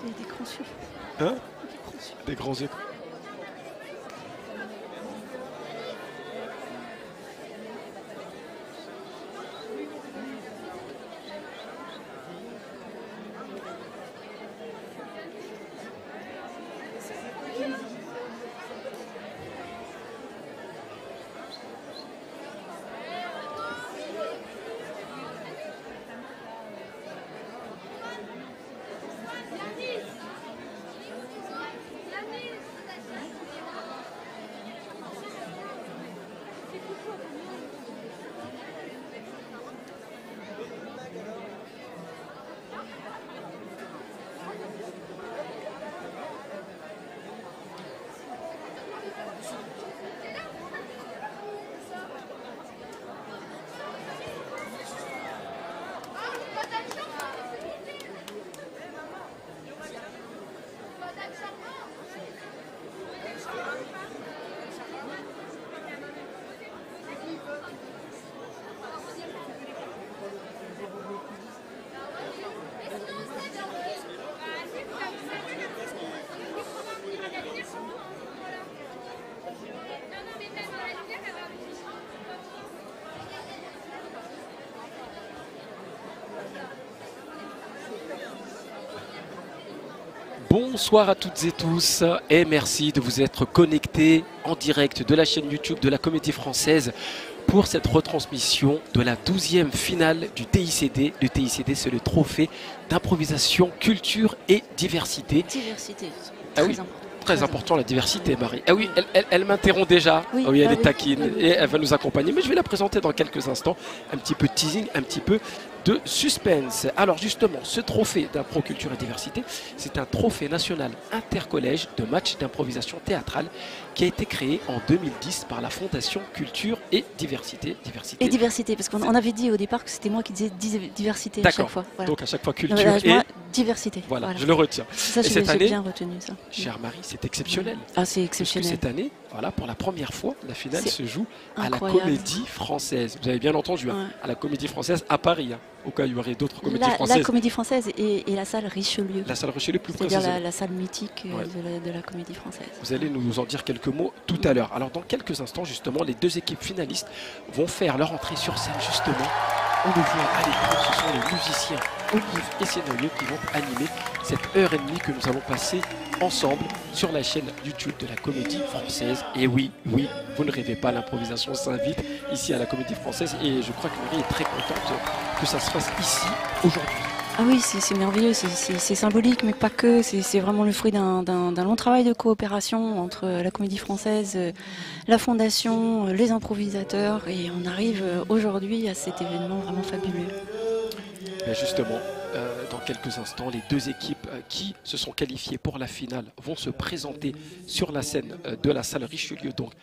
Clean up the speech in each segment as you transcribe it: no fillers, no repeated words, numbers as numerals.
Et des grands yeux. Hein? Des grands yeux. Bonsoir à toutes et tous et merci de vous être connectés en direct de la chaîne YouTube de la Comédie Française pour cette retransmission de la 12e finale du TICD. Le TICD, c'est le trophée d'improvisation, culture et diversité. Diversité, Ah oui, très important la diversité, Marie. Ah oui, elle m'interrompt déjà. Oui, Oui, elle ah est oui, taquine oui. et elle va nous accompagner. Mais je vais la présenter dans quelques instants. Un petit peu de teasing, un petit peu de suspense. Alors justement, ce trophée d'impro culture et diversité, c'est un trophée national intercollège de match d'improvisation théâtrale qui a été créé en 2010 par la Fondation Culture et Diversité. Et diversité, parce qu'on avait dit au départ que c'était moi qui disais diversité à chaque D'accord. fois. Voilà. Donc à chaque fois culture Voilà, et... moi, diversité. Voilà, je le retiens. Ça, Et j'ai cette année, bien retenu ça. chère Marie, c'est exceptionnel. Ah, c'est Parce que exceptionnel. cette année, voilà, pour la première fois, la finale C'est se joue à la incroyable. Comédie Française. Vous avez bien entendu, hein, Ouais. à la Comédie Française à Paris, hein, au cas où il y aurait d'autres comédies La françaises. Comédie Française et la salle Richelieu. La salle Richelieu, plus C'est-à-dire précisément. la salle mythique Ouais. de la Comédie Française. Vous allez nous en dire quelques mots tout à l'heure. Alors dans quelques instants, justement, les deux équipes finalistes vont faire leur entrée sur scène, justement. On le voit à l'écran, ce sont les musiciens Olive et Sénoyeux qui vont animer cette heure et demie que nous allons passer ensemble sur la chaîne YouTube de la Comédie Française. Et oui, oui, vous ne rêvez pas, l'improvisation s'invite ici à la Comédie Française et je crois que Marie est très contente que ça se fasse ici, aujourd'hui. Ah oui, c'est merveilleux, c'est symbolique, mais pas que. C'est vraiment le fruit d'un long travail de coopération entre la Comédie Française, la Fondation, les improvisateurs, et on arrive aujourd'hui à cet événement vraiment fabuleux. Ben justement, dans quelques instants, les deux équipes qui se sont qualifiées pour la finale vont se présenter sur la scène de la salle Richelieu, donc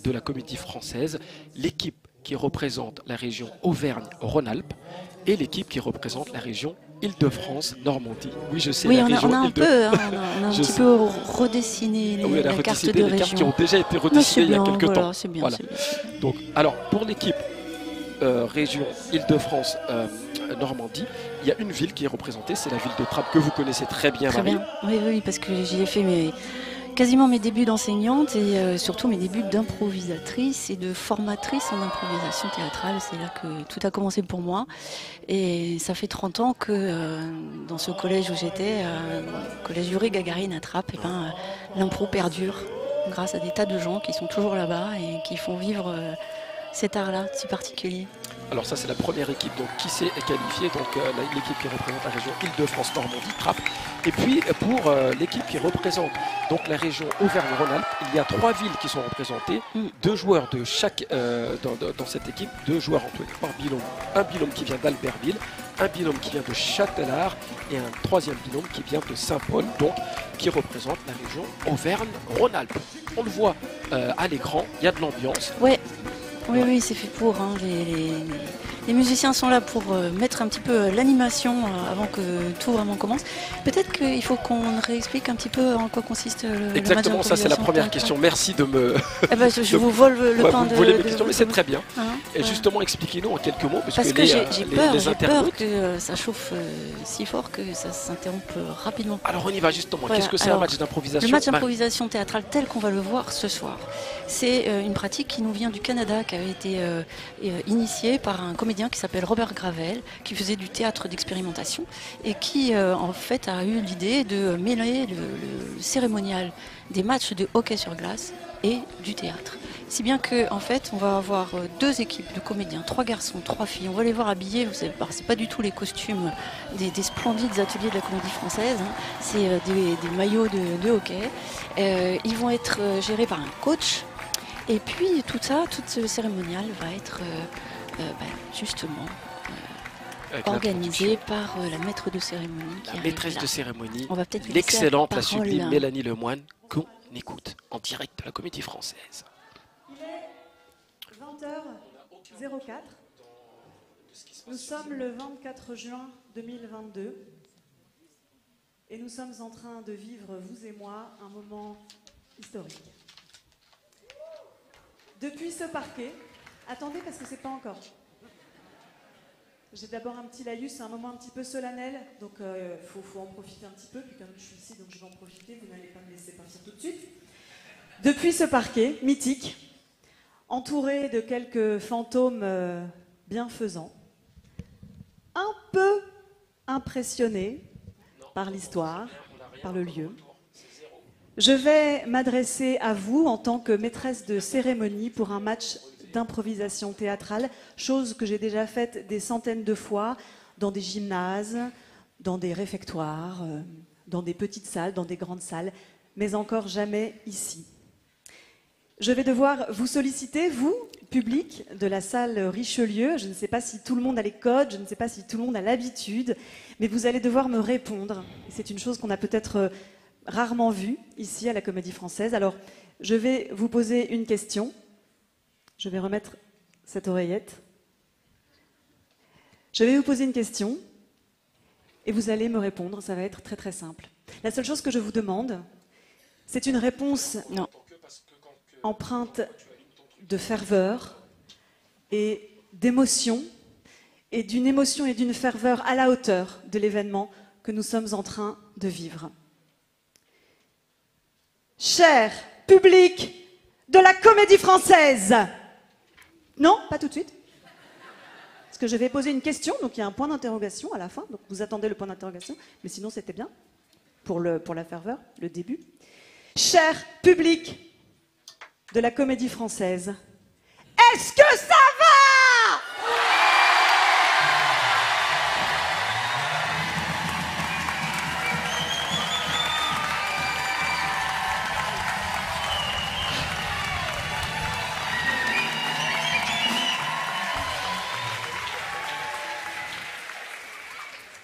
de la Comédie Française. L'équipe qui représente la région Auvergne-Rhône-Alpes et l'équipe qui représente la région Île-de-France-Normandie. Oui, je sais, Oui, la on région a un Île-de- peu, hein, on a un Je petit sais. peu redessiné Ah oui, elle a la carte redessiné de les cartes qui région. ont déjà été Mais redessinées il y a bien, quelques voilà, temps. c'est bien, Voilà. c'est bien. Donc, alors, pour l'équipe région Île-de-France Normandie, il y a une ville qui est représentée, c'est la ville de Trappes que vous connaissez très bien, Très Marie. bien. Oui, oui, parce que j'y ai fait quasiment mes débuts d'enseignante et surtout mes débuts d'improvisatrice et de formatrice en improvisation théâtrale. C'est là que tout a commencé pour moi. Et ça fait 30 ans que dans ce collège où j'étais, collège Yuri Gagarine à Trappes, et l'impro perdure grâce à des tas de gens qui sont toujours là-bas et qui font vivre cet art-là si particulier. Alors ça c'est la première équipe donc, qui s'est qualifiée, donc l'équipe qui représente la région Île-de-France Normandie, Trappes. Et puis pour l'équipe qui représente donc la région Auvergne-Rhône-Alpes, il y a 3 villes qui sont représentées, 2 joueurs de chaque dans cette équipe, 2 joueurs employés par binôme. Un binôme qui vient d'Albertville, un binôme qui vient de Châtelard et un troisième binôme qui vient de Saint-Paul, donc qui représente la région Auvergne-Rhône-Alpes. On le voit à l'écran, il y a de l'ambiance. Ouais. Oui, oui, c'est fait pour. Hein, Les musiciens sont là pour mettre un petit peu l'animation avant que tout vraiment commence. Peut-être qu'il faut qu'on réexplique un petit peu en quoi consiste le match d'improvisation. Exactement, ça c'est la première question. Merci de me... Eh ben, je vous vole le temps vous volez mes questions, mais c'est très bien. Et justement, expliquez-nous en quelques mots, parce que j'ai peur internautes... que ça chauffe si fort que ça s'interrompe rapidement. Alors on y va justement. Voilà. Qu'est-ce que c'est un match d'improvisation? Le match d'improvisation théâtrale tel qu'on va le voir ce soir, c'est une pratique qui nous vient du Canada, qui avait été initiée par un comédien qui s'appelle Robert Gravel, qui faisait du théâtre d'expérimentation et qui en fait a eu l'idée de mêler le cérémonial des matchs de hockey sur glace et du théâtre. Si bien que en fait, on va avoir deux équipes de comédiens, 3 garçons, 3 filles. On va les voir habillés. Vous savez, c'est pas du tout les costumes des splendides ateliers de la Comédie Française. Hein. C'est des maillots de hockey. Ils vont être gérés par un coach. Et puis tout ce cérémonial va être justement organisé par la maître de cérémonie. La maîtresse de cérémonie, on va peut-être l'excellente, la sublime Mélanie Lemoine, qu'on écoute en direct de la Comédie Française. Il est 20h04. Nous sommes le 24 juin 2022 et nous sommes en train de vivre, vous et moi, un moment historique. Depuis ce parquet, attendez parce que c'est pas encore. J'ai d'abord un petit laïus, c'est un moment un petit peu solennel, donc faut en profiter un petit peu, puis comme je suis ici, donc je vais en profiter, vous n'allez pas me laisser partir tout de suite. Depuis ce parquet mythique, entouré de quelques fantômes bienfaisants, un peu impressionné par l'histoire, par le lieu, je vais m'adresser à vous en tant que maîtresse de cérémonie pour un match d'improvisation théâtrale, chose que j'ai déjà faite des centaines de fois dans des gymnases, dans des réfectoires, dans des petites salles, dans des grandes salles, mais encore jamais ici. Je vais devoir vous solliciter, vous, public de la salle Richelieu. Je ne sais pas si tout le monde a les codes, je ne sais pas si tout le monde a l'habitude, mais vous allez devoir me répondre. C'est une chose qu'on a peut-être rarement vue ici à la Comédie Française. Alors, je vais vous poser une question. Je vais remettre cette oreillette. Je vais vous poser une question et vous allez me répondre. Ça va être très très simple. La seule chose que je vous demande, c'est une réponse empreinte de ferveur et d'émotion, et d'une émotion et d'une ferveur à la hauteur de l'événement que nous sommes en train de vivre. Cher public de la Comédie Française, non, pas tout de suite. Parce que je vais poser une question, donc il y a un point d'interrogation à la fin, donc vous attendez le point d'interrogation, mais sinon c'était bien, pour la ferveur, le début. Cher public de la Comédie Française, est-ce que ça va?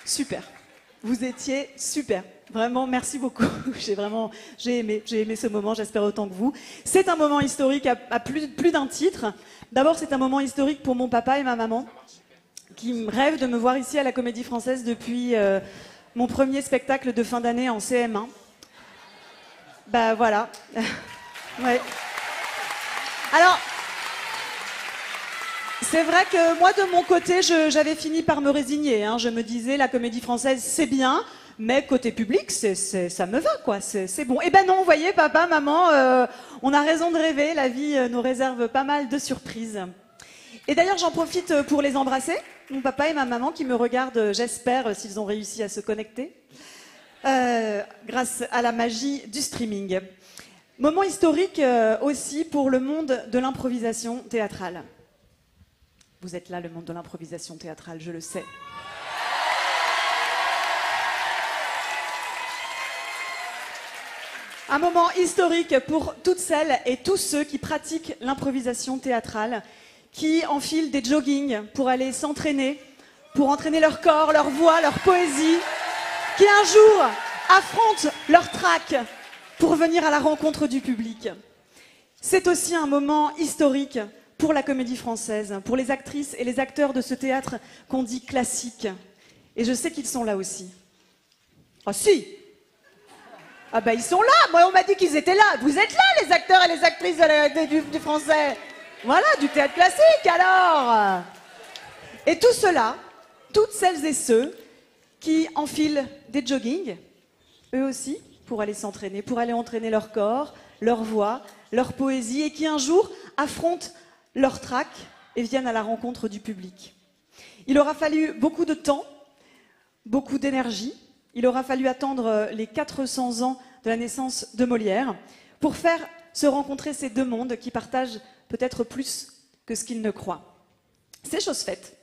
Super. Vous étiez super. Vraiment, merci beaucoup. J'ai aimé ce moment, j'espère autant que vous. C'est un moment historique à plus d'un titre. D'abord, c'est un moment historique pour mon papa et ma maman, qui rêvent de me voir ici à la Comédie Française depuis mon premier spectacle de fin d'année en CM1. Bah voilà. Ouais. Alors, c'est vrai que moi, de mon côté, j'avais fini par me résigner. Hein. Je me disais, la Comédie Française, c'est bien, mais côté public, ça me va, quoi. C'est bon. Eh ben non, vous voyez, papa, maman, on a raison de rêver. La vie nous réserve pas mal de surprises. Et d'ailleurs, j'en profite pour les embrasser. Mon papa et ma maman qui me regardent, j'espère, s'ils ont réussi à se connecter, grâce à la magie du streaming. Moment historique aussi pour le monde de l'improvisation théâtrale. Vous êtes là, le monde de l'improvisation théâtrale, je le sais. Un moment historique pour toutes celles et tous ceux qui pratiquent l'improvisation théâtrale, qui enfilent des joggings pour aller s'entraîner, pour entraîner leur corps, leur voix, leur poésie, qui un jour affrontent leur trac pour venir à la rencontre du public. C'est aussi un moment historique pour la Comédie Française, pour les actrices et les acteurs de ce théâtre qu'on dit classique. Et je sais qu'ils sont là aussi. Ah si! Ah bah ils sont là! Moi on m'a dit qu'ils étaient là! Vous êtes là les acteurs et les actrices du français! Voilà, du théâtre classique alors! Et tout cela, toutes celles et ceux qui enfilent des joggings, eux aussi, pour aller s'entraîner, pour aller entraîner leur corps, leur voix, leur poésie, et qui un jour affrontent leur trac et viennent à la rencontre du public. Il aura fallu beaucoup de temps, beaucoup d'énergie. Il aura fallu attendre les 400 ans de la naissance de Molière pour faire se rencontrer ces deux mondes qui partagent peut-être plus que ce qu'ils ne croient. C'est chose faite,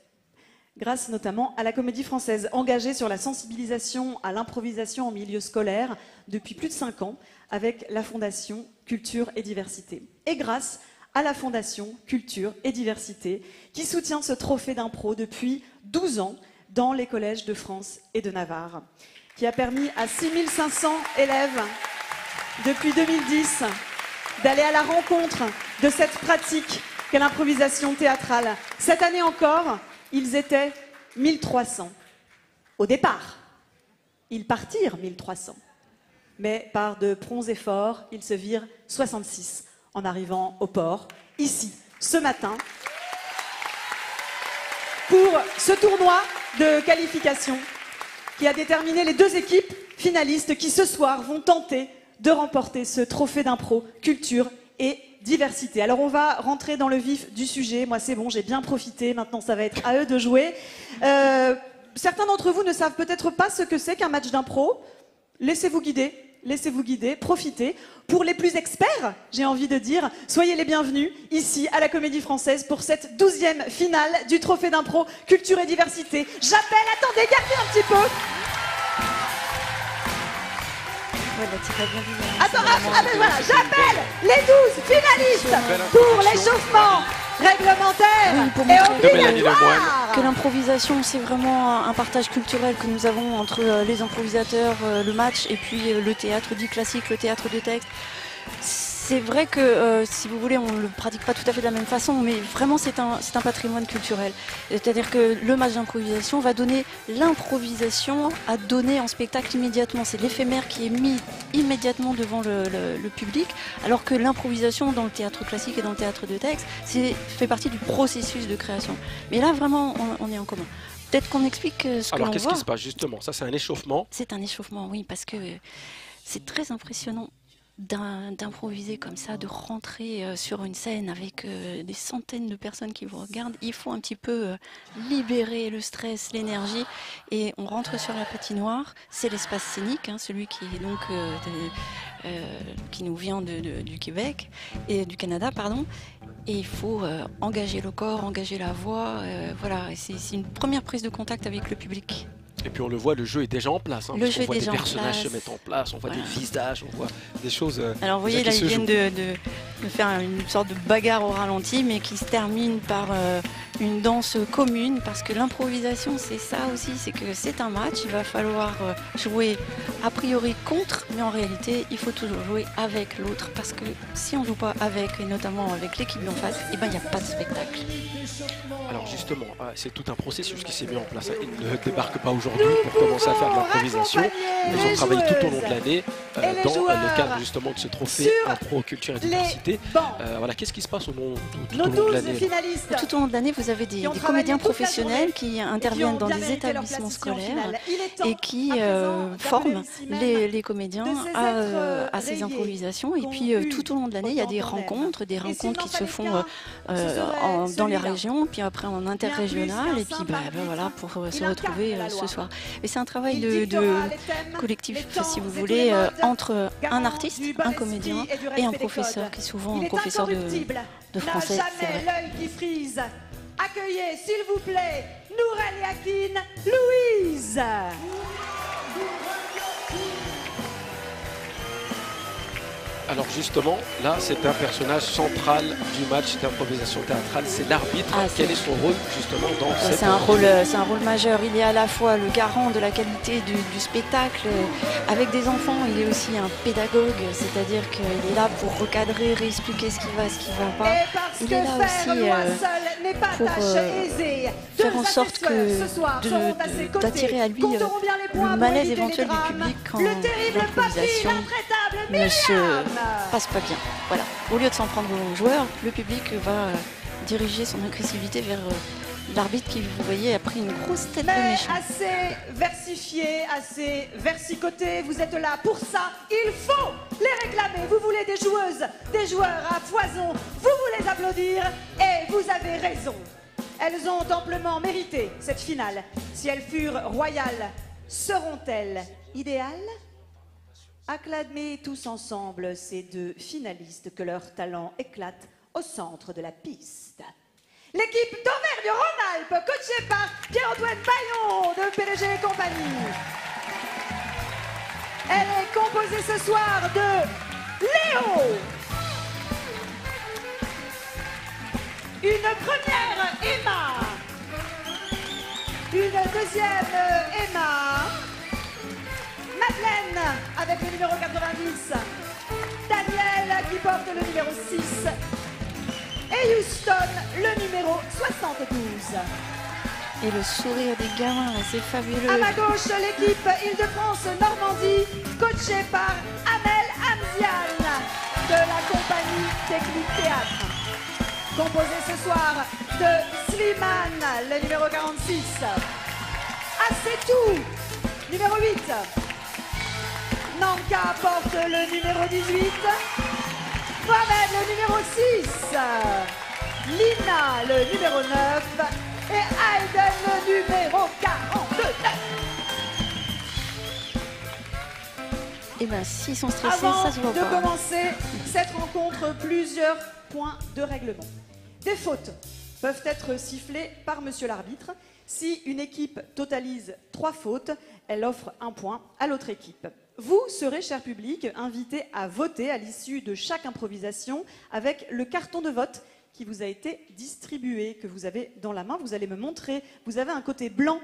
grâce notamment à la Comédie Française, engagée sur la sensibilisation à l'improvisation en milieu scolaire depuis plus de 5 ans avec la Fondation Culture et Diversité. Et grâce à la Fondation Culture et Diversité qui soutient ce trophée d'impro depuis 12 ans dans les collèges de France et de Navarre, qui a permis à 6500 élèves depuis 2010 d'aller à la rencontre de cette pratique qu'est l'improvisation théâtrale. Cette année encore, ils étaient 1300. Au départ, ils partirent 1300. Mais par de prompts efforts, ils se virent 66 en arrivant au port, ici, ce matin, pour ce tournoi de qualification qui a déterminé les 2 équipes finalistes qui, ce soir, vont tenter de remporter ce trophée d'impro, culture et diversité. Alors, on va rentrer dans le vif du sujet. Moi, c'est bon, j'ai bien profité. Maintenant, ça va être à eux de jouer. Certains d'entre vous ne savent peut-être pas ce que c'est qu'un match d'impro. Laissez-vous guider, profitez. Pour les plus experts, j'ai envie de dire, soyez les bienvenus ici à la Comédie Française pour cette 12e finale du Trophée d'impro Culture et Diversité. J'appelle, attendez, gardez un petit peu. Attends, voilà, j'appelle les 12 finalistes pour l'échauffement réglementaire et obligatoire. Que l'improvisation, c'est vraiment un partage culturel que nous avons entre les improvisateurs, le match et puis le théâtre dit classique, le théâtre de texte. C'est vrai que, si vous voulez, on ne le pratique pas tout à fait de la même façon, mais vraiment c'est un patrimoine culturel. C'est-à-dire que le match d'improvisation va donner l'improvisation à donner en spectacle immédiatement. C'est l'éphémère qui est mis immédiatement devant le public, alors que l'improvisation dans le théâtre classique et dans le théâtre de texte, fait partie du processus de création. Mais là, vraiment, on est en commun. Peut-être qu'on explique ce que l'on voit. Alors, qu'est-ce qui se passe justement? Ça, c'est un échauffement. C'est un échauffement, oui, parce que c'est très impressionnant d'improviser comme ça, de rentrer sur une scène avec des centaines de personnes qui vous regardent. Il faut un petit peu libérer le stress, l'énergie, et on rentre sur la patinoire. C'est l'espace scénique, hein, celui qui est donc qui nous vient du Québec et du Canada, pardon. Et il faut engager le corps, engager la voix. Voilà, c'est une première prise de contact avec le public. Et puis on le voit, le jeu est déjà en place. Hein, le jeu on voit est déjà des personnages en place. se mettre en place, on voit des visages, on voit des choses. Alors vous voyez, là ils viennent de faire une sorte de bagarre au ralenti, mais qui se termine par une danse commune, parce que l'improvisation c'est ça aussi, c'est que c'est un match, il va falloir jouer a priori contre, mais en réalité il faut toujours jouer avec l'autre, parce que si on joue pas avec, et notamment avec l'équipe d'en face, et ben il n'y a pas de spectacle. Alors justement, c'est tout un processus qui s'est mis en place. Ils ne débarquent pas aujourd'hui pour commencer à faire de l'improvisation. Ils ont travaillé tout au long de l'année dans le cadre justement de ce trophée Impro Culture et Diversité. Voilà, qu'est-ce qui se passe tout au long de l'année? Tout au long de l'année, vous avez des comédiens professionnels qui interviennent dans des établissements scolaires et qui forment les comédiens à ces improvisations. Et puis tout au long de l'année, il y a des rencontres qui se font dans les régions, puis après en interrégional, et puis voilà, pour se retrouver ce soir. Et c'est un travail de collectif, si vous voulez, entre un artiste, un comédien et un professeur, qui est souvent un professeur de français, c'est vrai. L'œil qui frise. Accueillez, s'il vous plaît, Nourel Yakin, Louise. Alors justement, là, c'est un personnage central du match d'improvisation théâtrale, c'est l'arbitre. Quel est son rôle justement dans cette... C'est un rôle majeur. Il est à la fois le garant de la qualité du spectacle. Avec des enfants, il est aussi un pédagogue, c'est-à-dire qu'il est là pour recadrer, réexpliquer ce qui va pas. Il est là aussi pour faire en sorte d'attirer à lui le malaise éventuel du public quand l'improvisation ne se passe pas bien. Voilà. Au lieu de s'en prendre aux joueurs, le public va diriger son agressivité vers l'arbitre qui, vous voyez, a pris une grosse tête de méchant. Assez versifié, assez versicoté, vous êtes là pour ça, il faut les réclamer. Vous voulez des joueuses, des joueurs à foison, vous voulez applaudir et vous avez raison. Elles ont amplement mérité cette finale. Si elles furent royales, seront-elles idéales? Acclamez tous ensemble ces deux finalistes, que leur talent éclate au centre de la piste. L'équipe d'Auvergne-Rhône-Alpes, coachée par Pierre-Antoine Bayon de PDG et compagnie. Elle est composée ce soir de Léo, une première Emma, une deuxième Emma, Madeleine avec le numéro 90, Daniel qui porte le numéro 6 et Houston le numéro 72. Et le sourire des gamins, c'est fabuleux. À ma gauche, l'équipe Île-de-France-Normandie, coachée par Amel Amzian de la compagnie Technique Théâtre. Composée ce soir de Slimane, le numéro 46. Assetou, numéro 8. Nanka porte le numéro 18. Mohamed, le numéro 6. Lina, le numéro 9. Et Aiden, le numéro 49. Et bien, s'ils sont stressés, Avant ça se voit de pas. commencer cette rencontre, plusieurs points de règlement. Des fautes peuvent être sifflées par monsieur l'arbitre. Si une équipe totalise 3 fautes, elle offre un point à l'autre équipe. Vous serez, cher public, invité à voter à l'issue de chaque improvisation avec le carton de vote qui vous a été distribué, que vous avez dans la main. Vous allez me montrer. Vous avez un côté blanc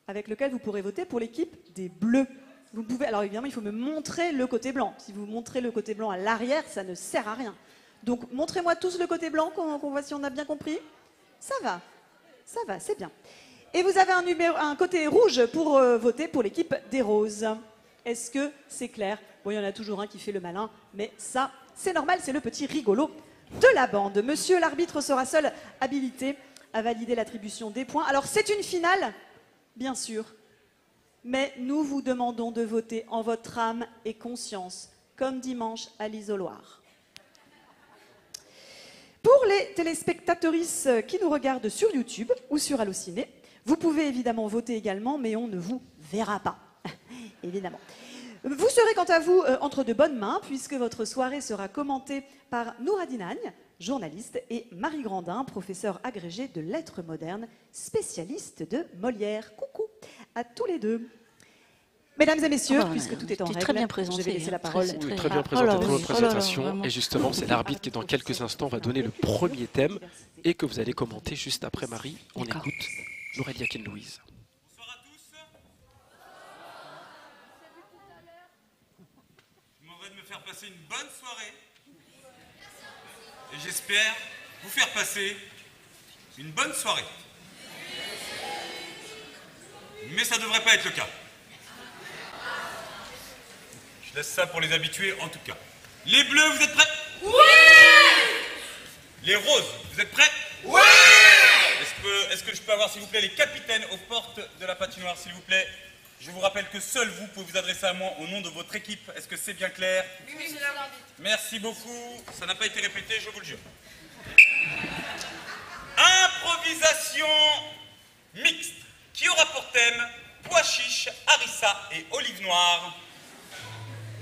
avec lequel vous pourrez voter pour l'équipe des Bleus. Vous pouvez, alors évidemment, il faut me montrer le côté blanc. Si vous montrez le côté blanc à l'arrière, ça ne sert à rien. Donc, montrez-moi tous le côté blanc, qu'on voit si on a bien compris. Ça va, c'est bien. Et vous avez un côté rouge pour voter pour l'équipe des Roses. Est-ce que c'est clair? Bon, il y en a toujours un qui fait le malin, mais ça, c'est normal, c'est le petit rigolo de la bande. Monsieur l'arbitre sera seul habilité à valider l'attribution des points. Alors, c'est une finale, bien sûr, mais nous vous demandons de voter en votre âme et conscience, comme dimanche à l'isoloir. Pour les téléspectatrices qui nous regardent sur YouTube ou sur Allociné, vous pouvez évidemment voter également, mais on ne vous verra pas, évidemment. Vous serez quant à vous entre de bonnes mains, puisque votre soirée sera commentée par Nouradine Agne, journaliste, et Marie Grandin, professeure agrégée de lettres modernes, spécialiste de Molière. Coucou à tous les deux. Mesdames et messieurs, puisque tout est en règle, très bien présenté, je vais laisser la parole. Très bien présenté dans votre présentation. Et justement, c'est l'arbitre qui, dans quelques instants, va donner le premier thème et que vous allez commenter juste après Marie. On écoute Laurel Yakin-Louise. Bonsoir à tous. Je m'en vais de me faire passer une bonne soirée. Et j'espère vous faire passer une bonne soirée. Mais ça ne devrait pas être le cas. Je laisse ça pour les habitués en tout cas. Les bleus, vous êtes prêts? Oui! Les roses, vous êtes prêts? Oui! Est-ce que je peux avoir, s'il vous plaît, les capitaines aux portes de la patinoire, s'il vous plaît? Je vous rappelle que seul vous pouvez vous adresser à moi au nom de votre équipe. Est-ce que c'est bien clair? Oui, monsieur l'arbitre. Merci beaucoup. Ça n'a pas été répété, je vous le jure. Improvisation mixte qui aura pour thème pois chiches, harissa et olive noire.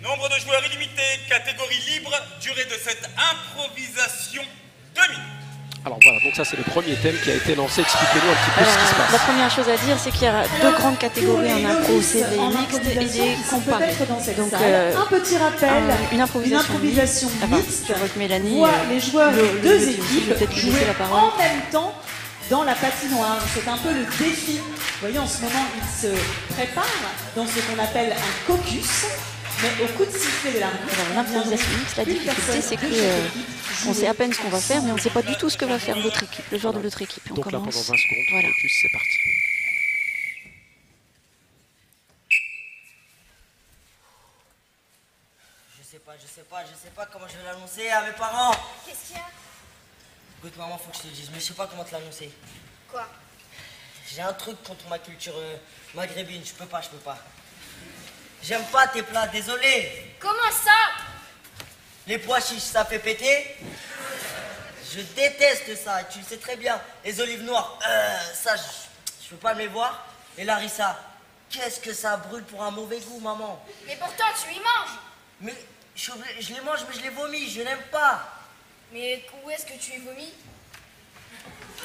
Nombre de joueurs illimité, catégorie libre, durée de cette improvisation 2 minutes. Alors voilà, donc ça c'est le premier thème qui a été lancé. Expliquez-nous un petit peu ce qui se La passe. première chose à dire, c'est qu'il y a deux grandes catégories en impro, c'est les mixtes et les comparés. Donc un petit rappel, une improvisation mixte. Je vois que Mélanie, Voit les joueurs des deux je vais équipes peut-être lui laisser jouer la parole. en même temps dans la patinoire. C'est un peu le défi. Vous voyez, en ce moment, ils se préparent dans ce qu'on appelle un caucus. Mais au coup de sifflet de l'arbitre, Alors l'improvisation mixte, la difficulté, c'est que on sait à peine ce qu'on va faire, mais on ne sait pas du tout ce que va faire l'autre équipe, le joueur de l'autre équipe. On Donc là, pendant 20 commence. secondes, Voilà. focus, c'est parti. Je sais pas comment je vais l'annoncer à mes parents. Qu'est-ce qu'il y a? Écoute maman, faut que je te le dise, mais je sais pas comment te l'annoncer. Quoi? J'ai un truc contre ma culture maghrébine, je peux pas. J'aime pas tes plats, désolé. Comment ça? Les pois chiches, ça fait péter. Je déteste ça, et tu le sais très bien. Les olives noires, ça, je peux pas me les voir. Et Larissa, qu'est-ce que ça brûle pour un mauvais goût, maman. Mais pourtant tu y manges. Mais je les mange, mais je les vomis, je n'aime pas. Mais où est-ce que tu y vomis?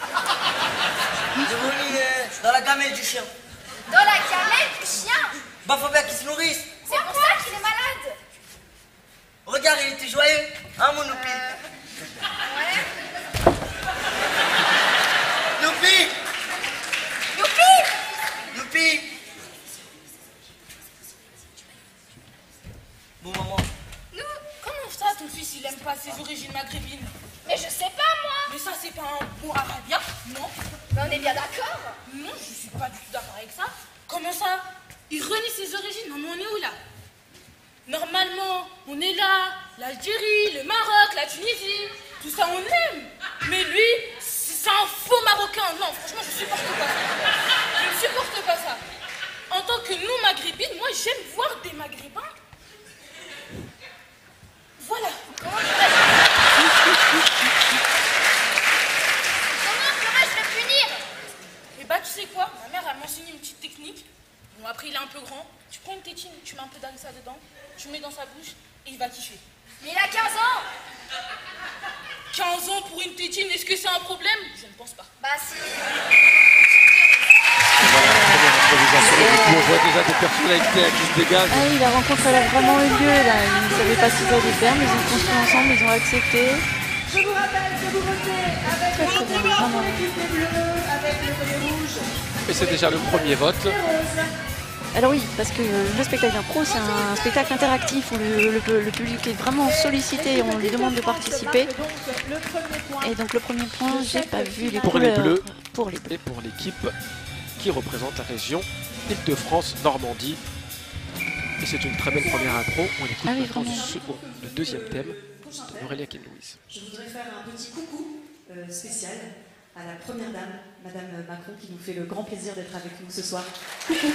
Je vomis dans la gamelle du chien. Dans la gamelle du chien. Bah faut bien qu'il se nourrisse. C'est pour ça qu'il est malade. Regarde, il était joyeux, hein mon Noupi? Ouais. Noupi! Youpi! Noupi! Bon maman, Nous? Comment ça, ton fils, il aime pas ses origines maghrébines? Mais je sais pas moi. Mais ça, c'est pas un mot arabien, non? Mais on est bien d'accord. Non, je suis pas du tout d'accord avec ça. Comment ça? Il renie ses origines. Non, mais on est où, là? Normalement, on est là, l'Algérie, le Maroc, la Tunisie, tout ça, on aime. Mais lui, c'est un faux Marocain. Non, franchement, je supporte pas ça. Je ne supporte pas ça. En tant que non-maghrébine, moi, j'aime voir des maghrébins. Voilà. Comment pourrais-je le punir? Et bah tu sais quoi, ma mère elle m'a enseigné une petite technique. Bon après il est un peu grand, tu prends une tétine, tu mets un peu d'harissa dedans, tu mets dans sa bouche et il va kiffer. Mais il a 15 ans. 15 ans pour une tétine, est-ce que c'est un problème? Je ne pense pas. Bah si. On voit déjà des personnalités qui se dégagent. Ah oui, la rencontre elle a vraiment eu lieu là. Ils ne savaient pas ce qu'ils allaient faire, mais ils ont construit ensemble, ils ont accepté. Je vous rappelle que vous votez avec Très, très bien, vraiment. l'équipe des Bleus, avec le collier rouge, Et c'est déjà le premier vote. et rose. Alors oui, parce que le spectacle d'impro, c'est un spectacle interactif où le public est vraiment sollicité, on lui demande de participer. Donc, le premier point. Et donc le premier point, j'ai pas vu les Pour les couleurs. bleus. Pour les bleus. Et pour l'équipe qui représente la région Île-de-France, Normandie. Et c'est une très belle première impro. On écoute Ah oui, maintenant vraiment. le deuxième thème de Aurélia Ken-Louise. Je voudrais faire un petit coucou spécial à la première dame, Madame Macron, qui nous fait le grand plaisir d'être avec nous ce soir. Coucou.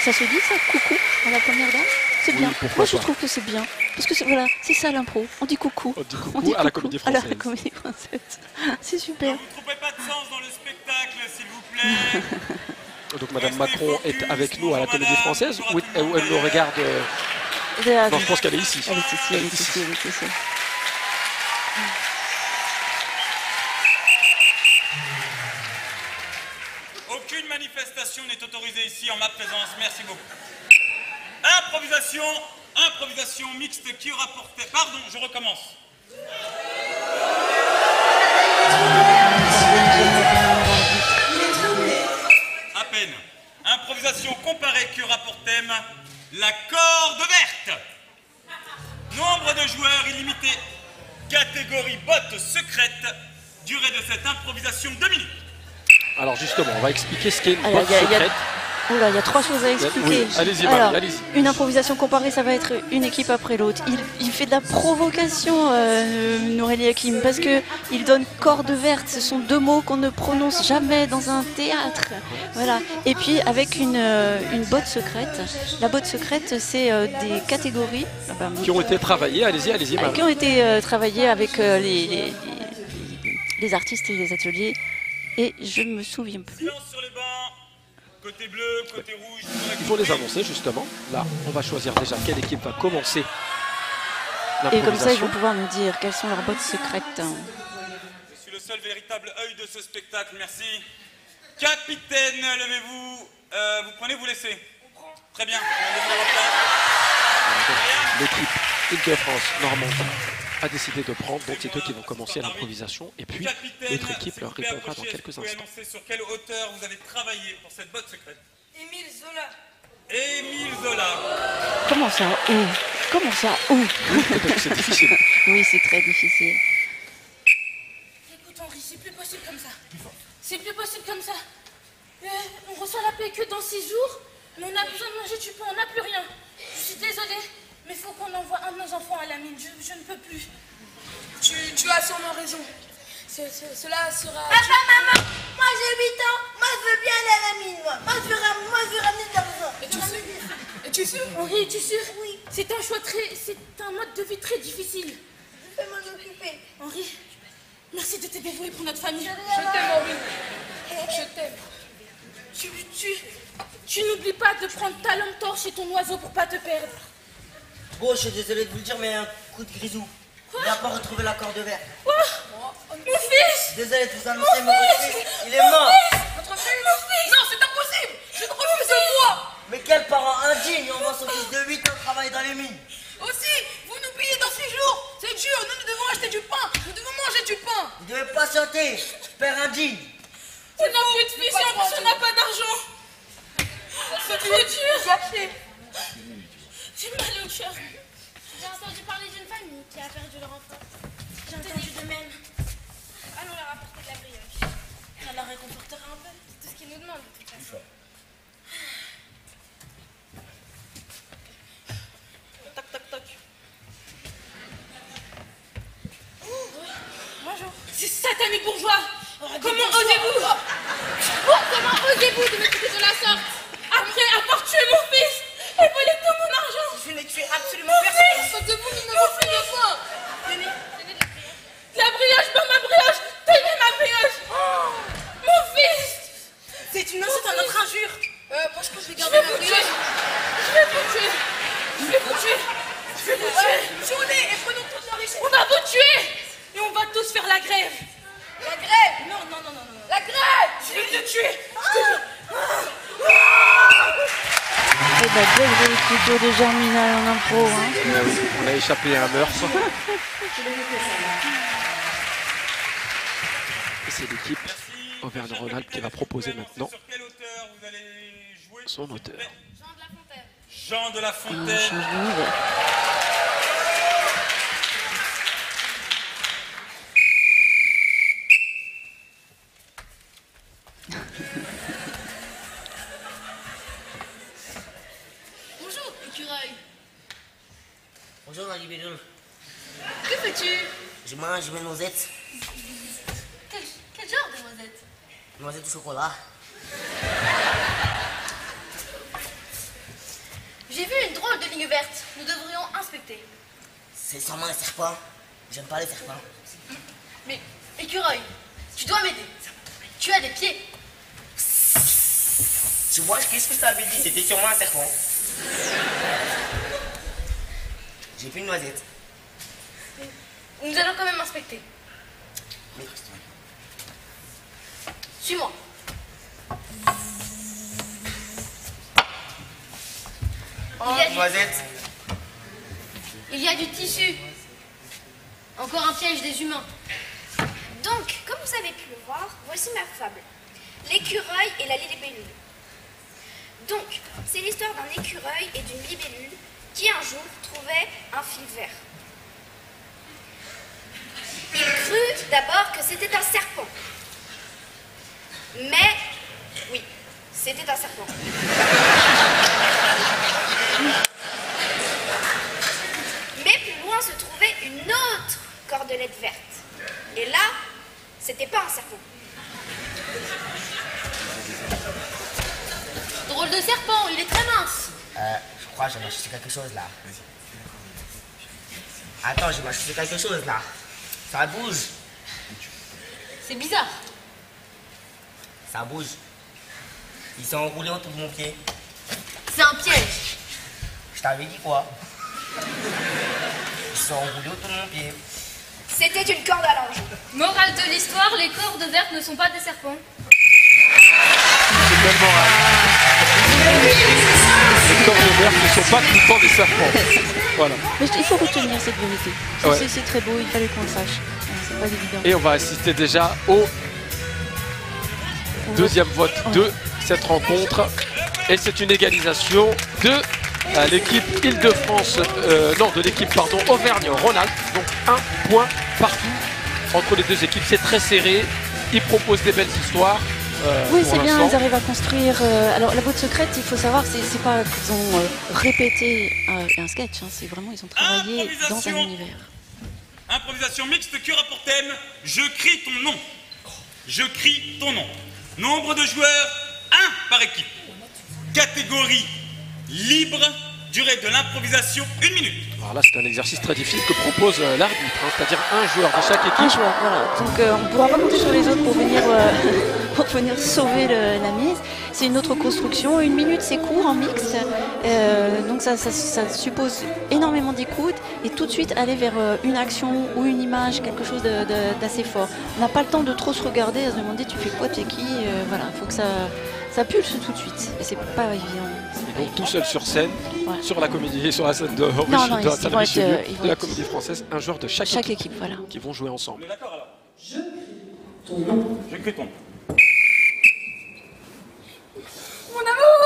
Ça se dit ça, coucou, à la première dame? C'est Oui, bien. pourquoi Moi je pas. trouve que c'est bien. Parce que voilà, c'est ça l'impro. On dit coucou. On dit coucou à la Comédie à la Française. Comédie Française. C'est super. Ne vous trompez pas de sens dans le spectacle, s'il vous plaît. Donc Madame Macron est avec nous à la Comédie Française ou elle nous regarde Non, je pense qu'elle est ici. Elle est ici, elle est ici, elle est ici. Aucune manifestation n'est autorisée ici en ma présence. Merci beaucoup. Improvisation mixte qui aura porté... Pardon, je recommence. À peine. Improvisation comparée qui aura pour thème la corde verte. Nombre de joueurs illimité. Catégorie botte secrète. Durée de cette improvisation 2 minutes. Alors justement, on va expliquer ce qu'est une Alors, botte il y a- secrète. Oula, il y a trois choses à expliquer. Oui, allez-y, Marie, Alors, allez-y. une improvisation comparée, ça va être une équipe après l'autre. Il fait de la provocation, Nourelia Hakim, parce que il donne corde verte. Ce sont deux mots qu'on ne prononce jamais dans un théâtre. Voilà. Et puis avec une botte secrète. La botte secrète, c'est des catégories Qui ont été travaillées, allez-y, Marie. qui ont été travaillées avec les artistes et les ateliers. Et je me souviens plus. Silence sur les bancs. Côté bleu, côté rouge. Il faut les annoncer justement. Là, on va choisir déjà quelle équipe va commencer Et comme ça, ils vont pouvoir nous dire quelles sont leurs bottes secrètes. Je suis le seul véritable œil de ce spectacle, merci. Capitaine, levez-vous. Vous prenez, vous laissez. Très bien. L'équipe Île-de-France Normandie a décidé de prendre, donc c'est eux qui vont commencer l'improvisation, et puis l'autre équipe leur répondra dans quelques instants. Vous pouvez annoncer sur quelle hauteur vous avez travaillé pour cette botte secrète? Émile Zola. Émile Zola. Comment ça? Où? Comment ça? Où? C'est difficile. Oui, c'est très difficile. Écoute Henri, c'est plus possible comme ça. C'est plus possible comme ça. On reçoit la paix que dans 6 jours, mais on a besoin de manger du pain, on n'a plus rien. Je suis désolée, mais il faut qu'on envoie un de nos enfants à la mine. Je ne peux plus. Tu as sûrement raison. Cela sera... Papa, maman, moi j'ai 8 ans, moi je veux bien aller à la mine, moi je veux ramener de l'argent. Es-tu sûr? Henri, es-tu sûr? Oui. C'est un choix c'est un mode de vie très difficile. Je vais m'en occuper. Henri, merci de t'être dévoué pour notre famille. Je t'aime, Henri. Je t'aime. Tu n'oublies pas de prendre ta lampe torche et ton oiseau pour pas te perdre. Bon, je suis désolé de vous le dire, mais un coup de grisou. Il n'a pas retrouvé la corde verte. Quoi? Mon fils! Désolé de vous annoncer, mais votre fils, il est mort. Votre fils? Non, c'est impossible. Je ne refuse pas. Mais quel parent indigne envoie son fils de 8 ans travailler dans les mines. Aussi, vous nous payez dans 6 jours. C'est dur, nous devons acheter du pain. Nous devons manger du pain. Vous devez patienter, père indigne. On n'a plus de fils et en plus on n'a pas d'argent. C'est trop dur. J'ai mal au cœur. J'ai entendu parler d'une famille qui a perdu leur enfant. J'ai entendu de même. Allons leur apporter de la brioche. Ça la réconfortera un peu. C'est tout ce qu'ils nous demandent de toute façon. Toc, toc, toc. Bonjour. C'est satané bourgeois. Comment osez-vous? Comment osez-vous de me traiter de la sorte? Après avoir tué mon fils et volé tout mon argent. Je n'ai tué absolument personne. Faute de vous, nous n'avons plus de pain. Tenez de la brioche. La brioche, non ma brioche. Tenez ma brioche. Mon fils. C'est une insulte à notre injure. Moi, je pense que je vais Je garder vais ma vous tuer. brioche. Je vais vous tuer. Je vais vous tuer. Je vais vous tuer. Journée et prenons toute la richesse. On va vous tuer. Et on va tous faire la grève. La grève. Non, non, non, non, non. La grève. Je vais te tuer. C'est de la belle réécriture de Germinal en impro. Hein. Ah oui, on a échappé à un meurtre. Et c'est l'équipe Auvergne-Rhône-Alpes qui va proposer maintenant Sur quelle hauteur vous allez jouer? son auteur. Jean de la Fontaine. Jean de la On Fontaine. change d'univers. Bonjour, écureuil. Bonjour, ma libellule. Que fais-tu? Je mange mes noisettes. Quel genre de noisette? Noisettes au chocolat. J'ai vu une drôle de ligne verte. Nous devrions inspecter. C'est sûrement un serpent. J'aime pas les serpents. Mais, écureuil, tu dois m'aider. Tu as des pieds. Tu vois, qu'est-ce que ça avait dit? C'était sûrement un serpent. J'ai plus une noisette. Nous allons quand même inspecter. Mais Suis-moi. oh, noisette. Il y a du tissu. Encore un piège des humains. Donc, comme vous avez pu le voir, voici ma fable. L'écureuil et la libellule. Donc, c'est l'histoire d'un écureuil et d'une libellule qui un jour trouvaient un fil vert. Il crut d'abord que c'était un serpent. Mais, oui, c'était un serpent. Mais plus loin se trouvait une autre cordelette verte. Et là, c'était pas un serpent. Drôle de serpent, il est très mince. Je crois que j'ai mâché quelque chose là. Attends, j'ai mâché quelque chose là. Ça bouge. C'est bizarre. Ça bouge. Ils sont enroulés autour de mon pied. C'est un piège. Je t'avais dit quoi? Je sont enroulés autour de mon pied. C'était une corde à linge. Morale de l'histoire, les cordes vertes ne sont pas des serpents. C'est belle morale. Les cordes vertes ne sont pas tout le temps des serpents. Voilà. Mais il faut retenir cette vérité. Ouais. C'est très beau, il fallait qu'on le sache. C'est pas évident. Et on va assister déjà au deuxième vote de cette rencontre. Et c'est une égalisation de l'équipe Île-de-France, de l'équipe Auvergne-Rhône-Alpes. Donc 1 point partout entre les deux équipes. C'est très serré. Ils proposent des belles histoires. Oui, c'est bien, ils arrivent à construire. Alors, la boîte secrète, il faut savoir, c'est pas qu'ils ont répété un sketch, hein, c'est vraiment, ils ont travaillé dans un univers. Improvisation mixte qui aura pour thème « Je crie ton nom ». Je crie ton nom. Nombre de joueurs, 1 par équipe. Catégorie libre. Durée de l'improvisation, 1 minute. Alors là, c'est un exercice très difficile que propose l'arbitre, hein, c'est-à-dire un joueur de chaque équipe. Un joueur, voilà. Donc on ne pourra pas compter sur les autres pour venir sauver la mise. C'est une autre construction. 1 minute, c'est court en mixte. Donc ça suppose énormément d'écoute et tout de suite aller vers une action ou une image, quelque chose d'assez fort. On n'a pas le temps de trop se regarder, à se demander tu fais quoi, tu es qui. Voilà, il faut que ça pulse tout de suite. Et c'est pas évident. Donc tout seul sur scène, ouais. Sur la comédie, sur la scène de la comédie française, un joueur de chaque équipe voilà. qui vont jouer ensemble. On est d'accord alors? Je crie ton nom. Je crie ton nom. Mon amour!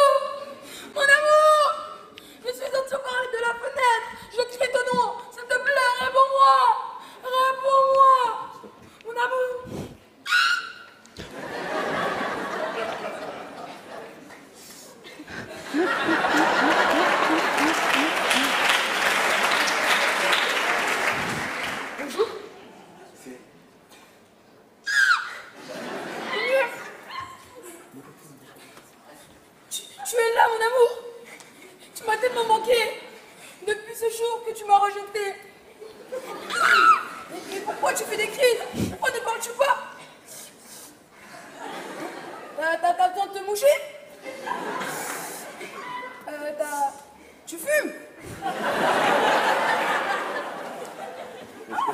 Mon amour! Je suis sortie de la fenêtre! Je crie ton nom! S'il te plaît, réponds-moi! Réponds-moi! Mon amour! Bonjour. Tu es là, mon amour. Tu m'as tellement manqué depuis ce jour que tu m'as rejeté. Mais pourquoi tu fais des cris? Pourquoi ne parles-tu pas? T'as besoin de te moucher? Tu fumes?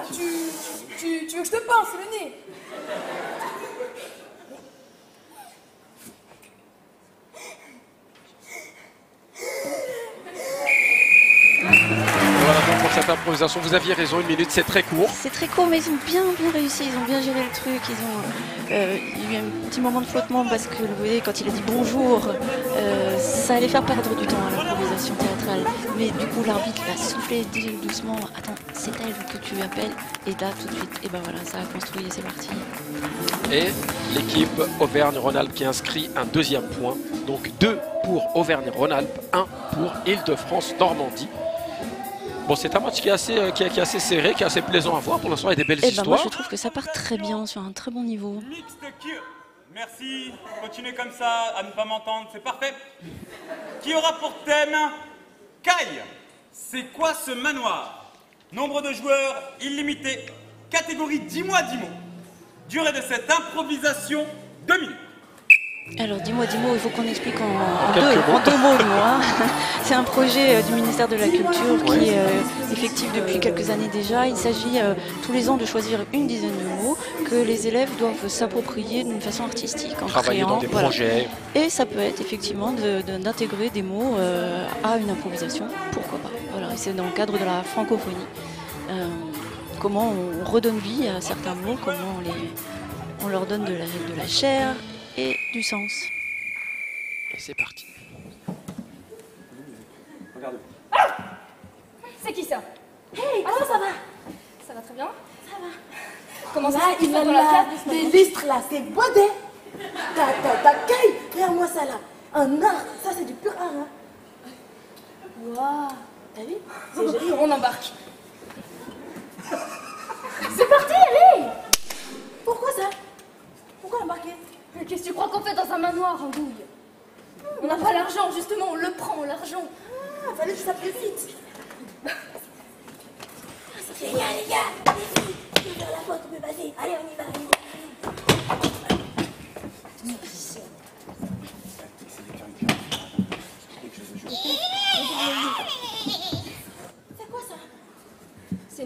Tu veux que je te pince le nez? Voilà donc pour cette improvisation, vous aviez raison, 1 minute, c'est très court. C'est très court, mais ils ont bien réussi, ils ont bien géré le truc. Il y a eu un petit moment de flottement parce que vous voyez, quand il a dit bonjour, ça allait faire perdre du temps à l'improvisation théâtrale. Mais du coup, l'arbitre l'a soufflé doucement. Attends, c'est elle que tu appelles. Et là, tout de suite, et ben voilà, ça a construit et c'est parti. Et l'équipe Auvergne-Rhône-Alpes qui inscrit un 2e point. Donc 2 pour Auvergne-Rhône-Alpes, 1 pour Île-de-France-Normandie. Bon, c'est un match qui est assez serré, qui est assez plaisant à voir. Pour l'instant, il y a des belles histoires. Moi, je trouve que ça part très bien, sur un très bon niveau. Mixte qui... Merci, continuez comme ça, à ne pas m'entendre, c'est parfait. Qui aura pour thème Caille. C'est quoi ce manoir? Nombre de joueurs illimité. Catégorie 10 mois 10 mots. Durée de cette improvisation, 2 minutes. Alors dis-moi, il faut qu'on explique en deux mots. Hein. C'est un projet du ministère de la Culture qui est effectif depuis quelques années déjà. Il s'agit tous les ans de choisir une dizaine de mots que les élèves doivent s'approprier d'une façon artistique. En travailler créant, dans des projets. Et ça peut être effectivement d'intégrer des mots à une improvisation, pourquoi pas. Voilà. Et c'est dans le cadre de la francophonie. Comment on redonne vie à certains mots, comment on leur donne de la chair et du sens. Et c'est parti. Regardez. Ah, c'est qui ça? Hey, comment ça va? Ça va très bien? Ça va. Comment ça se fait il a là des listres là, c'est bodé. T'as Caille, regarde-moi ça là. Un art, ça c'est du pur art. Hein. Waouh, t'as vu? C'est joli. On embarque. C'est parti, allez. Pourquoi ça? Pourquoi embarquer? Mais qu'est-ce que tu crois qu'on fait dans un manoir, Andouille? On n'a pas l'argent, justement, on le prend, l'argent. Ah, fallait que ça plus vite. C'est génial, les gars. Les filles, je vais faire la faute, mais vas-y. Allez, on y va, C'est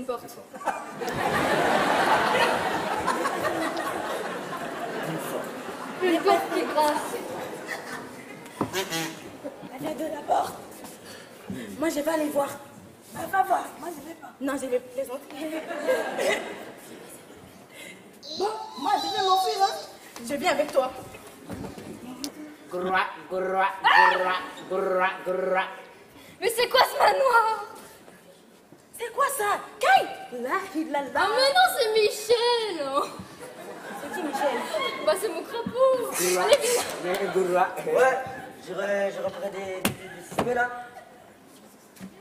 Elle vient de la porte. Moi, je vais pas aller voir. Va voir. Moi, je vais pas. Non, je vais plaisanter. Bon, moi, je vais m'enfuir, hein. Je viens avec toi. Mais c'est quoi ce manoir? C'est quoi ça? Kai! Ah mais non, c'est Michel. C'est qui, Michel? Bah c'est mon crapaud. Allez, viens. Ouais, je repère des suspects là.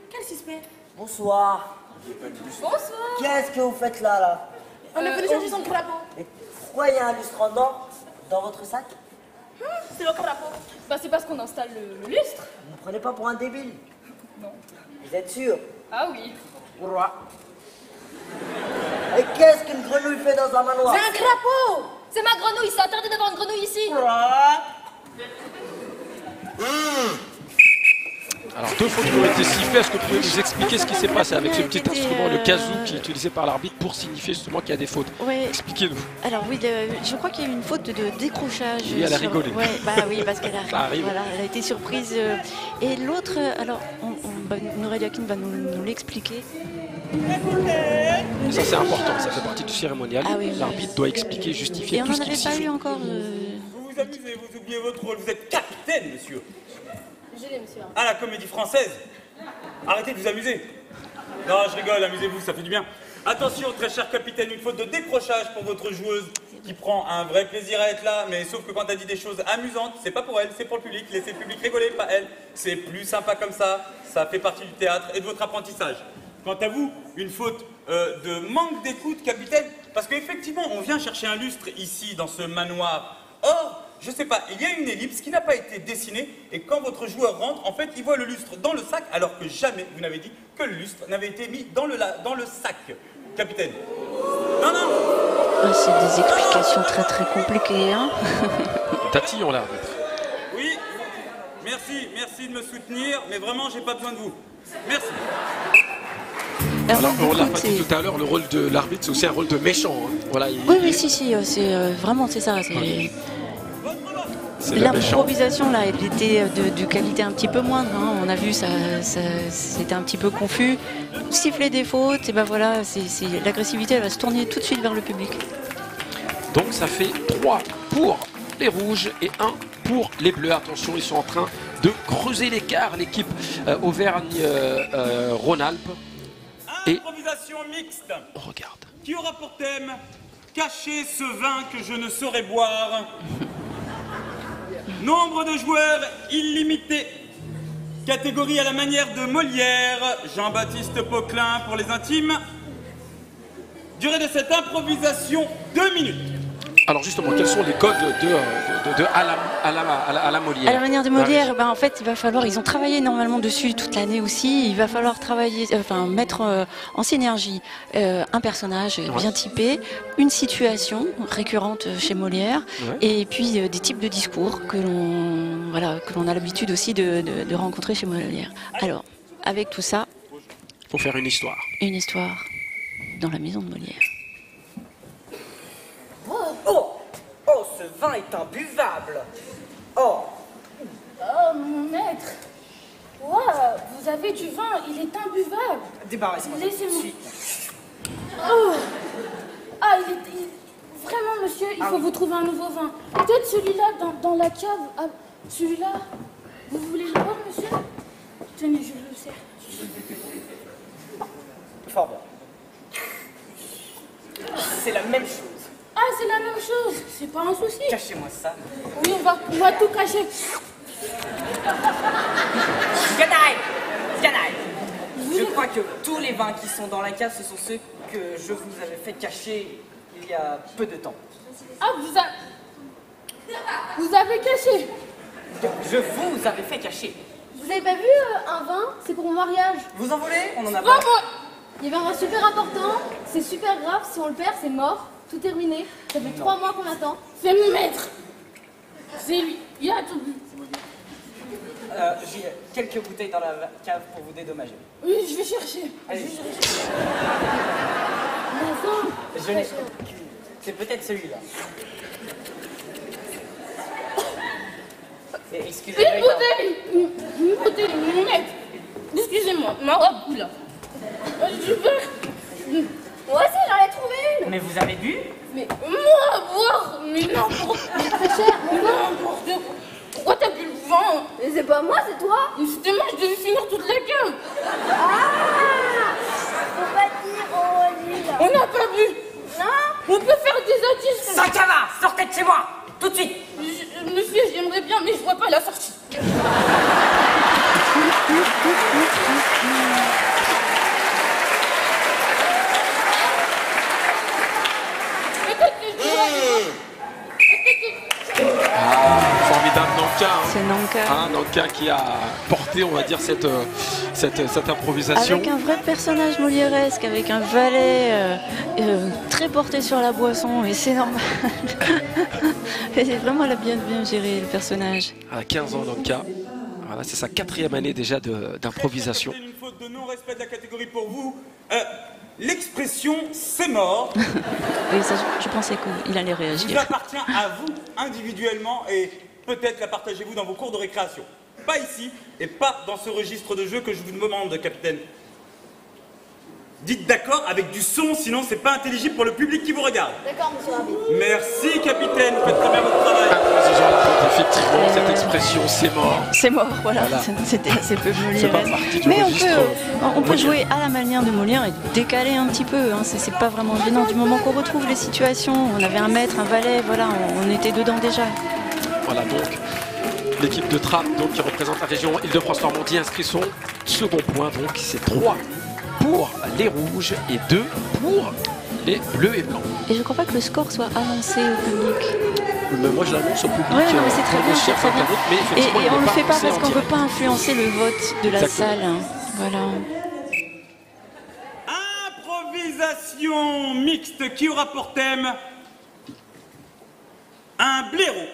Quel suspect? Bonsoir. Bonsoir. Qu'est-ce que vous faites là? On est venu chercher son crapaud. Et pourquoi il y a un lustre en or dans votre sac? C'est le crapaud. Bah c'est parce qu'on installe le lustre. Vous ne prenez pas pour un débile? Non. Vous êtes sûr? Ah oui. Et qu'est-ce qu'une grenouille fait dans un manoir? C'est un crapaud. C'est ma grenouille, c'est interdit d'avoir une grenouille ici. Alors, 2 fautes qui ont été sifflées. Est-ce que vous pouvez nous expliquer ce qui s'est passé avec ce petit instrument, le kazoo, qui est utilisé par l'arbitre pour signifier justement qu'il y a des fautes? Ouais. Expliquez-nous. Alors oui, je crois qu'il y a eu une faute de décrochage. Oui, elle a rigolé. Ouais, bah oui, parce qu'elle Ça arrive. voilà, elle a été surprise. Et l'autre, alors, Noureddin Yakin va nous l'expliquer. Et ça, c'est important. Ça fait partie du cérémonial. Ah oui, oui. L'arbitre doit expliquer, justifier Et on tout n'en ce qu'il avait pas siffle. eu encore. Vous vous amusez, vous oubliez votre rôle. Vous êtes capitaine, monsieur. Je l'ai, monsieur. À la Comédie Française. Arrêtez de vous amuser. Non, je rigole, amusez-vous, ça fait du bien. Attention, très cher capitaine, une faute de décrochage pour votre joueuse qui prend un vrai plaisir à être là, mais sauf que quand elle dit des choses amusantes, c'est pas pour elle, c'est pour le public. Laissez le public rigoler, pas elle. C'est plus sympa comme ça fait partie du théâtre et de votre apprentissage. Quant à vous, une faute de manque d'écoute, capitaine, parce qu'effectivement, on vient chercher un lustre ici, dans ce manoir. Or, je sais pas, il y a une ellipse qui n'a pas été dessinée, et quand votre joueur rentre, en fait, il voit le lustre dans le sac, alors que jamais vous n'avez dit que le lustre n'avait été mis dans le sac, capitaine. Non, non. Ah, c'est des explications très très compliquées, hein. Tatillon, l'arbitre. Oui, merci de me soutenir, mais vraiment, j'ai pas besoin de vous. Merci. Alors, on l'a pas dit tout à l'heure, le rôle de l'arbitre, c'est aussi un rôle de méchant. Hein. Voilà, Oui, si, c'est vraiment, c'est ça. L'improvisation, là, elle était de qualité un petit peu moindre. Hein. On a vu, c'était un petit peu confus. Siffler des fautes, et ben voilà, l'agressivité, elle va se tourner tout de suite vers le public. Donc, ça fait 3 pour les rouges et 1 pour les bleus. Attention, ils sont en train de creuser l'écart, l'équipe Auvergne-Rhône-Alpes. Improvisation mixte. On regarde. Qui aura pour thème cacher ce vin que je ne saurais boire. Nombre de joueurs illimité. Catégorie à la manière de Molière. Jean-Baptiste Poquelin pour les intimes. Durée de cette improvisation, 2 minutes. Alors justement, quels sont les codes à la Molière? À la manière de Molière, en fait, il va falloir, ils ont travaillé normalement dessus toute l'année aussi, il va falloir travailler, mettre en synergie un personnage bien typé, une situation récurrente chez Molière, et puis des types de discours que l'on a l'habitude aussi de rencontrer chez Molière. Alors, avec tout ça, il faut faire une histoire. Une histoire dans la maison de Molière. Oh, ce vin est imbuvable. Oh, mon maître. Vous avez du vin, il est imbuvable. Débarrassez-moi. Laissez-moi. Oh. Vraiment, monsieur, il faut vous trouver un nouveau vin. Peut-être celui-là dans la cave. Ah, celui-là. Vous voulez le boire, monsieur? Tenez, je le sers. Fort bon. C'est la même chose. Ah, c'est la même chose. C'est pas un souci. Cachez-moi ça. Oui, on va tout cacher. Ganaï. Je crois que tous les vins qui sont dans la cave, ce sont ceux que je vous avais fait cacher il y a peu de temps. Ah, vous avez caché. Je vous avais fait cacher. Vous avez pas vu un vin? C'est pour mon mariage. Vous en voulez? On en a pas. Il y avait un vin super important. C'est super grave. Si on le perd, c'est mort. Tout est ruiné. Ça fait 3 mois qu'on attend. C'est mon maître. C'est lui. Il a tout bu. J'ai quelques bouteilles dans la cave pour vous dédommager. Oui, je vais chercher. Allez. C'est peut-être celui-là. Excusez-moi. Une bouteille, mec. Excusez-moi, ma robe là. Je veux. Moi aussi, j'en ai trouvé une. Mais vous avez bu? Mais moi, boire. Mais n'importe quoi. Très cher. N'importe quoi. Pourquoi t'as bu le vent? Mais c'est pas moi, c'est toi. Mais c'était moi, je devais finir toute la cave. Ah, faut pas dire, oh, nul. On n'a pas bu. Non. On peut faire des addictions. Sakana, sortez de chez moi, tout de suite. Monsieur, j'aimerais bien, mais je vois pas la sortie. Formidable Nanka. C'est Nanka. Nanka qui a porté, on va dire, cette improvisation. Avec un vrai personnage molièresque, avec un valet très porté sur la boisson, et c'est normal. Et vraiment, elle a bien géré le personnage. À 15 ans, Nanka. Voilà, c'est sa 4e année déjà d'improvisation. Une faute de non-respect de la catégorie pour vous. L'expression « c'est mort » Oui, ça, je pensais qu'il allait vous réagir. appartient à vous individuellement et peut-être la partagez-vous dans vos cours de récréation. Pas ici et pas dans ce registre de jeu que je vous demande, capitaine. Dites d'accord avec du son, sinon c'est pas intelligible pour le public qui vous regarde. D'accord, monsieur l'arbitre. Merci, capitaine, vous faites très bien votre travail. Effectivement, cette expression « c'est mort ». C'est mort, voilà. C'était assez peu C'est pas partie du Mais registre on peut Molière. jouer à la manière de Molière et décaler un petit peu. Hein. C'est pas vraiment gênant du moment qu'on retrouve les situations. On avait un maître, un valet, voilà, on était dedans déjà. Voilà donc l'équipe de Trappes donc, qui représente la région Île-de-France-Normandie inscrit son second point. Donc c'est 3 pour les rouges et 2 pour les bleus et blancs. Et je crois pas que le score soit avancé au public. Mais moi je l'annonce au public. Ouais, non, mais c'est très bien, c'est très bien. Mais effectivement, Et on il le n'est fait pas annoncé parce en qu'on veut direct. pas influencer le vote de la Exactement. salle. Hein. Voilà. Improvisation mixte qui aura pour thème un blaireau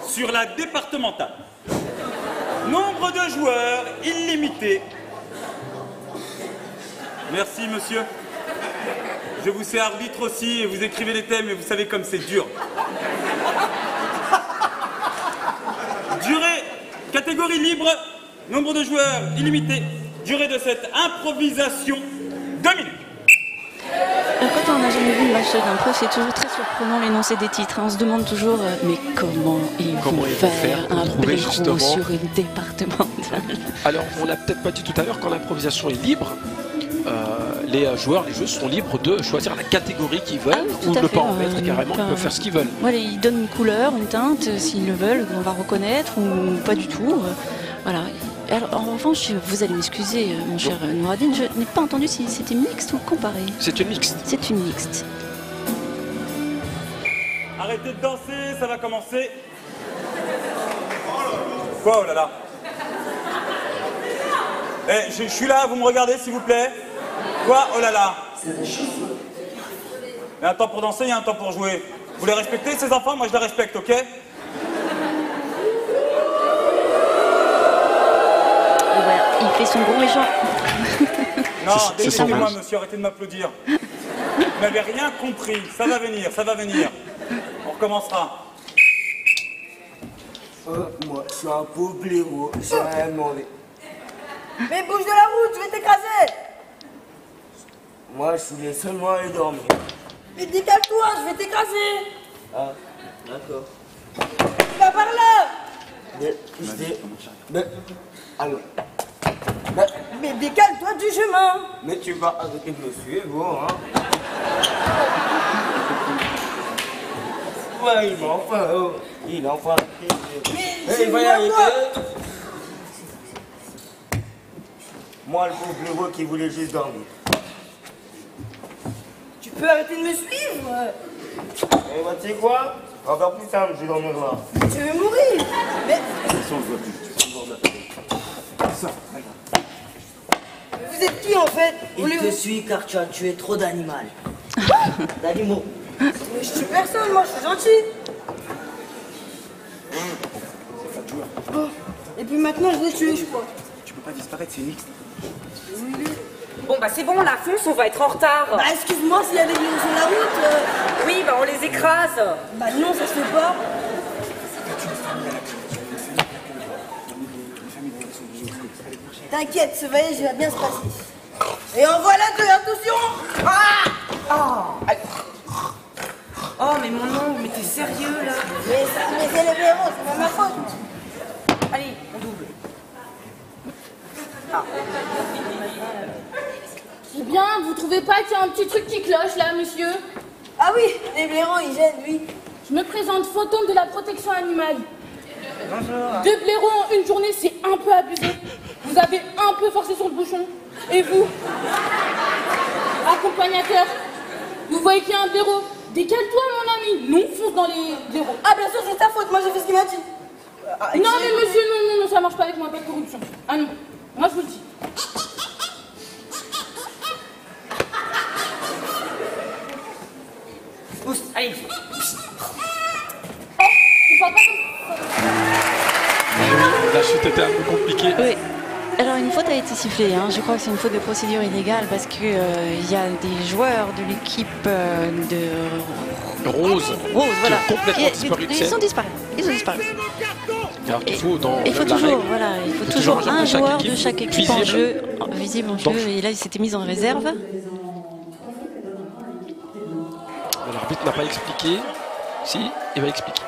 sur la départementale. Nombre de joueurs illimité. Merci, monsieur. Je vous sais arbitre aussi et vous écrivez les thèmes et vous savez comme c'est dur. Durée, catégorie libre, nombre de joueurs illimité. Durée de cette improvisation, 2 minutes. Quand on n'a jamais vu une match d'impro, c'est toujours très surprenant l'énoncé des titres. Hein. On se demande toujours, mais comment ils vont faire pour un trouver blaireau justement sur une départementale? Alors, on l'a peut-être pas dit tout à l'heure, quand l'improvisation est libre, les joueurs, les jeux sont libres de choisir la catégorie qu'ils veulent tout ou de à ne fait, pas en mettre carrément, ils enfin, peuvent faire ce qu'ils veulent. Voilà, ils donnent une couleur, une teinte, s'ils le veulent, on va reconnaître ou pas du tout. Voilà. Alors, en revanche, vous allez m'excuser, mon cher Nouradine, je n'ai pas entendu si c'était mixte ou comparé. C'est une mixte. C'est une mixte. Arrêtez de danser, ça va commencer. Quoi, oh là là? Eh, je suis là, vous me regardez s'il vous plaît? Quoi, oh là là? Il y a un temps pour danser, il y a un temps pour jouer. Vous les respectez ces enfants? Moi je les respecte, ok? Et voilà, il fait son gros méchant. Non, C'est désolez-moi son monsieur, arrêtez de m'applaudir. Vous n'avez rien compris, ça va venir, ça va venir. On recommencera. Moi, je suis un pauvre blaireau, j'ai rien demandé. Mais bouge de la route, je vais t'écraser. Moi, je voulais seulement aller dormir. Mais décale-toi, je vais t'écraser. Ah, d'accord. Va par là. Mais, allô. Mais décale-toi du chemin. Mais tu vas arrêter de me suivre, hein. Ouais, il m'a enfin, oh. Il a enfin. Mais Il va y arriver. Moi, le pauvre blaireau qui voulait juste dormir. tu peux arrêter de me suivre. Et bah, tu sais quoi? Encore plus simple, je vais dormir là. Tu veux mourir. Mais vous êtes qui en fait? Il te suit car tu as tué trop d'animal. D'animaux. Mais je tue personne, moi je suis gentil. Bon, et puis maintenant je l'ai tué, je crois. Tu peux pas disparaître, c'est mixte. Bon, bah c'est bon, la fonce, on va être en retard. Bah excuse-moi s'il y a des lions sur la route. Oui, bah on les écrase. Bah non, ça se fait pas. T'inquiète, ce voyage va bien se passer. Et en voilà deux, attention. Oh, mais mon ongle, mais t'es sérieux là? Mais c'est le blaireau, c'est pas ma faute. Allez, on double. Eh bien, vous trouvez pas qu'il y a un petit truc qui cloche là, monsieur? Ah oui, les blaireaux, ils gênent, oui. Je me présente, fantôme de la protection animale. Bonjour. 2 blaireaux en une journée, c'est un peu abusé. Vous avez un peu forcé sur le bouchon. Et vous, accompagnateur, vous voyez qu'il y a un blaireau? Décale-toi, mon ami. Non, fonce dans les blaireaux. Ah, bien sûr, c'est ta faute, moi j'ai fait ce qu'il m'a dit. Non, mais monsieur, non, ça marche pas avec moi, pas de corruption. Ah non, moi je vous le dis. Pousse, allez. Oh, tu parles pas comme La chute était un peu compliquée. Oui. Alors une faute a été sifflée, hein. Je crois que c'est une faute de procédure illégale parce que il y a des joueurs de l'équipe de Rose, voilà, qui ont complètement disparu de scène. Ils ont disparu. Alors qu'il faut dans il faut la toujours, règle, voilà, il faut il faut toujours toujours un joueur équipe de chaque équipe visible. en jeu, visible en Donc, jeu, et là il s'était mis en réserve. L'arbitre n'a pas expliqué. Si, il va expliquer.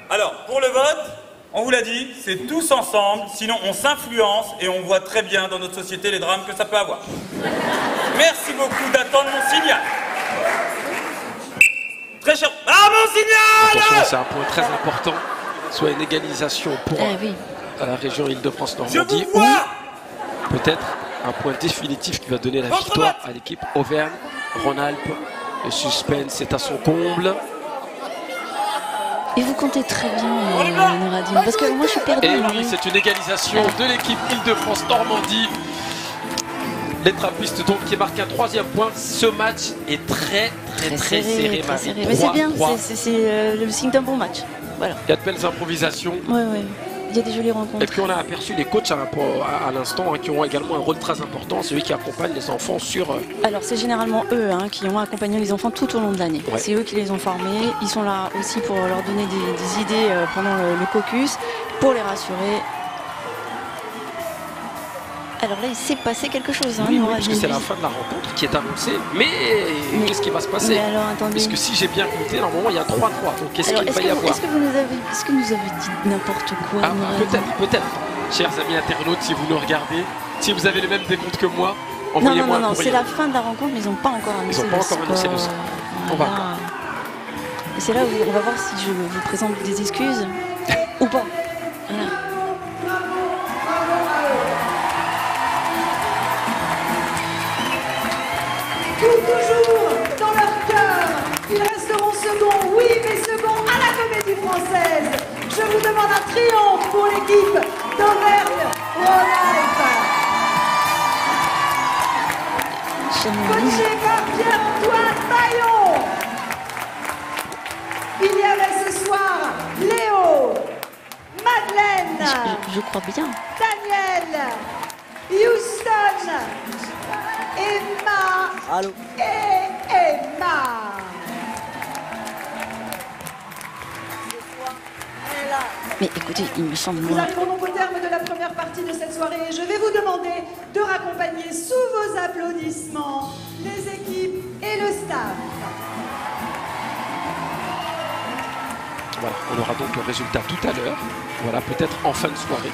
Alors, pour le vote, on vous l'a dit, c'est tous ensemble, sinon on s'influence et on voit très bien dans notre société les drames que ça peut avoir. Merci beaucoup d'attendre mon signal. Très cher. Ah, mon signal! Attention, c'est un point très important. Soit une égalisation pour oui. la région Île-de-France-Normandie ou peut-être un point définitif qui va donner la victoire à l'équipe Auvergne-Rhône-Alpes. Le suspense est à son comble. Et vous comptez très bien, Nouradine, parce que moi je suis perdue. Et oui, c'est une égalisation de l'équipe Île-de-France-Normandie. Les trappistes donc qui marquent un 3e point. Ce match est très serré, très serré. Mais c'est bien, c'est le signe d'un bon match. Voilà. Il y a de belles improvisations. Ouais. Il y a des jolies rencontres. Et puis on a aperçu les coachs à l'instant qui ont également un rôle très important, celui qui accompagne les enfants sur... Alors c'est généralement eux qui ont accompagné les enfants tout au long de l'année. Ouais. C'est eux qui les ont formés. Ils sont là aussi pour leur donner des idées pendant le caucus, pour les rassurer. Alors là, il s'est passé quelque chose. Oui, parce que c'est la fin de la rencontre qui est annoncée. Mais qu'est-ce qui va se passer? Alors, attendez. Parce que si j'ai bien compté, normalement, il y a 3-3. Donc qu'est-ce qu'il va y avoir? Est-ce que vous nous avez dit n'importe quoi? Peut-être. Chers amis internautes, si vous nous regardez, si vous avez les mêmes décomptes que moi, envoyez-moi un Non, courrier. c'est la fin de la rencontre, mais ils n'ont pas encore annoncé le score. On va voir. Et c'est là où on va voir si je vous présente des excuses ou pas. Voilà. Toujours dans leur cœur, ils resteront seconds, oui, mais seconds à la Comédie Française. Je vous demande un triomphe pour l'équipe d'Auvergne-Rhône-Alpes. Coaché par Pierre-Antoine Maillon. Il y avait ce soir Léo, Madeleine, je crois bien, Daniel, Houston, Emma. Allô. Et Emma. mais écoutez, il me semble Nous arrivons donc au terme de la première partie de cette soirée et je vais vous demander de raccompagner sous vos applaudissements les équipes et le staff. Voilà, on aura donc le résultat tout à l'heure. Voilà, peut-être en fin de soirée.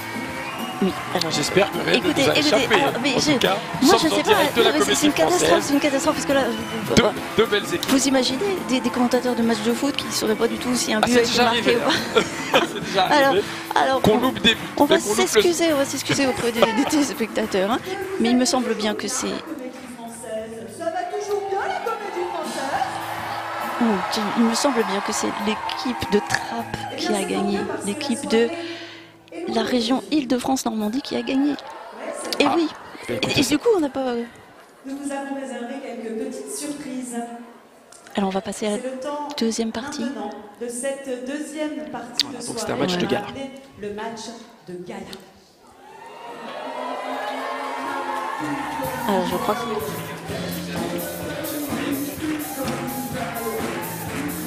Oui, alors... J'espère que rien ne nous a échappé. Alors, mais en tout cas, moi, sommes en direct de la Comédie c'est une catastrophe, Française. c'est une catastrophe parce que là, Deux belles équipes. vous imaginez des commentateurs de matchs de foot qui ne sauraient pas du tout si un but a c'est été déjà marqué arrivé, ou pas. C'est déjà arrivé. Alors qu'on loupe des buts. on va mais qu'on loupe le- s'excuser auprès des téléspectateurs, hein. Mais il me semble bien que c'est... Ça va toujours bien la Comédie Française? Oh, tiens, il me semble bien que c'est l'équipe de Trappes qui a gagné, l'équipe de la région Île-de-France-Normandie qui a gagné. Et oui, et du coup on n'a pas... Nous vous avons réservé quelques petites surprises. Alors on va passer à la C'est le temps deuxième partie. maintenant de cette deuxième partie de donc soirée. c'est un match de gala. Le match de gala. Alors je crois que...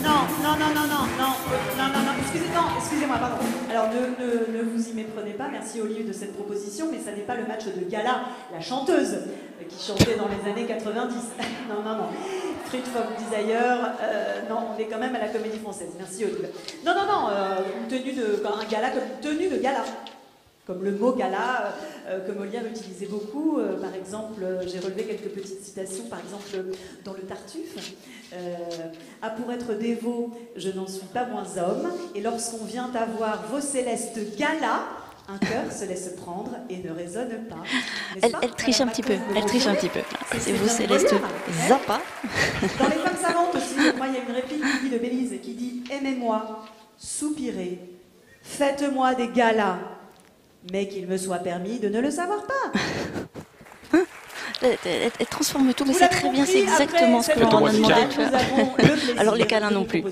Non, excusez-moi, pardon. Alors ne vous y méprenez pas, merci Olive de cette proposition, mais ça n'est pas le match de Gala, la chanteuse qui chantait dans les années 90. Non, non, non. Street Folk Desire, non, on est quand même à la Comédie Française. Merci Olive. Non, non, non, un gala comme une tenue de gala. Comme le mot gala, que Molière utilisait beaucoup. Par exemple, j'ai relevé quelques petites citations, par exemple, dans le Tartuffe. Ah, pour être dévot, je n'en suis pas moins homme, et lorsqu'on vient avoir vos célestes galas, un cœur se laisse prendre et ne résonne pas. Elle triche un petit peu, elle triche un petit peu. C'est vous, Céleste Zappa. Dans Les Femmes savantes aussi, moi, il y a une réplique qui dit de Bélise, qui dit « Aimez-moi, soupirez, faites-moi des galas, mais qu'il me soit permis de ne le savoir pas. » Elle transforme tout, mais c'est très bien, c'est exactement ce que l'on a demandé de faire. Alors les câlins non plus.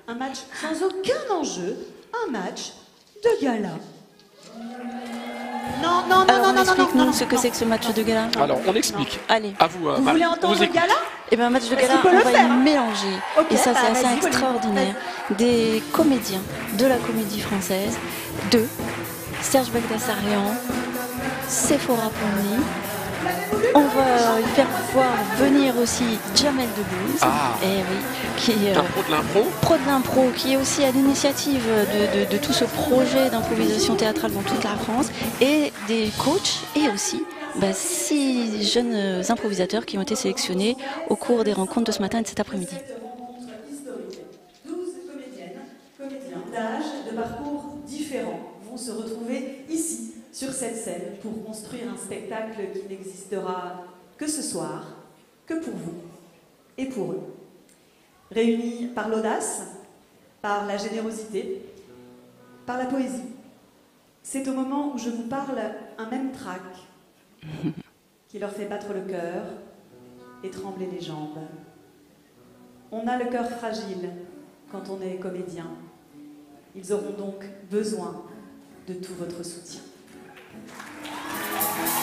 Un match sans aucun enjeu, un match de gala. Non, non, non, alors, non, non, explique-nous non, ce que c'est que ce match de gala. Alors, on explique. Allez. À vous, vous voulez entendre le gala? Eh bien, un match de gala, on va y mélanger. Et ça, c'est assez extraordinaire. Des comédiens de la Comédie Française, de Serge Bagdasarian, Sephora Pomni. On va faire voir venir aussi Jamel Debbouze, qui est pro de l'impro, qui est aussi à l'initiative de tout ce projet d'improvisation théâtrale dans toute la France, et des coachs, et aussi 6 jeunes improvisateurs qui ont été sélectionnés au cours des rencontres de ce matin et de cet après-midi. 12 comédiennes, comédiens d'âge, de parcours différents vont se retrouver ici, sur cette scène, pour construire un spectacle qui n'existera que ce soir, que pour vous et pour eux. Réunis par l'audace, par la générosité, par la poésie. C'est au moment où je vous parle un même trac qui leur fait battre le cœur et trembler les jambes. On a le cœur fragile quand on est comédien. Ils auront donc besoin de tout votre soutien.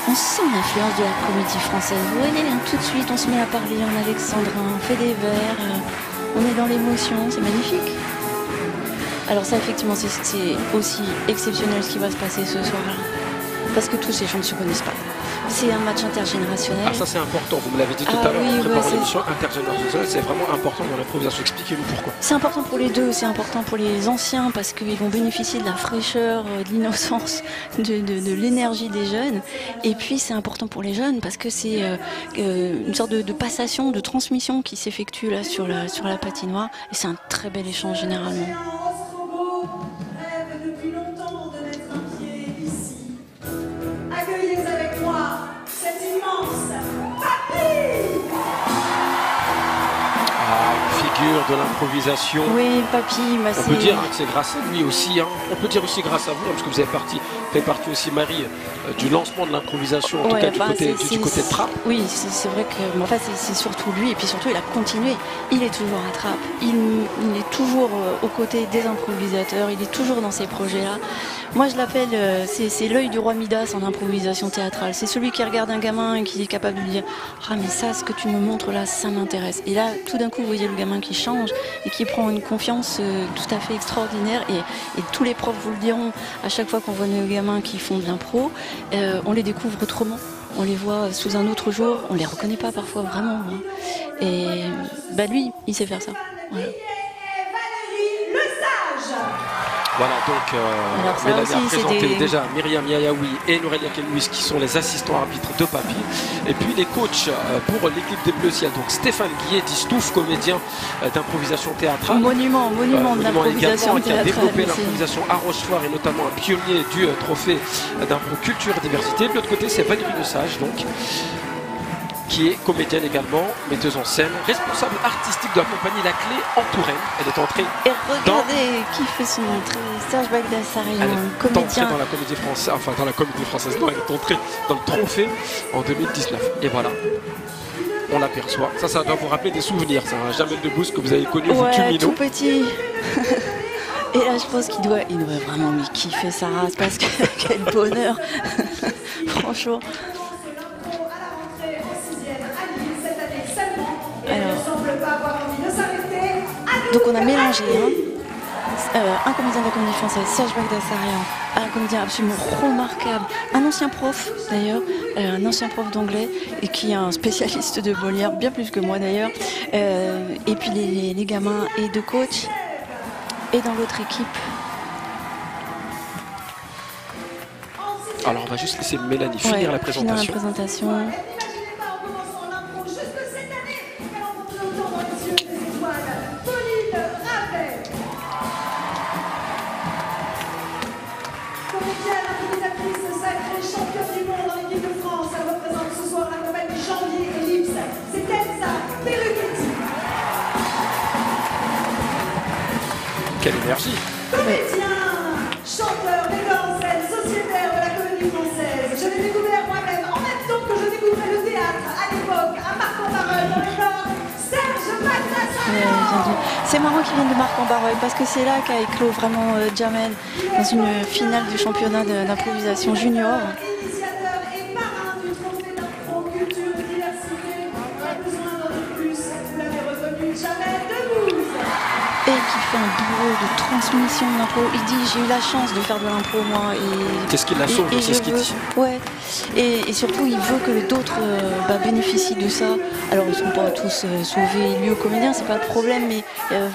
On sent l'influence de la Comédie Française. Vous voyez, tout de suite, on se met à parler en alexandrin, on fait des vers, on est dans l'émotion, c'est magnifique. Alors ça, effectivement, c'est aussi exceptionnel ce qui va se passer ce soir-là. Parce que tous ces gens ne se connaissent pas. C'est un match intergénérationnel. Ah, ça c'est important, vous me l'avez dit tout à l'heure, en préparant l'émission intergénérationnelle, c'est vraiment important dans l'improvisation. Expliquez-nous pourquoi. C'est important pour les deux, c'est important pour les anciens parce qu'ils vont bénéficier de la fraîcheur, de l'innocence, de l'énergie des jeunes. Et puis c'est important pour les jeunes parce que c'est une sorte de passation, de transmission qui s'effectue là sur la patinoire. Et c'est un très bel échange généralement. De l'improvisation. Oui, Papy, on peut dire que c'est grâce à lui aussi. On peut dire aussi grâce à vous, parce que vous avez fait partie aussi, Marie, du lancement de l'improvisation, en tout cas du côté de Trappes. Oui, c'est vrai que en fait, c'est surtout lui, et puis surtout il a continué. Il est toujours à Trappes, il est toujours aux côtés des improvisateurs, il est toujours dans ces projets-là. Moi je l'appelle, c'est l'œil du roi Midas en improvisation théâtrale. C'est celui qui regarde un gamin et qui est capable de lui dire « Ah mais ça, ce que tu me montres là, ça m'intéresse ». Et là, tout d'un coup, vous voyez le gamin qui change et qui prend une confiance tout à fait extraordinaire. Et tous les profs vous le diront, à chaque fois qu'on voit nos gamins qui font de l'impro, on les découvre autrement. On les voit sous un autre jour, on les reconnaît pas parfois vraiment. Et lui, il sait faire ça. Voilà. Voilà, donc Mélanie a présenté déjà Myriam Yayaoui et Nourelia Kenouis qui sont les assistants arbitres de Papy. Et puis les coachs pour l'équipe des Bleus Ciel, donc Stéphane Guillet, dit Stouff, comédien d'improvisation théâtrale. Monument de l'improvisation qui a développé l'improvisation à Rochefort et notamment un pionnier du trophée d'impro culture et diversité. De l'autre côté, c'est Valérie Lesage, donc, qui est comédienne également, metteuse en scène, responsable artistique de la compagnie La Clé en Touraine. Elle est entrée qui fait son entrée, Serge Bagdasarian, elle est entrée dans la Comédie Française, enfin dans la Comédie Française, non, elle est entrée dans le trophée en 2019. Et voilà, on l'aperçoit. Ça doit vous rappeler des souvenirs, ça, un Jamel Debbouze que vous avez connu, vous culminez. Tout petit. Et là, je pense qu'il doit vraiment kiffer sa race parce que quel bonheur, franchement. Donc on a mélangé, un comédien de la Comédie Française, Serge Bagdasarian, un comédien absolument remarquable, un ancien prof d'ailleurs, un ancien prof d'anglais et qui est un spécialiste de Molière, bien plus que moi d'ailleurs, et puis les gamins et deux coachs, et dans l'autre équipe. Alors on va juste laisser Mélanie finir la présentation. Quelle énergie! Comédien, chanteur, metteur en scène, sociétaire de la Comédie Française. Je l'ai découvert moi-même en même temps que je découvrais le théâtre à l'époque, à Marc-en-Barœul, dans les Nord. Serge Bagdasarian. C'est marrant qu'il vienne de Marc-en-Barœul parce que c'est là qu'a éclos vraiment Jamel dans une finale du championnat d'improvisation junior. Initiateur et parrain du trophée d'impro culture et diversité. Pas besoin d'en dire plus, vous l'avez reconnu, Jamel Debbouze. Et qui fait un boulot de transmission de l'impro. Il dit j'ai eu la chance de faire de l'impro moi. Qu'est-ce qu'il la sauve, c'est ce qu'il dit. Ouais. Et surtout il veut que d'autres bénéficient de ça. Alors ils ne sont pas tous sauvés lui aux comédiens, c'est pas le problème, mais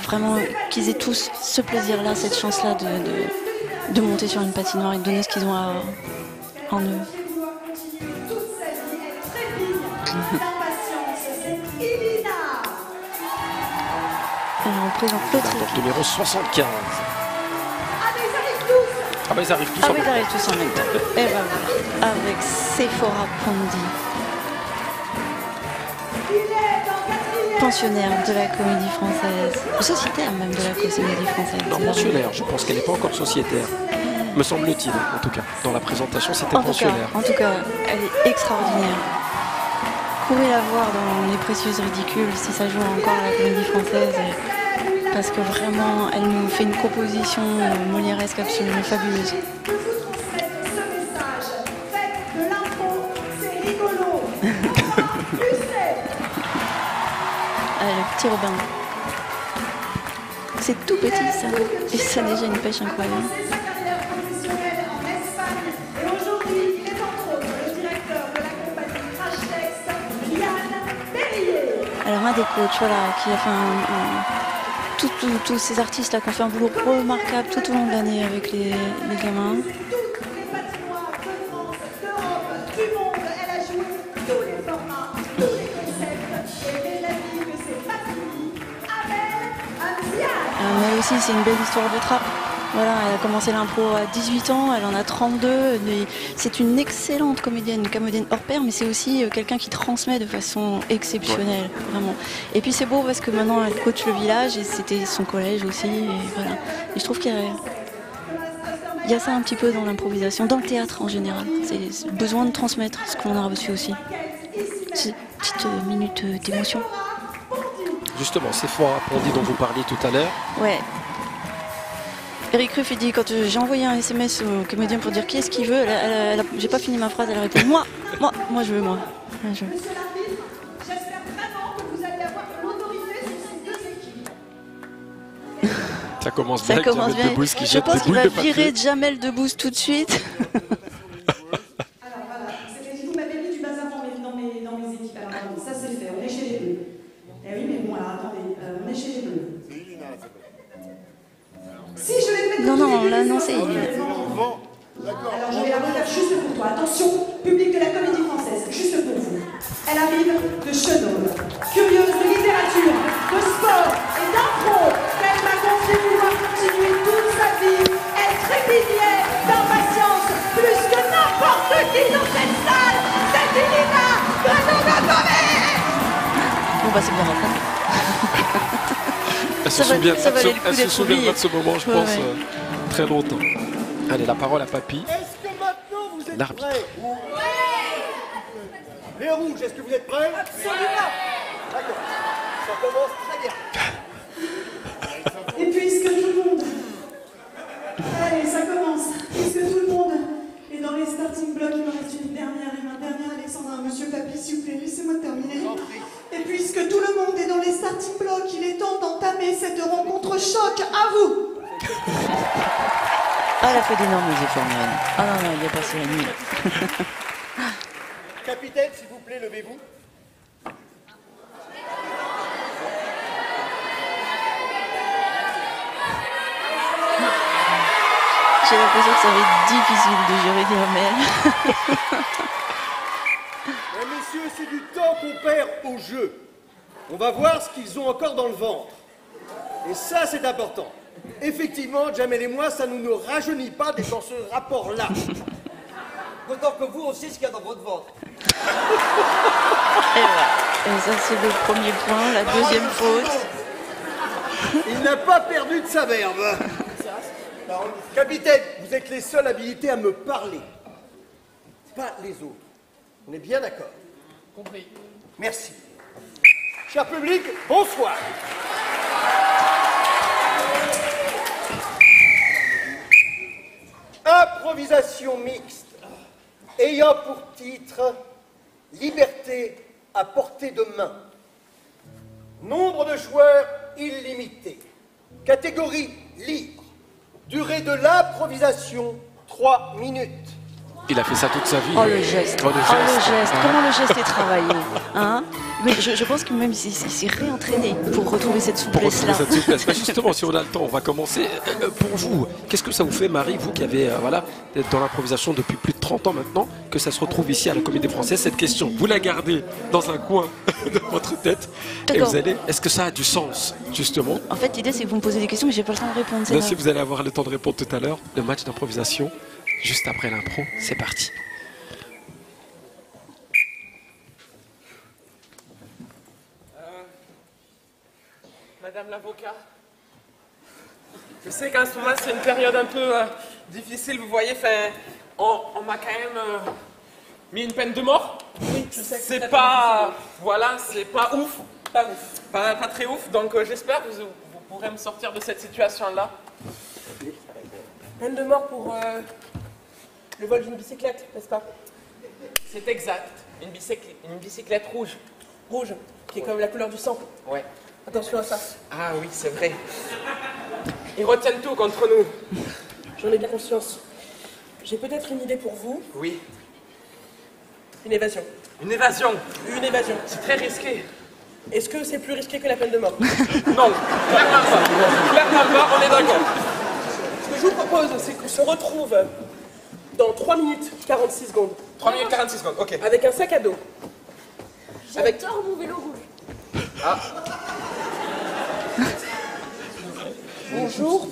vraiment qu'ils aient tous ce plaisir-là, cette chance-là de monter sur une patinoire et de donner ce qu'ils ont en eux. Alors on présente l'autre équipe. Numéro 75. Ah bah ils arrivent tous. Ils arrivent tous en même temps. Et ben voilà, avec Sephora Pondi, pensionnaire de la Comédie Française, ou sociétaire même de la Comédie Française. Non, pensionnaire, je pense qu'elle n'est pas encore sociétaire. Me semble-t-il, en tout cas. Dans la présentation, c'était pensionnaire. En tout cas, elle est extraordinaire. Courez la voir dans Les Précieuses Ridicules si ça joue encore à la Comédie Française. Parce que vraiment, elle nous fait une composition molièresque absolument fabuleuse. Le petit Robin. C'est tout petit ça. Et ça a déjà une pêche incroyable. Alors un des coachs, voilà, qui a fait tous ces artistes là qui ont fait un boulot remarquable tout au long de l'année avec les gamins. Mais aussi c'est une belle histoire de trappe. Voilà, elle a commencé l'impro à 18 ans, elle en a 32. C'est une excellente comédienne, une comédienne hors pair, mais c'est aussi quelqu'un qui transmet de façon exceptionnelle, vraiment. Et puis c'est beau parce que maintenant elle coach le village et c'était son collège aussi. Et voilà. Et je trouve qu'il y a ça un petit peu dans l'improvisation, dans le théâtre en général. C'est besoin de transmettre ce qu'on a reçu aussi. Petite minute d'émotion. Justement, Sephora Pondi dont vous parliez tout à l'heure. Ouais. Eric Ruff, il dit, quand j'ai envoyé un SMS au comédien pour dire qui est-ce qu'il veut, j'ai pas fini ma phrase, elle a répondu moi je veux, moi. Je veux. J'espère vraiment que vous allez avoir l'autorité sur ces deux équipes. Ça commence bien. Debbouze qui je jette pense des qu'il boules va de papier. virer Jamel Debbouze tout de suite. Alors voilà, vous m'avez mis du bazar dans mes équipes. Alors attendez, ça c'est fait, on est chez les Bleus. Eh oui, mais bon, alors attendez, on est chez les Bleus. Si je vais mettre Non, là, non, c'est... Alors je vais la refaire juste pour toi. Attention, public de la Comédie Française, juste pour vous. Elle arrive de Chenôme, curieuse de littérature, de sport et d'impro. Elle m'a confié pouvoir continuer toute sa vie. Elle trépignait d'impatience plus que n'importe qui dans cette salle. C'est Ilina Grenoble-Gomez. Bon bah c'est bien rappelé. Elle se souviendra de ce moment, je pense, très longtemps. Allez, la parole à Papy. Est-ce que maintenant vous êtes l'arbitre. prêts? Les rouges, est-ce que vous êtes prêts? Absolument. D'accord, ça commence très bien. Et puisque tout le monde... Allez, ça commence. Puisque tout le monde est dans les starting blocks, il me reste une dernière et ma dernière, Alexandra. Monsieur Papy, s'il vous plaît, laissez-moi terminer. Et puisque tout le monde est dans les starting blocks, il est temps d'entamer cette rencontre choc. À vous. Ah, elle a fait d'énormes efforts, Myrène. Ah non, non, il a passé la nuit. Capitaine, s'il vous plaît, levez-vous. J'ai l'impression que ça va être difficile de gérer Hermel. Mais messieurs, c'est du temps qu'on perd au jeu. On va voir ce qu'ils ont encore dans le ventre. Et ça, c'est important. Effectivement, Jamel et moi, ça ne nous rajeunit pas d'être dans ce rapport-là. D'autant que vous aussi, ce qu'il y a dans votre ventre. Et voilà. Et ça, c'est le premier point. La deuxième faute. Il n'a pas perdu de sa verve. Capitaine, vous êtes les seuls habilités à me parler. Pas les autres. On est bien d'accord? Compris. Merci. Cher public, bonsoir. Improvisation mixte, ayant pour titre Liberté à portée de main. Nombre de joueurs illimité. Catégorie libre. Durée de l'improvisation 3 minutes. Il a fait ça toute sa vie. Oh le geste, Oh, le geste. Comment le geste est travaillé, hein? Mais je pense que même il s'est réentraîné pour retrouver cette souplesse-là. Bah, justement, si on a le temps, on va commencer. Pour vous, qu'est-ce que ça vous fait, Marie, vous qui avez voilà, d'être dans l'improvisation depuis plus de 30 ans maintenant, que ça se retrouve ici à la Comédie Française, cette question, vous la gardez dans un coin de votre tête et vous allez, est-ce que ça a du sens, justement? En fait, l'idée c'est que vous me posez des questions mais j'ai pas le temps de répondre. Bien sûr, vous allez avoir le temps de répondre tout à l'heure. Le match d'improvisation, juste après l'impro, c'est parti. Madame l'avocat, je sais qu'en ce moment c'est une période un peu difficile, vous voyez, on m'a quand même mis une peine de mort. Oui, je sais que c'est pas, voilà, c'est pas ouf. Pas ouf. Pas très ouf, donc j'espère que vous pourrez me sortir de cette situation-là. Peine de mort pour le vol d'une bicyclette, n'est-ce pas? C'est exact, une bicyclette rouge. Rouge, qui est comme la couleur du sang. Ouais. Attention à ça. Ah oui, c'est vrai. Ils retiennent tout contre nous. J'en ai bien conscience. J'ai peut-être une idée pour vous. Oui. Une évasion. Une évasion? Une évasion. C'est très risqué. Est-ce que c'est plus risqué que la peine de mort? Non, clairement pas. Clairement pas, on est d'accord. Ce que je vous propose, c'est qu'on se retrouve dans 3 minutes 46 secondes. 3 minutes 46 secondes, ok. Avec un sac à dos. J'adore mon vélo rouge. Ah. Bonjour,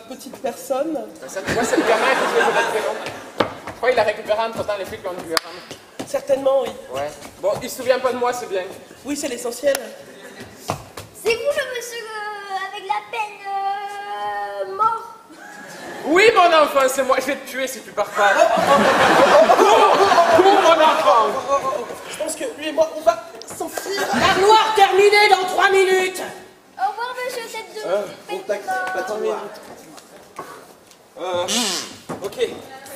petite personne. Moi, c'est le gamin qui fait votre prénom. Je crois qu'il a récupéré entre-temps les flics qui ont dû lui ramener. Certainement, oui. Ouais. Bon, il se souvient pas de moi, c'est bien. Oui, c'est l'essentiel. C'est vous le monsieur avec la peine mort? Oui, mon enfant, c'est moi. Je vais te tuer si tu pars pas. Cours, mon enfant. Je pense que lui et moi, on va s'enfuir. L'armoire terminée dans 3 minutes. Au revoir, monsieur tête de peine mort. Ok,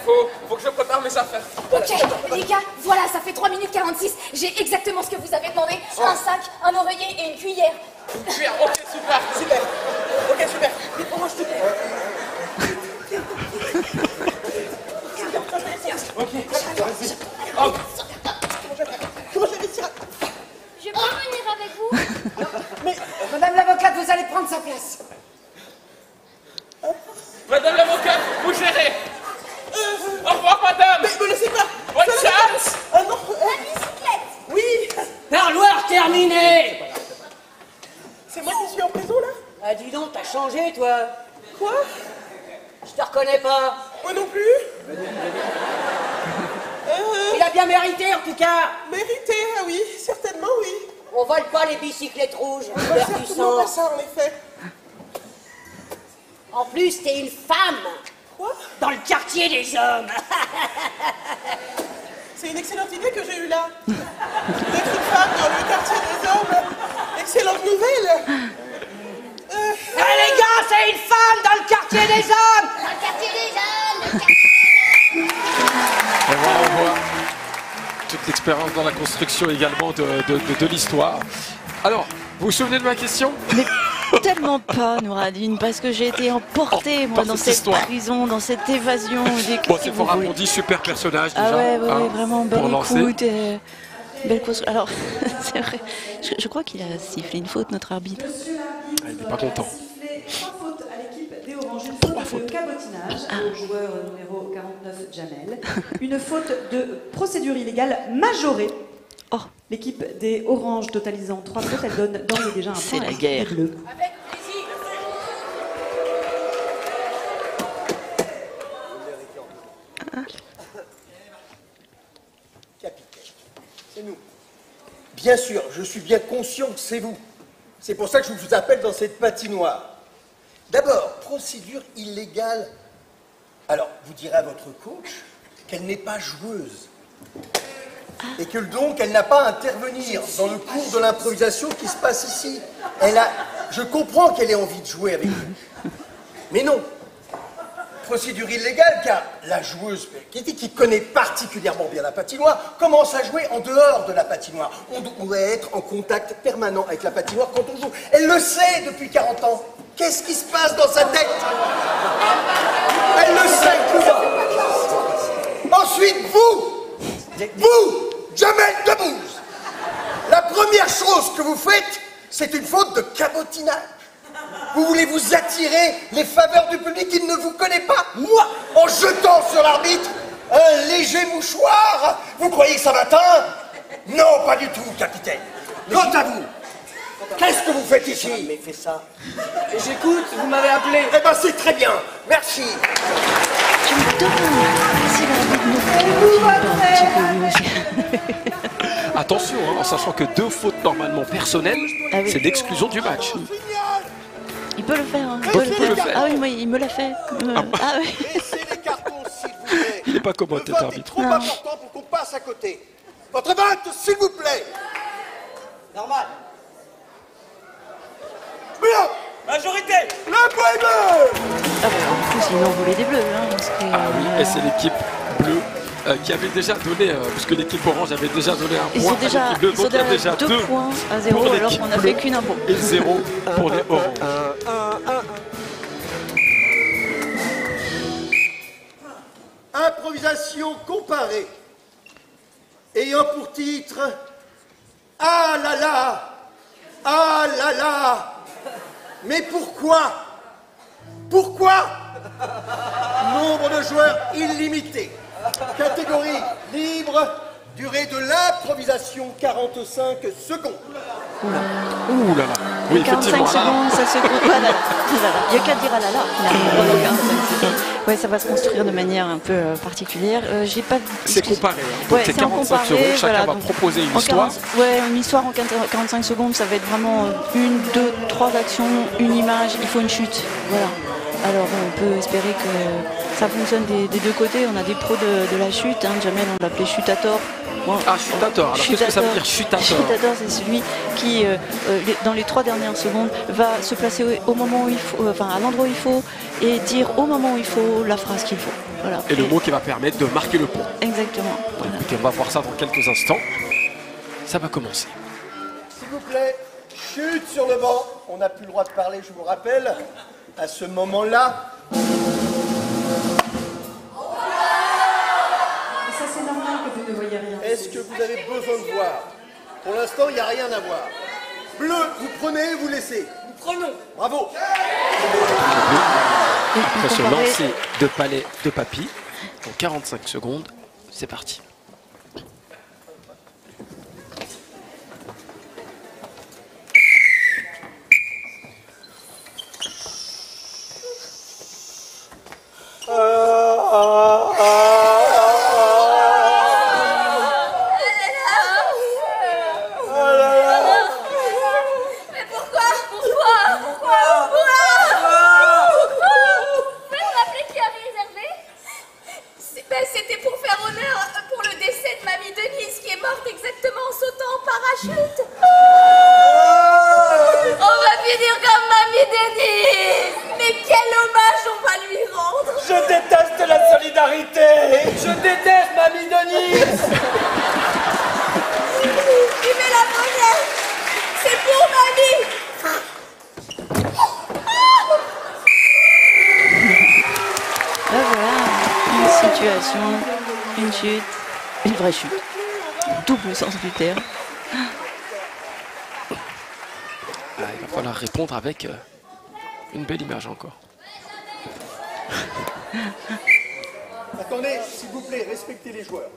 faut que je prépare mes affaires. Ok, les gars, voilà, ça fait 3 minutes 46. J'ai exactement ce que vous avez demandé. Un sac, un oreiller et une cuillère. Une cuillère, ok, super, super. Ok, super. Mais pour moi, je te dis. Ok, vas-y. Hop. Comment je vais réussir? Je peux venir avec vous? Mais, madame l'avocate, vous allez prendre sa place. Madame l'avocate, vous gérez. Au revoir, madame. Mais me laissez pas. Bonne chance. Ah non. La bicyclette. Oui. Parloir terminé. C'est moi qui suis en prison, là? Ah, dis donc, t'as changé, toi. Quoi? Je te reconnais pas. Moi non plus. Il a bien mérité, en tout cas. Mérité, ah oui, certainement, oui. On vole pas les bicyclettes rouges. On va certainement pas ça, en effet. En plus, t'es une femme. Quoi? Dans le quartier des hommes. C'est une excellente idée que j'ai eue là. D'être une femme dans le quartier des hommes. Excellente nouvelle. Eh les gars, c'est une femme dans le quartier des hommes. Dans le quartier des hommes, le quartier des hommes. Et voilà, on voit toute l'expérience dans la construction également de l'histoire. Alors, vous vous souvenez de ma question? Mais tellement. Absolument pas, Nouradine, parce que j'ai été emportée, moi, dans cette prison, dans cette évasion. Bon, c'est fort rebondi, super personnage, déjà. Ah ouais, hein, vraiment, belle écoute. Belle construction. Alors, c'est vrai, je crois qu'il a sifflé une faute, notre arbitre. Ah, il n'est pas content. Trois fautes à l'équipe des Oranges. Une faute de cabotinage au joueur numéro 49, Jamel. Une faute de procédure illégale majorée. Oh. L'équipe des Oranges totalisant 3 fautes, elle donne d'ores et déjà un point. C'est la guerre. Bleu. Avec plaisir. Capitaine, c'est nous. Bien sûr, je suis bien conscient que c'est vous. C'est pour ça que je vous appelle dans cette patinoire. D'abord, procédure illégale. Alors, vous direz à votre coach qu'elle n'est pas joueuse. Et que donc, elle n'a pas à intervenir dans le cours de l'improvisation qui se passe ici. Je comprends qu'elle ait envie de jouer avec vous. Mais non. Procédure illégale, car la joueuse qui connaît particulièrement bien la patinoire commence à jouer en dehors de la patinoire. On doit être en contact permanent avec la patinoire quand on joue. Elle le sait depuis 40 ans. Qu'est-ce qui se passe dans sa tête? Elle le sait. Ensuite, vous, Jamel Debbouze, la première chose que vous faites, c'est une faute de cabotinage. Vous voulez vous attirer les faveurs du public qui ne vous connaît pas? Moi, en jetant sur l'arbitre un léger mouchoir, vous croyez que ça m'atteint? Non, pas du tout, capitaine. Quant à vous, qu'est-ce que vous faites ici? Mais fais ça. J'écoute, vous m'avez appelé. Eh ben c'est très bien, merci. Tu me donnes. Si l'arbitre nous fait un petit peu lui aussi. Attention, hein, en sachant que 2 fautes normalement personnelles, c'est l'exclusion du match. Il peut le faire. Hein. Il peut le faire. Ah oui, moi, il me l'a fait. Ah oui. Laissez les cartons, s'il vous plaît. Il n'est pas commode, cet cet arbitre. trop important pour qu'on passe à côté. Votre vote, s'il vous plaît. Normal. Bien. Majorité. Le point bleu. Ah bah, en plus, il en voulait des bleus. Hein, Ah oui, et c'est l'équipe bleue qui avait déjà donné, puisque l'équipe orange avait déjà donné un point à l'équipe bleue, donc il y a déjà 2 points à 0 alors qu'on n'a fait qu'une impôt. Et 0 pour les oranges. Improvisation comparée, ayant pour titre Ah là là, ah là là. Mais pourquoi? Pourquoi? Nombre de joueurs illimité. Catégorie libre. Durée de l'improvisation 45 secondes. Ouh là là. Oui, 45 effectivement. secondes, ça se groupe. Ah là là. Il n'y a qu'à dire ah là là. Finalement, 45 secondes. Ouais, ça va se construire de manière un peu particulière. J'ai pas. C'est comparé. Hein. Donc Ouais, c'est c'est en 45 comparé, secondes. Chacun voilà, va donc, proposer une en histoire. 40 ouais, une histoire en 45 secondes, ça va être vraiment 1, 2, 3 actions, une image, il faut une chute. Voilà. Alors on peut espérer que ça fonctionne des 2 côtés. On a des pros de la chute. Hein. Jamel, on l'appelait chutator. Bon, Ah, chutator. Alors qu'est-ce que ça veut dire chutator? Chutator, c'est celui qui, dans les 3 dernières secondes, va se placer au moment où il faut, enfin à l'endroit où il faut, et dire au moment où il faut la phrase qu'il faut. Voilà. Et le mot qui va permettre de marquer le point. Exactement. Bon, écoutez, on va voir ça dans quelques instants. Ça va commencer. S'il vous plaît, chute sur le banc. On n'a plus le droit de parler, je vous rappelle. À ce moment-là. Et ça, c'est normal que vous ne voyez rien. Est-ce que vous avez besoin de voir? Pour l'instant, il n'y a rien à voir. Bleu, vous prenez, vous laissez. Nous prenons. Bravo. Après ce lancer de palais de papy, en 45 secondes, c'est parti. Mais pourquoi? Vous pouvez me rappeler qui avait réservé? C'était pour faire honneur pour le décès de Mamie Denise qui est morte exactement en sautant en parachute. On va finir comme Mamie Denise. Mais quel hommage on va lui rendre. Je déteste la solidarité. Je déteste Mamie Denise. Mais la prochaine, c'est pour Mamie. situation, une chute, une vraie chute. Double sens du terme. Ah, il va falloir répondre avec une belle image encore. Attendez, s'il vous plaît, respectez les joueurs.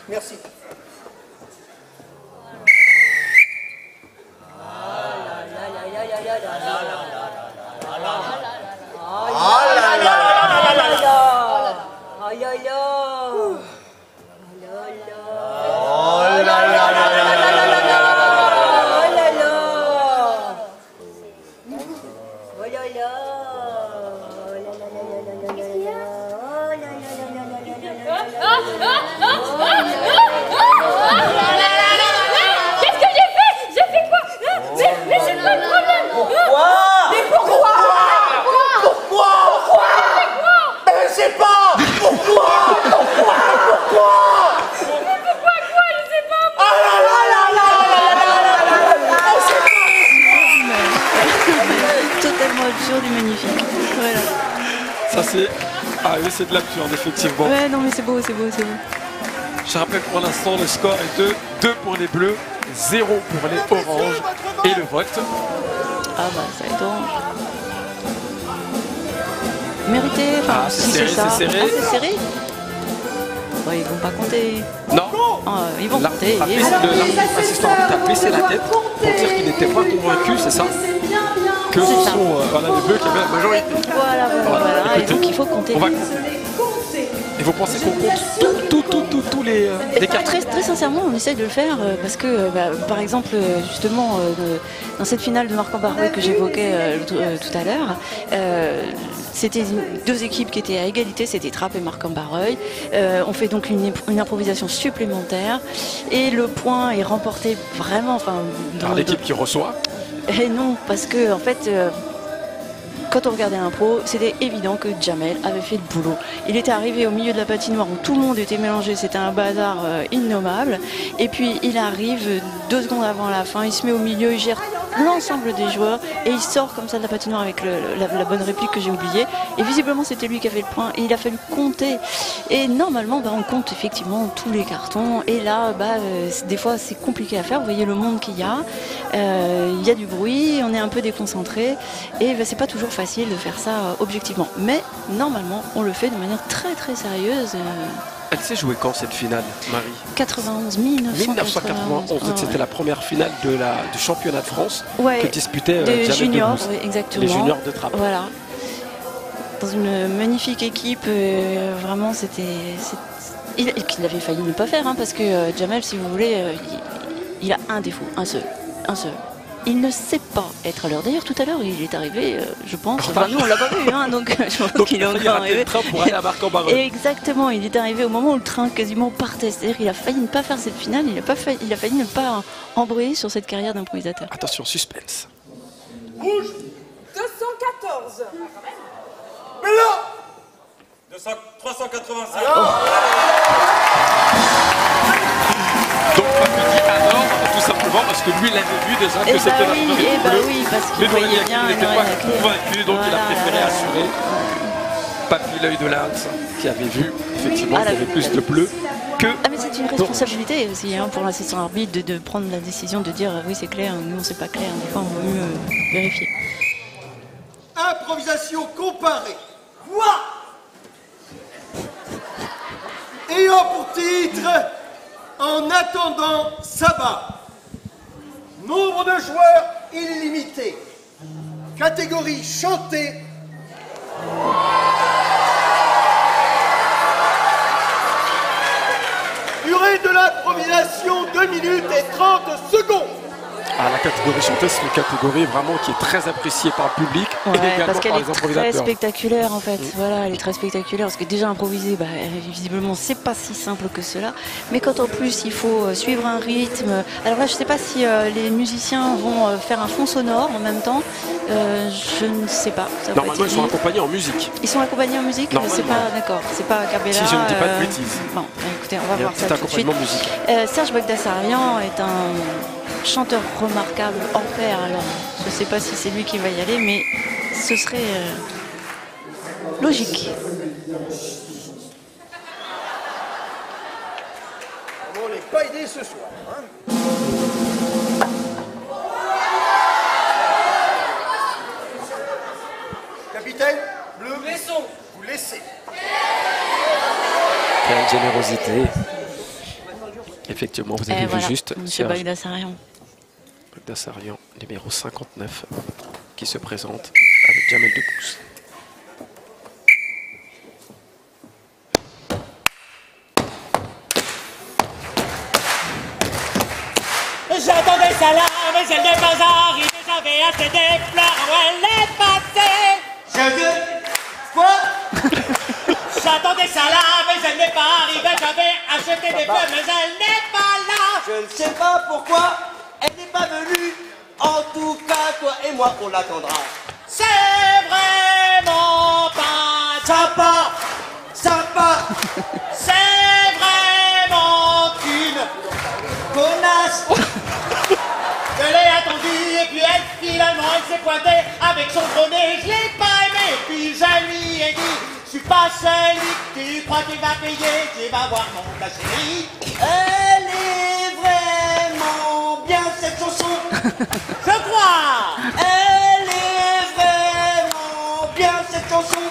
Merci. Qu'est-ce que j'ai fait? J'ai fait quoi? Mais c'est pas le problème. Pourquoi? Mais pourquoi? Pourquoi? Mais je sais pas. Pourquoi? Mais pourquoi quoi? Je sais pas. Ah là là là là là là là. Totalement absurde et magnifique. Voilà. Ça c'est... Ah oui, c'est de l'absurde, effectivement. Ouais, non mais c'est beau, c'est beau, c'est beau. Je rappelle pour l'instant, le score est de 2 pour les bleus, 0 pour les oranges. Et le vote. Ah bah ça étonne. Mérité, enfin Ah, si c'est c'est serré, ça. c'est serré. Ah, c'est serré. Ouais, ils vont pas compter. Non. Ah, ils vont compter. L'arbitre assistant arbitre a baissé la tête pour dire qu'il n'était pas convaincu, c'est ça? Que ce C'est ça. sont voilà, les bleus qui avaient la majorité. Voilà. Et Écoutez, donc il faut compter. on va compter. Et vous pensez qu'on compte tous les cartes? Très sincèrement, on essaye de le faire parce que, par exemple, justement, dans cette finale de Marc-en-Barreuil que j'évoquais tout à l'heure, c'était deux équipes qui étaient à égalité, c'était Trappes et Marc-en-Barreuil. On fait donc une improvisation supplémentaire et le point est remporté vraiment. Par l'équipe qui reçoit. Et non, parce que en fait, quand on regardait l'impro, c'était évident que Jamel avait fait le boulot. Il était arrivé au milieu de la patinoire où tout le monde était mélangé, c'était un bazar innommable. Et puis il arrive 2 secondes avant la fin, il se met au milieu, il gère l'ensemble des joueurs et il sort comme ça de la patinoire avec la bonne réplique que j'ai oubliée. Et visiblement c'était lui qui a fait le point et il a fallu compter. Et normalement on compte effectivement tous les cartons et là des fois c'est compliqué à faire. Vous voyez le monde qu'il y a, il y a du bruit, on est un peu déconcentré et c'est pas toujours facile de faire ça objectivement. Mais normalement on le fait de manière très sérieuse. Elle s'est jouée quand cette finale, Marie? 91, 1991. En fait, c'était la première finale du championnat de France que disputaient des Jamel juniors, Debbouze, oui, exactement. les juniors de Trappes. Voilà. Dans une magnifique équipe, vraiment c'était... qu'il avait failli ne pas faire, parce que Jamel, si vous voulez, il a un défaut, un seul. Il ne sait pas être à l'heure. D'ailleurs, tout à l'heure, il est arrivé, je pense. Enfin, nous, on l'a pas vu, donc je pense qu'il est encore arrivé. Le train pour aller à Marc-en-Barreuil. Exactement, il est arrivé au moment où le train quasiment partait. C'est-à-dire qu'il a failli ne pas faire cette finale, il a failli ne pas embrayer sur cette carrière d'improvisateur. Attention, suspense. Rouge 214. Blanc 385. Donc Papy dit alors, tout simplement parce que lui il avait vu déjà que c'était la première bleue. Oui, parce qu'il mais voyait bien. Il n'était pas convaincu, donc il a préféré assurer. Papy l'œil de lynx qui avait vu effectivement qu'il y avait plus de bleu que... Ah mais c'est une responsabilité aussi pour l'assistant arbitre de prendre la décision de dire oui c'est clair, nous c'est pas clair, des fois on va mieux vérifier. Improvisation comparée. Quoi? Ayant pour titre En attendant Sabbat. Nombre de joueurs illimité. Catégorie chantée. Durée de l'improvisation 2 minutes et 30 secondes. Ah, la catégorie chantée, c'est une catégorie vraiment qui est très appréciée par le public et également parce qu'elle par les est très improvisateurs. spectaculaire en fait. Voilà, elle est très spectaculaire parce que déjà improviser, visiblement c'est pas si simple que cela. Mais quand en plus il faut suivre un rythme, alors là je sais pas si les musiciens vont faire un fond sonore en même temps. Je ne sais pas. Normalement ils sont accompagnés en musique. Ils sont accompagnés en musique, c'est pas d'accord, c'est pas Cabella. Si je ne dis pas de bêtises. Bon, écoutez, on va voir ça tout tout de suite. Serge Bogdassarian est un chanteur remarquable hors pair, alors je ne sais pas si c'est lui qui va y aller, mais ce serait logique. pas aidé ce soir. Hein. Capitaine, bleu, laissons. Vous laissez. Quelle générosité. Effectivement, vous avez vu voilà, juste Monsieur Bagdasarian. Bagdasarian, numéro 59, qui se présente avec Jamel Debbouze. J'attendais ça là, mais elle n'est pas arrivée. J'avais acheté des fleurs, où elle est passée. Quoi? J'attendais ça là, mais elle n'est pas arrivée. J'avais acheté des fleurs, mais elle n'est pas là. Je ne sais pas pourquoi elle n'est pas venue. En tout cas, toi et moi, on l'attendra. C'est vraiment pas sympa. Sympa. C'est vraiment une connasse. Je l'ai attendue et puis elle, finalement, elle s'est pointée avec son gros nez. Je l'ai pas aimé, puis je lui ai dit, je suis pas celui que tu crois qu'il va payer, tu vas voir mon ta chérie. Elle est vraiment bien cette chanson. Je crois. Elle est vraiment bien cette chanson.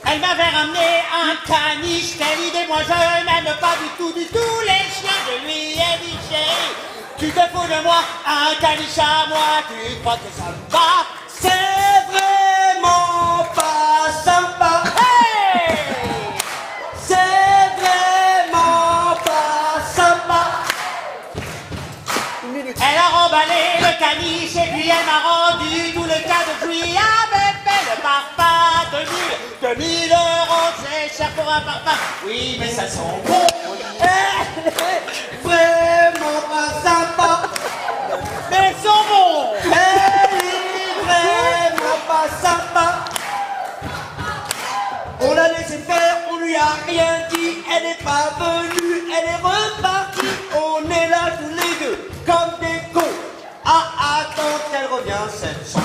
Elle m'avait ramené un caniche, quelle idée, moi je n'aime pas du tout les chiens. Je lui ai dit, chérie, tu te fous de moi, un caniche à moi, tu crois que ça me va? C'est vraiment pas sympa. Hey! C'est vraiment pas sympa. Elle a remballé le caniche et puis elle m'a rendu tout le cadeau. Je lui avais fait le parfum de 2000 euros, c'est cher pour un parfum. Oui, mais ça sent bon. Vraiment pas sympa. Mais ils sont bons. Elle est vraiment pas sympa. On l'a laissé faire, on lui a rien dit. Elle n'est pas venue, elle est repartie. On est là tous les deux comme des cons. Ah, attends qu'elle revient cette chanson.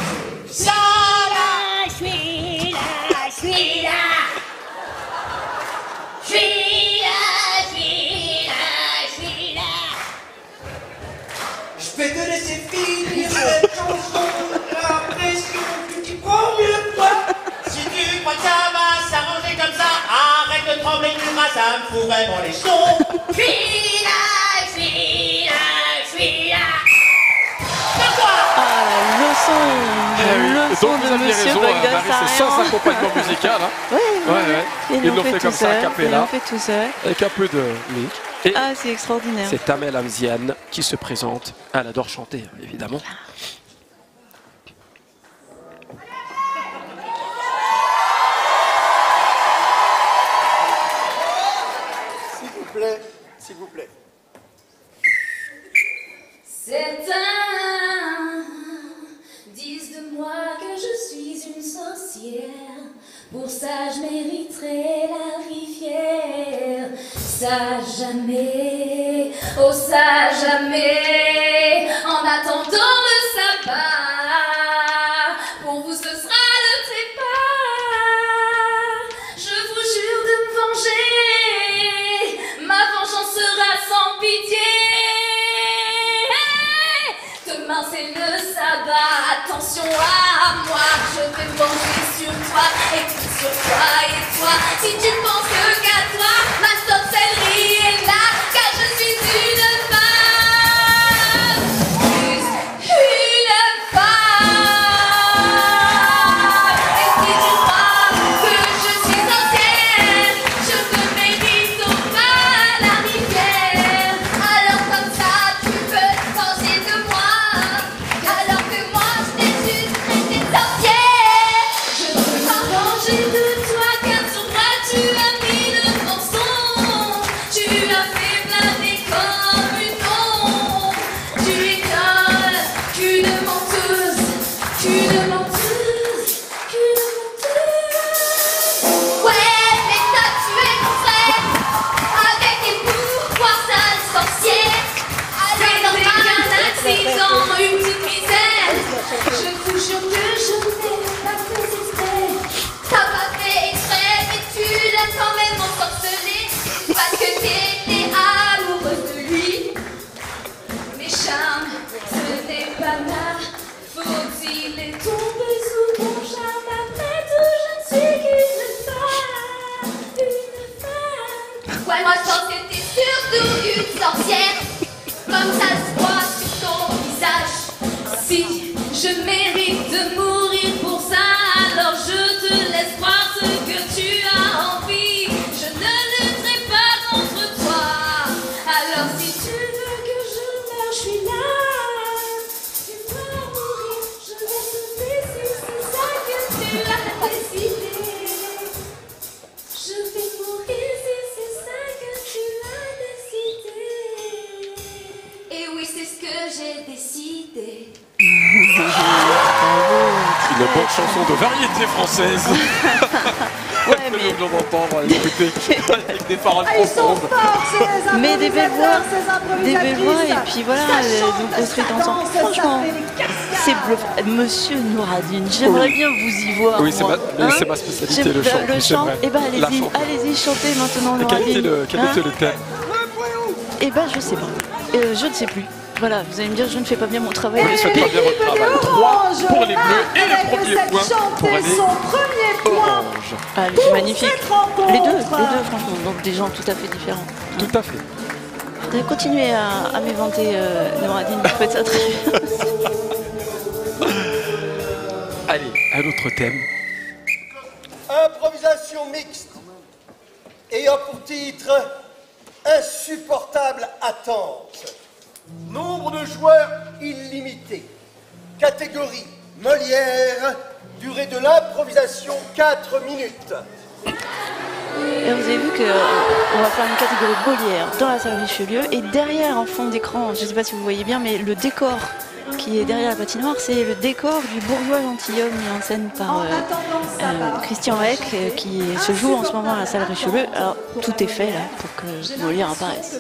Ça là, je suis là, je suis là. Je suis là, je suis là, je suis là. Je vais te laisser finir cette chanson. L'impression que tu prends mieux que moi. Si tu crois que ça va s'arranger comme ça, arrête de trembler du bras, ça me fout vraiment les jetons. Je suis là, je suis là, je suis là. Ah, la leçon Donc vous de aviez Monsieur raison, Marie, c'est sans Bagdasarian. accompagnement musical. Hein. Ouais. Ils l'ont fait comme ça, a Ils cappella, l'ont fait tout seul. avec un peu de lick. Et Ah, c'est extraordinaire. c'est Amel Hamziane qui se présente. Elle adore chanter, évidemment. S'il vous plaît, s'il vous plaît. Certains disent de moi que je suis une sorcière. Pour ça, je mériterai la rivière. Ça jamais, oh ça jamais. En attendant le sabbat, pour vous ce sera le trépas. Je vous jure de me venger. Ma vengeance sera sans pitié. Demain c'est le sabbat, attention à moi. Je vais me venger sur toi et tout sur toi et toi. Si tu penses que qu'à toi, ma sorcellerie est là, car je suis une femme. Une femme. Et si tu crois que je suis ancienne, je te mérite au bas la rivière. Alors comme ça, tu peux te venger de moi. Alors que moi, je t'ai juste traité de sorcière. Je ne veux pas venger de toi, car sur moi, tu as Moi je pense que t'es surtout une sorcière, comme ça se voit sur ton visage. Si je mérite de mourir pour ça, alors je te laisse croire ce que tu as envie. Je ne lutterai pas contre toi. Alors si tu veux que je meure, je suis là. Tu vas mourir, je vais te laisser, c'est ça que tu as décidé. Je vais mourir si c'est ça que tu as décidé. Et oui, c'est ce que j'ai décidé. Une bonne chanson de variété française. Ouais, que nous venons d'entendre, écoutez, avec des paroles profondes. Mais des belles voix, et puis voilà, donc on se fait ensemble. Franchement, c'est bluffant. Monsieur Nouradine, j'aimerais bien vous y voir. Oui, moi. c'est ma spécialité, le chant. Le chant, eh ben allez-y, chantez maintenant Nouradine. Quel était le thème? Eh ben je sais pas, je ne sais plus. Voilà, vous allez me dire, je ne fais pas bien mon travail. Oui, faites pas bien votre travail. 3 pour les bleus et le premier point pour les oranges. Ah, c'est magnifique. Les deux, franchement, donc des gens tout à fait différents. Tout à fait. Continuez à m'éventer, Nouradine, vous faites ça très bien. Allez, un autre thème. Improvisation mixte, ayant pour titre Insupportable attente. Nombre de joueurs illimité. Catégorie Molière. Durée de l'improvisation 4 minutes. Et vous avez vu qu'on va faire une catégorie Molière dans la salle Richelieu. Et derrière, en fond d'écran, je ne sais pas si vous voyez bien, mais le décor qui est derrière la patinoire, c'est le décor du Bourgeois gentilhomme mis en scène par Christian Heck, qui se joue en ce moment à la salle Richelieu. Alors tout est fait là pour que Molière apparaisse.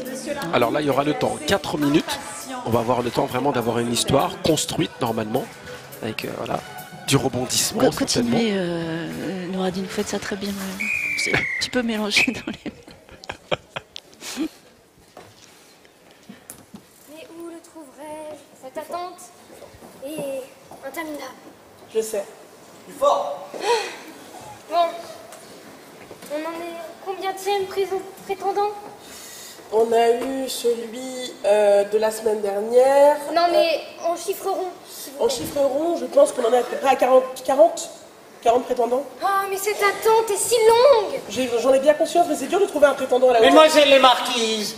Alors là, il y aura le temps, 4 minutes. On va avoir le temps vraiment d'avoir une histoire construite normalement, avec voilà, du rebondissement. Continuez, Nouradine, vous faites ça très bien. C'est un petit peu mélangé dans les... Mais où le trouverai-je? Cette attente est interminable. Je sais. Plus fort. Bon, on en est combienième prétendant? On a eu celui de la semaine dernière. Non mais en chiffre rond. En chiffre rond, je pense qu'on en est à peu près à 40 prétendants. Ah mais cette attente est si longue. J'en ai bien conscience, mais c'est dur de trouver un prétendant à la hauteur. Mesdemoiselles les marquises,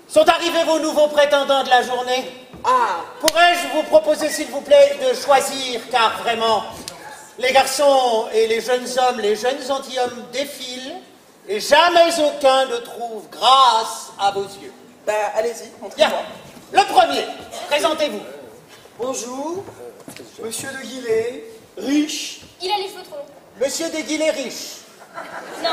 sont arrivés vos nouveaux prétendants de la journée? Ah. Pourrais-je vous proposer, s'il vous plaît, de choisir, car vraiment, les garçons et les jeunes hommes, les jeunes gentilshommes défilent, et jamais aucun ne trouve grâce à vos yeux. Ben, allez-y, montrez-moi. Le premier, présentez-vous. Bonjour, Monsieur de Guillet, riche. Il a les cheveux trop longs. Monsieur de Guillet riche. Non.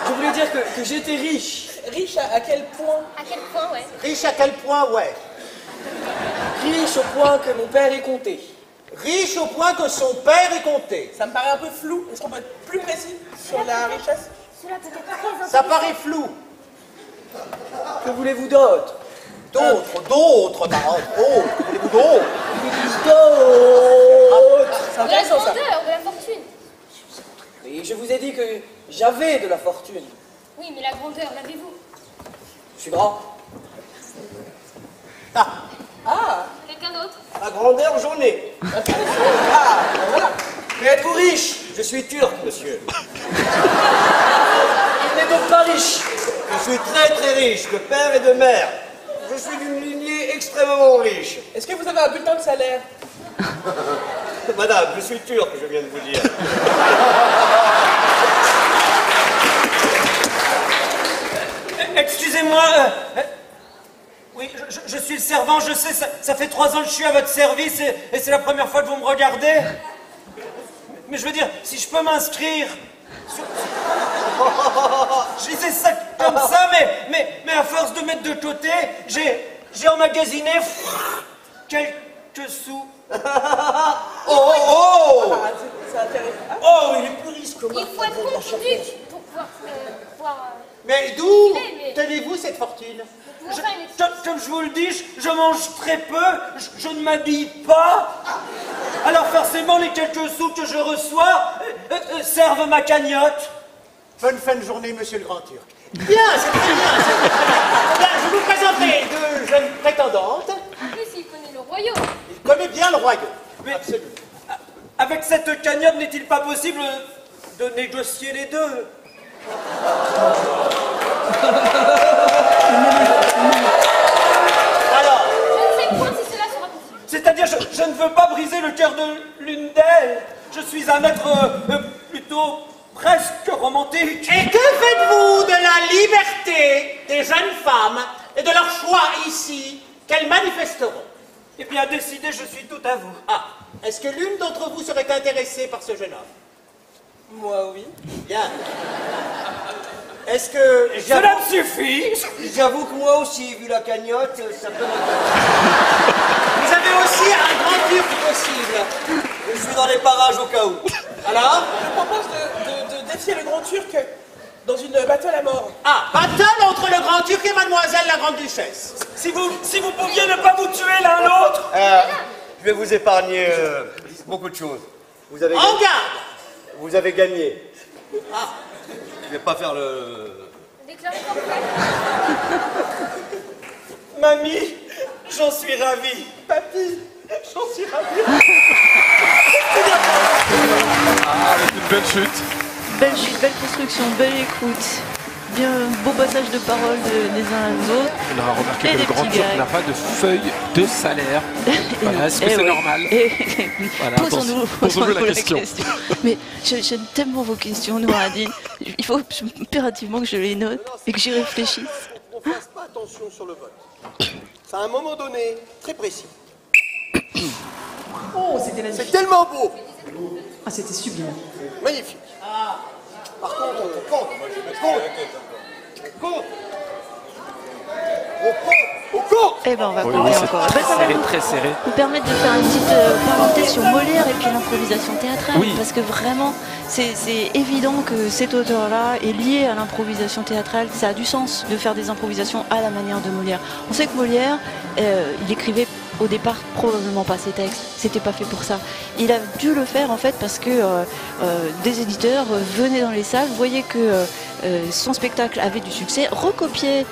Je voulais dire que j'étais riche. Riche à quel point? À quel point, ouais. Riche à quel point, ouais. Riche au point que mon père est compté. Riche au point que son père est compté. Ça me paraît un peu flou. Est-ce qu'on peut être plus précis sur la richesse? Cela peut être très Ça paraît flou. Que voulez-vous d'autre? D'autres, voulez-vous d'autres? C'est la intéressant ça. grandeur de la fortune. Et je vous ai dit que j'avais de la fortune. Oui, mais la grandeur, l'avez-vous? Je suis grand. Ah. Quelqu'un d'autre? La grandeur, j'en ai. Ah, ben voilà. Mais êtes-vous riche? Je suis turc, monsieur. Il n'est donc pas riche. Je suis très très riche, de père et de mère. Je suis d'une lignée extrêmement riche. Est-ce que vous avez un bulletin de salaire? Madame, je suis turc, je viens de vous dire. Excusez-moi. Oui, je suis le servant, je sais, ça fait 3 ans que je suis à votre service et c'est la première fois que vous me regardez. Mais je veux dire, si je peux m'inscrire... Je disais ça comme ça, mais à force de mettre de côté, j'ai emmagasiné quelques sous. Oh, il est plus riche que moi. Il faut être confondu pour pouvoir Mais d'où tenez-vous cette fortune? Comme je vous le dis, je mange très peu, je ne m'habille pas. Alors forcément, les quelques sous que je reçois servent ma cagnotte. Bonne fin de journée, monsieur le Grand Turc. Bien, c'est très bien. Bien, je vous présenterai deux jeunes prétendantes. Mais s'il connaît le royaume. Il connaît bien le royaume. Absolument. Avec cette cagnotte, n'est-il pas possible de négocier les deux? Alors, Je ne sais point si cela sera possible. C'est-à-dire, je ne veux pas briser le cœur de l'une d'elles. Je suis un être plutôt presque romantique. et que faites-vous de la liberté des jeunes femmes et de leur choix ici qu'elles manifesteront? Eh bien, décidé, je suis tout à vous. Ah, est-ce que l'une d'entre vous serait intéressée par ce jeune homme? Moi, oui. Bien. Est-ce que... Cela me suffit. J'avoue que moi aussi, vu la cagnotte, ça peut m'intéresser. Vous avez aussi un grand turc possible. Je suis dans les parages au cas où. Alors? Je propose de défier le grand turc dans une battle à mort. Ah, battle entre le grand turc et mademoiselle la grande duchesse. Si vous pouviez ne pas vous tuer l'un l'autre. Je vais vous épargner beaucoup de choses. Vous avez En gagné. garde. Vous avez gagné. Ah. Je vais pas faire le... Déclarez forfait. Mamie, j'en suis ravi. Papy, j'en suis ravi. Ah, avec une belle chute. Belle chute, belle construction, belle écoute. Bien, beau passage de parole des uns aux autres. On a remarqué Et que le des grand petits turc gags. n'a pas de feuille de salaire. Voilà, est-ce que c'est ouais. normal? Voilà, Posons-nous la question. Mais j'aime tellement vos questions, Nouradine. Il faut impérativement que je les note et que j'y réfléchisse. On ne fasse pas attention sur le vote. C'est à un moment donné très précis. Oh, c'était magnifique. C'est tellement beau. Ah, c'était sublime. Magnifique. Par contre, on compte. Eh ben, on va Oui, compter c'est encore. très Ben, ça va serré, nous- très serré. nous permettre de faire une petite parenthèse sur Molière et puis l'improvisation théâtrale. Oui. Parce que vraiment, c'est évident que cet auteur-là est lié à l'improvisation théâtrale. Ça a du sens de faire des improvisations à la manière de Molière. On sait que Molière, il écrivait au départ probablement pas ses textes. C'était pas fait pour ça. Il a dû le faire en fait parce que des éditeurs venaient dans les salles, voyaient que son spectacle avait du succès, recopiaient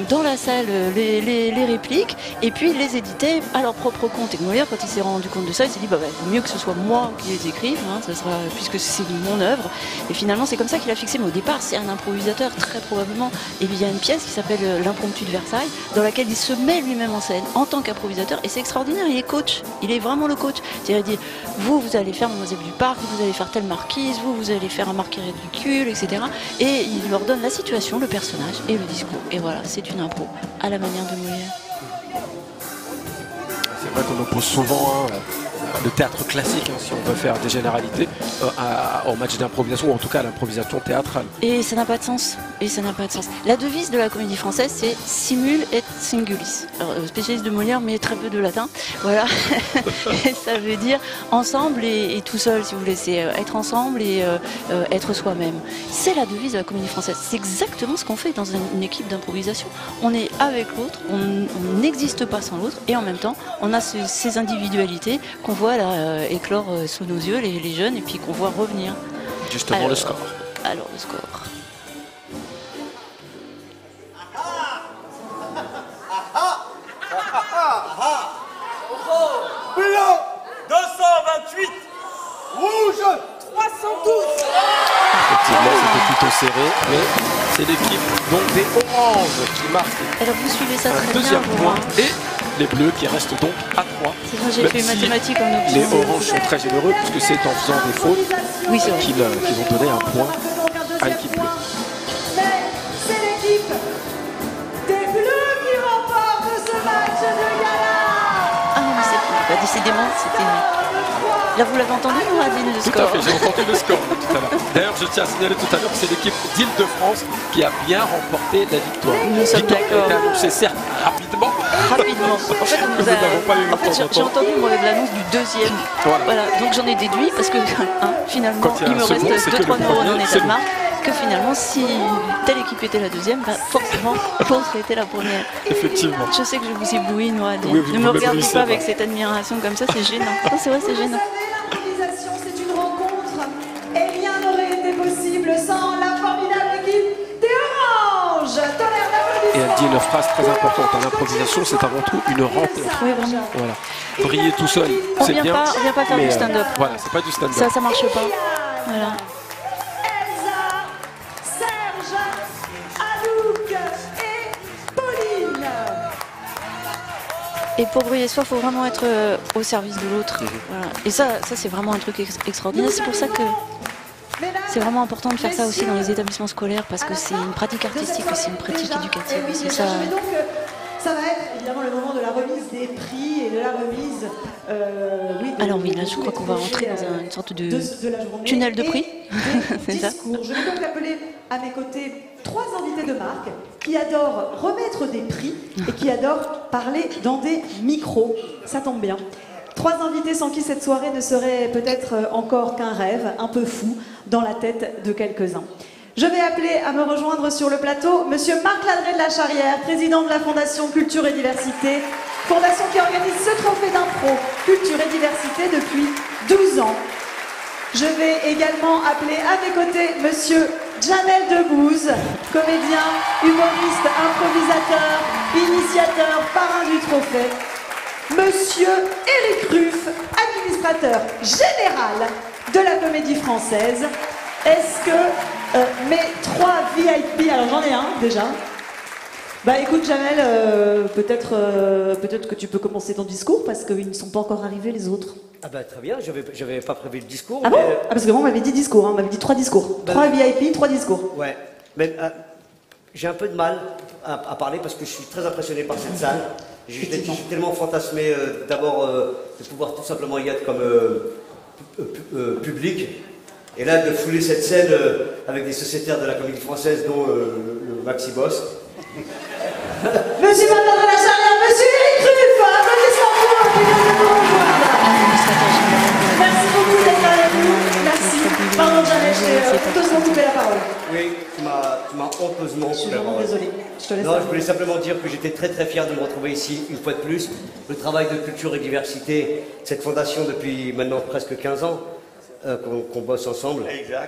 dans la salle les répliques et puis les éditaient à leur propre compte. Et Molière, quand il s'est rendu compte de ça, il s'est dit bah, vaut mieux que ce soit moi qui les écrive, hein, ça sera, puisque c'est mon œuvre. Et finalement, c'est comme ça qu'il a fixé. Mais au départ, c'est un improvisateur très probablement. Et puis il y a une pièce qui s'appelle L'Impromptu de Versailles, dans laquelle il se met lui-même en scène en tant qu'improvisateur. Et c'est extraordinaire. Il est coach. Il est vraiment le coach. C'est-à-dire, il dit vous allez faire Mademoiselle du Parc, vous allez faire telle marquise, vous allez faire un marquis ridicule, etc. Et il leur donne la situation, le personnage et le discours. Et voilà, c'est une impro à la manière de Molière. C'est vrai qu'on oppose souvent le théâtre classique, hein, si on veut faire des généralités, au match d'improvisation ou en tout cas à l'improvisation théâtrale. Et ça n'a pas de sens. Et ça n'a pas de sens. La devise de la comédie française, c'est simul et singulis. Alors, spécialiste de Molière, mais très peu de latin. Voilà. Et ça veut dire ensemble et tout seul, si vous voulez. C'est être ensemble et être soi-même. C'est la devise de la comédie française. C'est exactement ce qu'on fait dans une équipe d'improvisation. On est avec l'autre, on n'existe pas sans l'autre, et en même temps, on a ces individualités qu'on voit là éclore sous nos yeux, les jeunes, et puis qu'on voit revenir. Justement, le score. Alors, le score. Blanc 228. Rouge 312. Effectivement, c'était plutôt serré, mais c'est l'équipe donc des oranges qui marque Alors vous suivez ça un très deuxième bien, point hein. et les bleus qui restent donc à 3. C'est vrai, j'ai fait mathématiques en option. Les oranges sont très généreux puisque c'est en faisant des fautes qu'ils vont donner un point à l'équipe bleue. Mais c'est l'équipe des Bleus qui remporte ce match de gala. Ah non, mais c'est décidément, c'était... Là, vous l'avez entendu, Nouradine, le Tout score? à fait, j'ai entendu le score tout à l'heure. D'ailleurs, je tiens à signaler tout à l'heure que c'est l'équipe d'Île-de-France qui a bien remporté la victoire. Nous sommes Victoire qui a été d'accord. annoncée certes rapidement. Rapidement. En fait, on nous Nous n'avons pas eu le a... En fait, temps j'ai entendu moi, l'annonce du deuxième. Voilà. Donc j'en ai déduit parce que finalement, Quand il y a il me un second, reste c'est que 2-3 le neurones premier, en c'est état de nous. marque. Que finalement, si telle équipe était la deuxième, bah, forcément, l'autre était la première. Effectivement. Je sais que je vous éblouis, Nouradine. Oui, vous Ne me me regardez éblouissez pas pas. avec cette admiration comme ça, c'est gênant. Non, c'est vrai, c'est gênant. L'improvisation, c'est une rencontre. Et rien n'aurait été possible sans la formidable équipe des Oranges. elle dit une phrase très importante. L'improvisation, c'est avant tout une rencontre. Oui, vraiment. Voilà. Briller tout seul, c'est bien. On vient pas faire du stand-up. Voilà, c'est pas du stand-up. Ça marche pas. Voilà. Serge, Anouk et Pauline. Et pour briller soi, il faut vraiment être au service de l'autre. Voilà. Et ça c'est vraiment un truc extraordinaire. C'est pour ça que c'est vraiment important de faire ça aussi dans les établissements scolaires, parce que c'est une pratique artistique aussi, une pratique éducative. Oui, C'est ça. donc, ça va être évidemment le moment de la remise des prix et de la remise. Alors oui, là je crois qu'on va entrer dans une sorte de tunnel de prix. C'est ça. Je vais donc appeler à mes côtés 3 invités de marque qui adorent remettre des prix et qui adorent parler dans des micros. Ça tombe bien. 3 invités sans qui cette soirée ne serait peut-être encore qu'un rêve, un peu fou, dans la tête de quelques-uns. Je vais appeler à me rejoindre sur le plateau Monsieur Marc Ladré de la Charrière, président de la Fondation Culture et Diversité, fondation qui organise ce trophée d'impro Culture et Diversité depuis 12 ans. Je vais également appeler à mes côtés Monsieur Jamel Debbouze, comédien, humoriste, improvisateur, initiateur, parrain du trophée. Monsieur Éric Ruff, administrateur général de la Comédie Française. Est-ce que mes 3 VIP, alors j'en ai un déjà. Bah écoute Jamel, peut-être que tu peux commencer ton discours parce qu'ils ne sont pas encore arrivés les autres. Ah bah très bien, j'avais pas prévu le discours. Ah mais... bon? Ah parce que moi on m'avait dit discours, hein, on m'avait dit 3 discours. 3 VIP, 3 discours. Ouais, mais j'ai un peu de mal à parler parce que je suis très impressionné par cette salle. J'ai tellement fantasmé d'abord de pouvoir tout simplement y être comme public. Et là, de fouler cette scène avec des sociétaires de la Comédie Française, dont le Maxi Boss. Monsieur Marc de la Charrière, Monsieur Éric Ruff, applaudissements. Merci beaucoup d'être là avec nous. Merci. Pardon, Jamel, j'ai honteusement coupé la parole. Oui, tu m'as honteusement coupé la parole. Désolée, je te laisse. Non, je voulais simplement dire que j'étais très très fier de me retrouver ici, une fois de plus. Le travail de culture et diversité, cette fondation depuis maintenant presque 15 ans, qu'on bosse ensemble,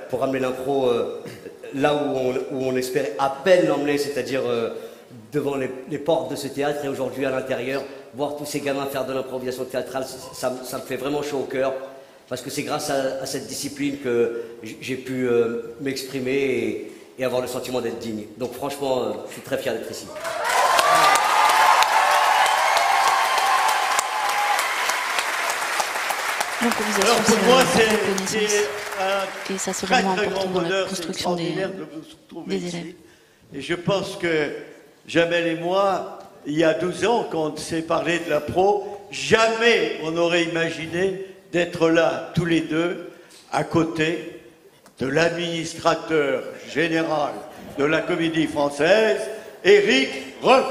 pour ramener l'impro là où on espérait à peine l'emmener, c'est-à-dire devant les portes de ce théâtre, et aujourd'hui à l'intérieur, voir tous ces gamins faire de l'improvisation théâtrale, ça me fait vraiment chaud au cœur, parce que c'est grâce à cette discipline que j'ai pu m'exprimer et avoir le sentiment d'être digne. Donc franchement, je suis très fier d'être ici. L'improvisation, pour moi, c'est et ça c'est très vraiment très important grand dans la bonheur, construction c'est extraordinaire de vous retrouver des ici. élèves. Et je pense que Jamel et moi, il y a 12 ans, quand on s'est parlé de la pro, jamais on aurait imaginé d'être là tous les deux à côté de l'administrateur général de la Comédie Française, Éric Ruff.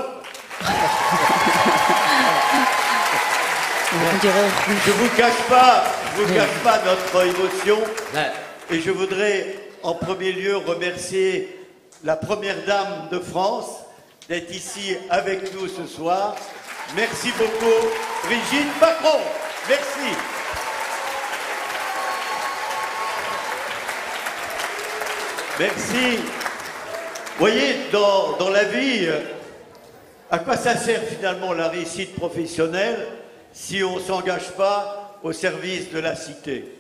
Je vous cache pas notre émotion. Et je voudrais en premier lieu remercier la première dame de France d'être ici avec nous ce soir. Merci beaucoup, Brigitte Macron. Merci. Merci. Vous voyez, dans la vie, à quoi ça sert finalement la réussite professionnelle si on ne s'engage pas au service de la cité?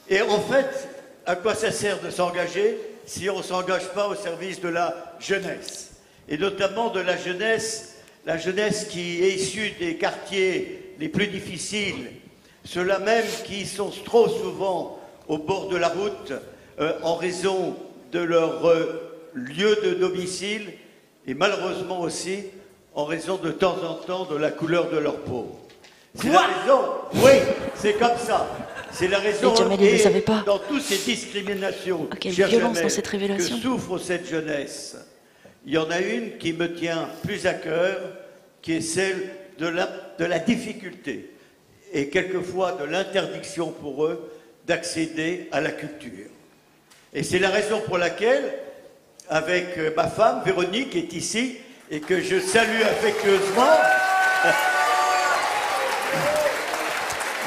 Et en fait, à quoi ça sert de s'engager si on ne s'engage pas au service de la jeunesse? Et notamment de la jeunesse qui est issue des quartiers les plus difficiles, ceux-là même qui sont trop souvent au bord de la route en raison de leur lieu de domicile et malheureusement aussi en raison de temps en temps de la couleur de leur peau. C'est la raison, oui, c'est comme ça. C'est la raison et dans toutes ces discriminations, quelle violence dans cette révélation. que souffre cette jeunesse. Il y en a une qui me tient plus à cœur, qui est celle de la difficulté et quelquefois de l'interdiction pour eux d'accéder à la culture. Et c'est la raison pour laquelle, avec ma femme, Véronique, qui est ici, et que je salue affectueusement,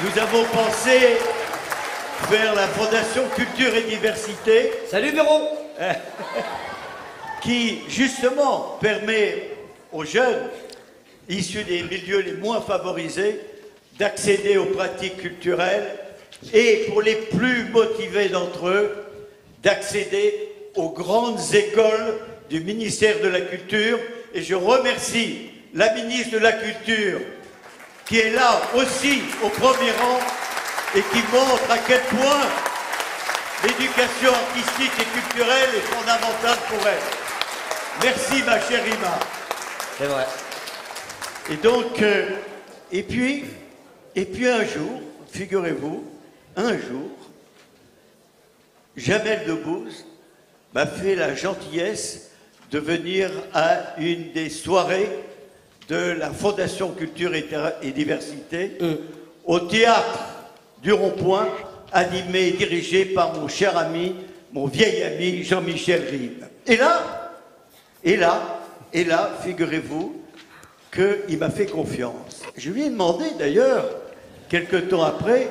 nous avons pensé faire la Fondation Culture et Diversité. Salut Véron. Qui, justement, permet aux jeunes issus des milieux les moins favorisés d'accéder aux pratiques culturelles et pour les plus motivés d'entre eux d'accéder aux grandes écoles du ministère de la Culture. Et je remercie la ministre de la Culture qui est là aussi au premier rang et qui montre à quel point l'éducation artistique et culturelle est fondamentale pour elle. Merci ma chère Ima. C'est vrai. Et donc, et puis un jour, figurez-vous, un jour, Jamel Debbouze m'a fait la gentillesse de venir à une des soirées de la Fondation Culture et Diversité au théâtre du Rond-Point, animé et dirigé par mon cher ami, mon vieil ami Jean-Michel Ribes. Et là, figurez-vous qu'il m'a fait confiance. Je lui ai demandé d'ailleurs, quelque temps après,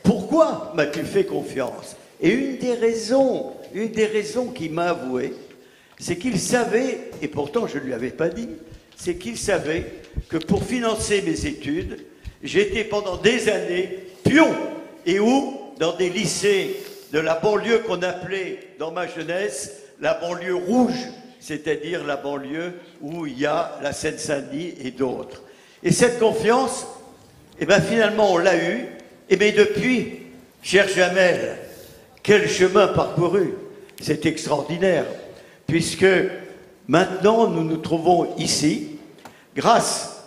pourquoi m'as-tu fait confiance? Et une des raisons qu'il m'a avoué, c'est qu'il savait, et pourtant je ne lui avais pas dit, c'est qu'il savait que pour financer mes études, j'étais pendant des années pion, et où, dans des lycées de la banlieue qu'on appelait, dans ma jeunesse, la banlieue rouge, c'est-à-dire la banlieue où il y a la Seine-Saint-Denis et d'autres. Et cette confiance, eh bien finalement on l'a eue, et bien depuis, cher Jamel, quel chemin parcouru, c'est extraordinaire, puisque maintenant nous nous trouvons ici, grâce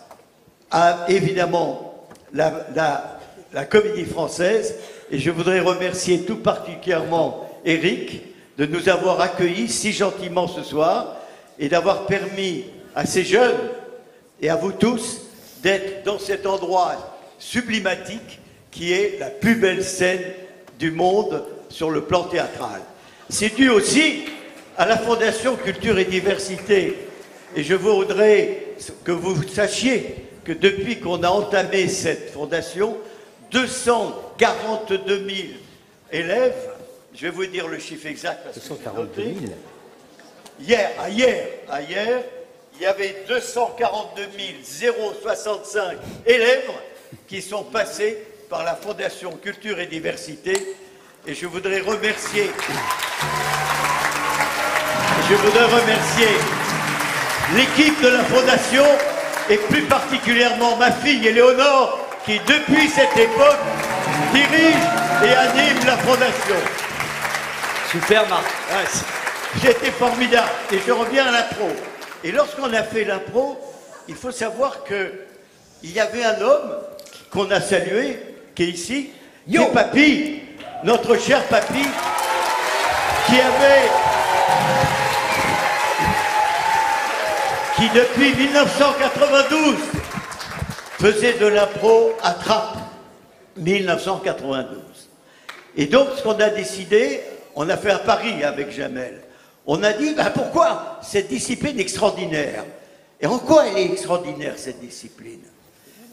à évidemment la Comédie Française, et je voudrais remercier tout particulièrement Eric de nous avoir accueillis si gentiment ce soir et d'avoir permis à ces jeunes et à vous tous d'être dans cet endroit sublimatique qui est la plus belle scène du monde sur le plan théâtral. C'est dû aussi à la Fondation Culture et Diversité. Et je voudrais que vous sachiez que depuis qu'on a entamé cette fondation, 242 000 élèves, je vais vous dire le chiffre exact parce que 242 000. Hier, il y avait 242 065 élèves qui sont passés par la Fondation Culture et Diversité. Et je voudrais remercier l'équipe de la Fondation et plus particulièrement ma fille Éléonore qui depuis cette époque dirige et anime la Fondation. Super Marc. C'était formidable. Et je reviens à l'impro. Et lorsqu'on a fait l'impro, il faut savoir qu'il y avait un homme qu'on a salué, qui est ici, qui est Papy, notre cher Papy, qui depuis 1992 faisait de l'impro à Trappes, 1992. Et donc, ce qu'on a décidé, on a fait un pari avec Jamel. On a dit, ben pourquoi cette discipline extraordinaire? Et en quoi elle est extraordinaire, cette discipline?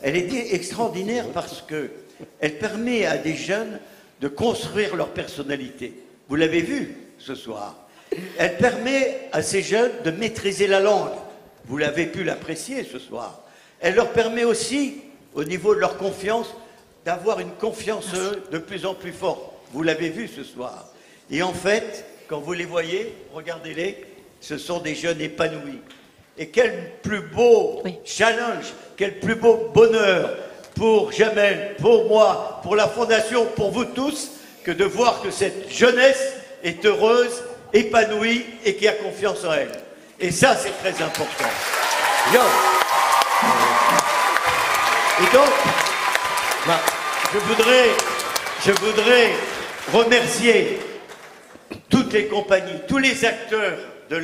Elle est extraordinaire parce qu'elle permet à des jeunes de construire leur personnalité. Vous l'avez vu ce soir. Elle permet à ces jeunes de maîtriser la langue. Vous l'avez pu l'apprécier ce soir. Elle leur permet aussi, au niveau de leur confiance, d'avoir une confiance de plus en plus forte. Vous l'avez vu ce soir. Et en fait, quand vous les voyez, regardez-les, ce sont des jeunes épanouis. Et quel plus beau challenge, quel plus beau bonheur pour Jamel, pour moi, pour la Fondation, pour vous tous, que de voir que cette jeunesse est heureuse, épanouie et qui a confiance en elle. Et ça, c'est très important. Et donc, je voudrais remercier toutes les compagnies, tous les acteurs de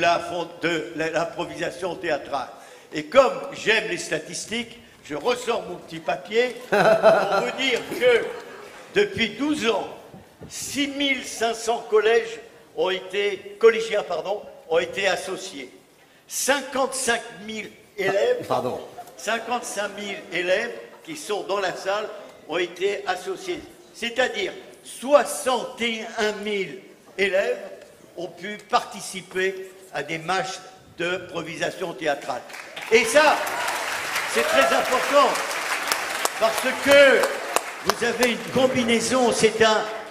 l'improvisation théâtrale. Et comme j'aime les statistiques, je ressors mon petit papier pour vous dire que depuis 12 ans, 6500 collégiens ont été associés. 55 000 élèves, 55 000 élèves qui sont dans la salle ont été associés. C'est-à-dire 61 000 élèves ont pu participer à des matchs d'improvisation théâtrale. Et ça, c'est très important, parce que vous avez une combinaison,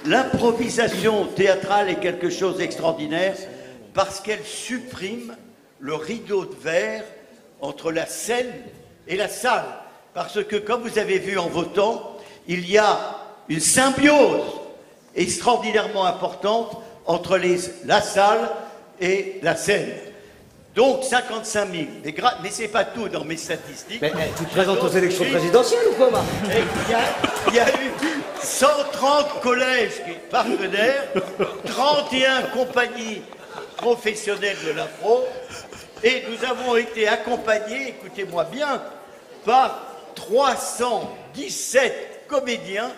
l'improvisation théâtrale est quelque chose d'extraordinaire, parce qu'elle supprime le rideau de verre entre la scène et la salle. Parce que, comme vous avez vu en votant, il y a une symbiose extraordinairement importante entre la salle et la scène. Donc 55 000. Mais c'est pas tout dans mes statistiques. Mais tu te présentes aux élections présidentielles ou quoi, Marc? Il y a eu 130 collèges partenaires, 31 compagnies professionnelles de l'impro, et nous avons été accompagnés, écoutez-moi bien, par 317 comédiens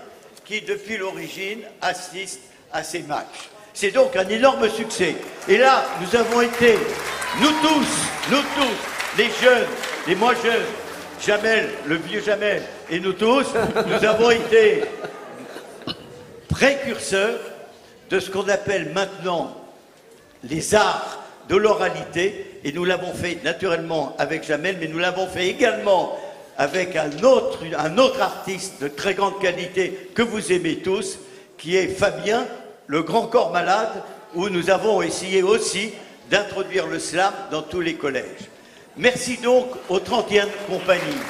qui, depuis l'origine, assistent à ces matchs. C'est donc un énorme succès. Et là, nous avons été, nous tous, les jeunes, les moins jeunes, Jamel, le vieux Jamel, et nous tous, nous avons été précurseurs de ce qu'on appelle maintenant les arts de l'oralité, et nous l'avons fait naturellement avec Jamel, mais nous l'avons fait également avec un autre artiste de très grande qualité que vous aimez tous, qui est Fabien, le Grand Corps Malade, où nous avons essayé aussi d'introduire le slam dans tous les collèges. Merci donc aux 31 compagnies.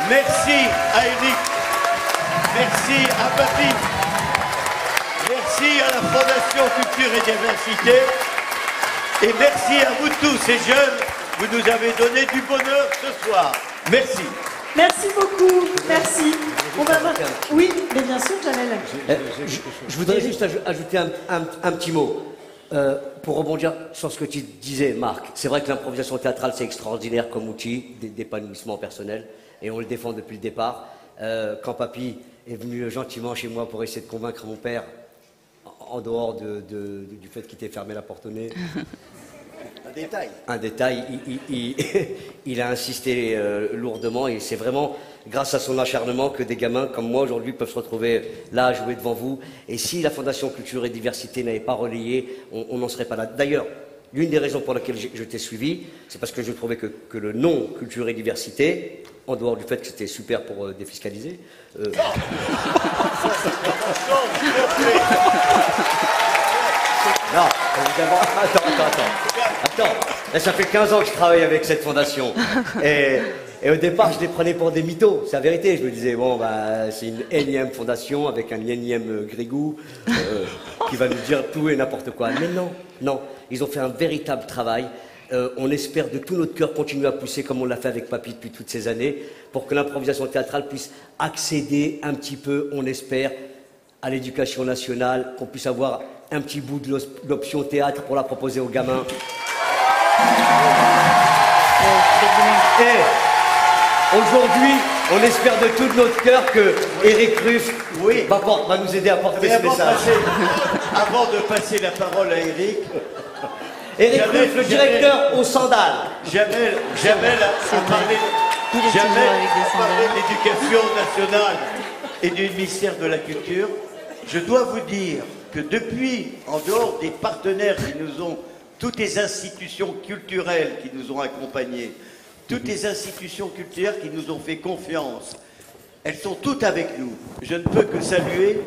Merci à Eric. Merci à Papi. Merci à la Fondation Culture et Diversité. Et merci à vous tous, ces jeunes. Vous nous avez donné du bonheur ce soir. Merci. Merci beaucoup, merci. On va voir. Oui, mais bien sûr, Jamel. Je voudrais juste ajouter un petit mot. Pour rebondir sur ce que tu disais, Marc. C'est vrai que l'improvisation théâtrale, c'est extraordinaire comme outil d'épanouissement personnel. Et on le défend depuis le départ. Quand Papy est venu gentiment chez moi pour essayer de convaincre mon père, en dehors du fait qu'il t'ait fermé la porte au nez. Un détail. Un détail, il a insisté lourdement, et c'est vraiment grâce à son acharnement que des gamins comme moi aujourd'hui peuvent se retrouver là à jouer devant vous. Et si la Fondation Culture et Diversité n'avait pas relayé, on n'en serait pas là. D'ailleurs, l'une des raisons pour lesquelles je t'ai suivi, c'est parce que je trouvais que le nom Culture et Diversité, en dehors du fait que c'était super pour défiscaliser... Non, évidemment. Attends. Là, ça fait 15 ans que je travaille avec cette fondation. Et au départ, je les prenais pour des mythos. C'est la vérité. Je me disais, bon, bah, c'est une énième fondation avec un énième grigou qui va nous dire tout et n'importe quoi. Mais non. Ils ont fait un véritable travail. On espère de tout notre cœur continuer à pousser comme on l'a fait avec Papy depuis toutes ces années pour que l'improvisation théâtrale puisse accéder un petit peu, on espère, à l'éducation nationale, qu'on puisse avoir un petit bout de l'option théâtre pour la proposer aux gamins. Et aujourd'hui, on espère de tout notre cœur que Eric Ruff va nous aider à porter ce message. Avant de passer la parole à Eric, Ruff, le directeur aux sandales. Jamel a parlé de l'éducation nationale et du ministère de la Culture. Je dois vous dire que depuis, en dehors des partenaires qui nous ont, toutes les institutions culturelles qui nous ont accompagnés, toutes les institutions culturelles qui nous ont fait confiance, elles sont toutes avec nous. Je ne peux que saluer,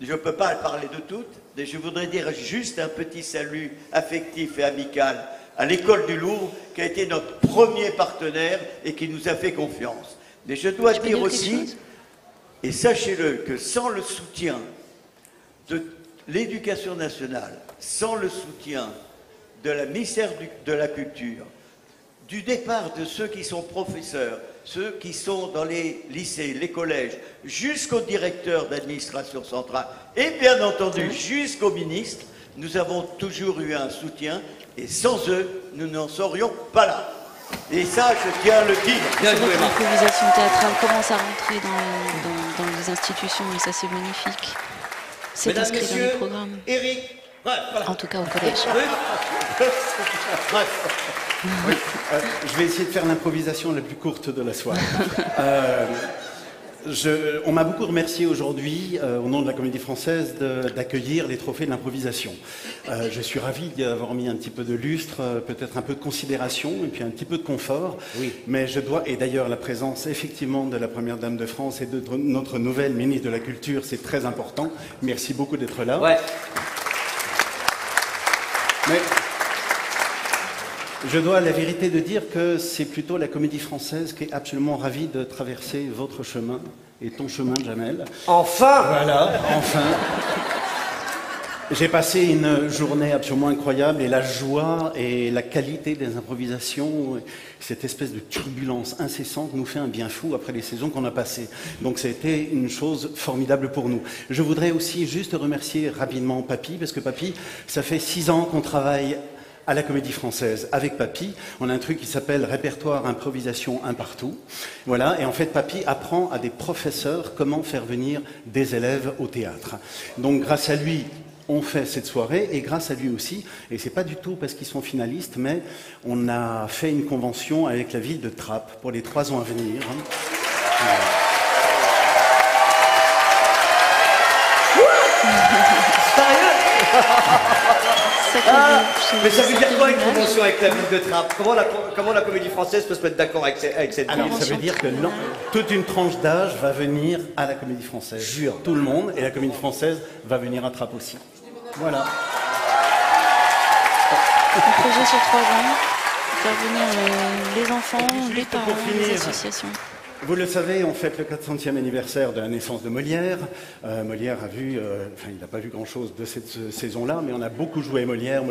je ne peux pas parler de toutes, mais je voudrais dire juste un petit salut affectif et amical à l'École du Louvre, qui a été notre premier partenaire et qui nous a fait confiance. Mais je dois dire aussi, et sachez-le, que sans le soutien de l'éducation nationale, sans le soutien de la ministère de la Culture, du départ de ceux qui sont professeurs, ceux qui sont dans les lycées, les collèges, jusqu'au directeur d'administration centrale, et bien entendu jusqu'au ministre, nous avons toujours eu un soutien, et sans eux, nous n'en serions pas là. Et ça, je tiens à le dire. L'improvisation théâtrale commence à rentrer dans les institutions, et ça, c'est magnifique. C'est inscrit dans les programmes. Eric, voilà. En tout cas au collège. Je vais essayer de faire l'improvisation la plus courte de la soirée. On m'a beaucoup remercié aujourd'hui, au nom de la Comédie Française, d'accueillir les trophées de l'improvisation. Je suis ravi d'avoir mis un petit peu de lustre, peut-être un peu de considération et puis un petit peu de confort. Oui. Mais je dois, et d'ailleurs la présence effectivement de la Première Dame de France et de notre nouvelle ministre de la Culture, c'est très important. Merci beaucoup d'être là. Ouais. Mais je dois à la vérité de dire que c'est plutôt la Comédie Française qui est absolument ravie de traverser votre chemin et ton chemin, Jamel. Enfin! Voilà, enfin. J'ai passé une journée absolument incroyable et la joie et la qualité des improvisations, cette espèce de turbulence incessante nous fait un bien fou après les saisons qu'on a passées. Donc ça a été une chose formidable pour nous. Je voudrais aussi juste remercier rapidement Papy, parce que Papy, ça fait 6 ans qu'on travaille à la Comédie Française avec Papy. On a un truc qui s'appelle répertoire improvisation un partout. Voilà, et en fait Papy apprend à des professeurs comment faire venir des élèves au théâtre. Donc grâce à lui, on fait cette soirée, et grâce à lui aussi, et c'est pas du tout parce qu'ils sont finalistes, mais on a fait une convention avec la ville de Trappes pour les 3 ans à venir. Mais ça veut dire quoi une convention avec la ville de Trappes? Comment la Comédie Française peut se mettre d'accord avec cette Alors, ville? ça veut dire que non, toute une tranche d'âge va venir à la Comédie Française. Jure. Tout le monde, et la Comédie Française va venir à Trappes aussi. Voilà. Un projet sur 3 ans, faire venir les enfants, les parents, les associations. Vous le savez, on fête le 400e anniversaire de la naissance de Molière. Molière a vu, il n'a pas vu grand-chose de cette saison-là, mais on a beaucoup joué Molière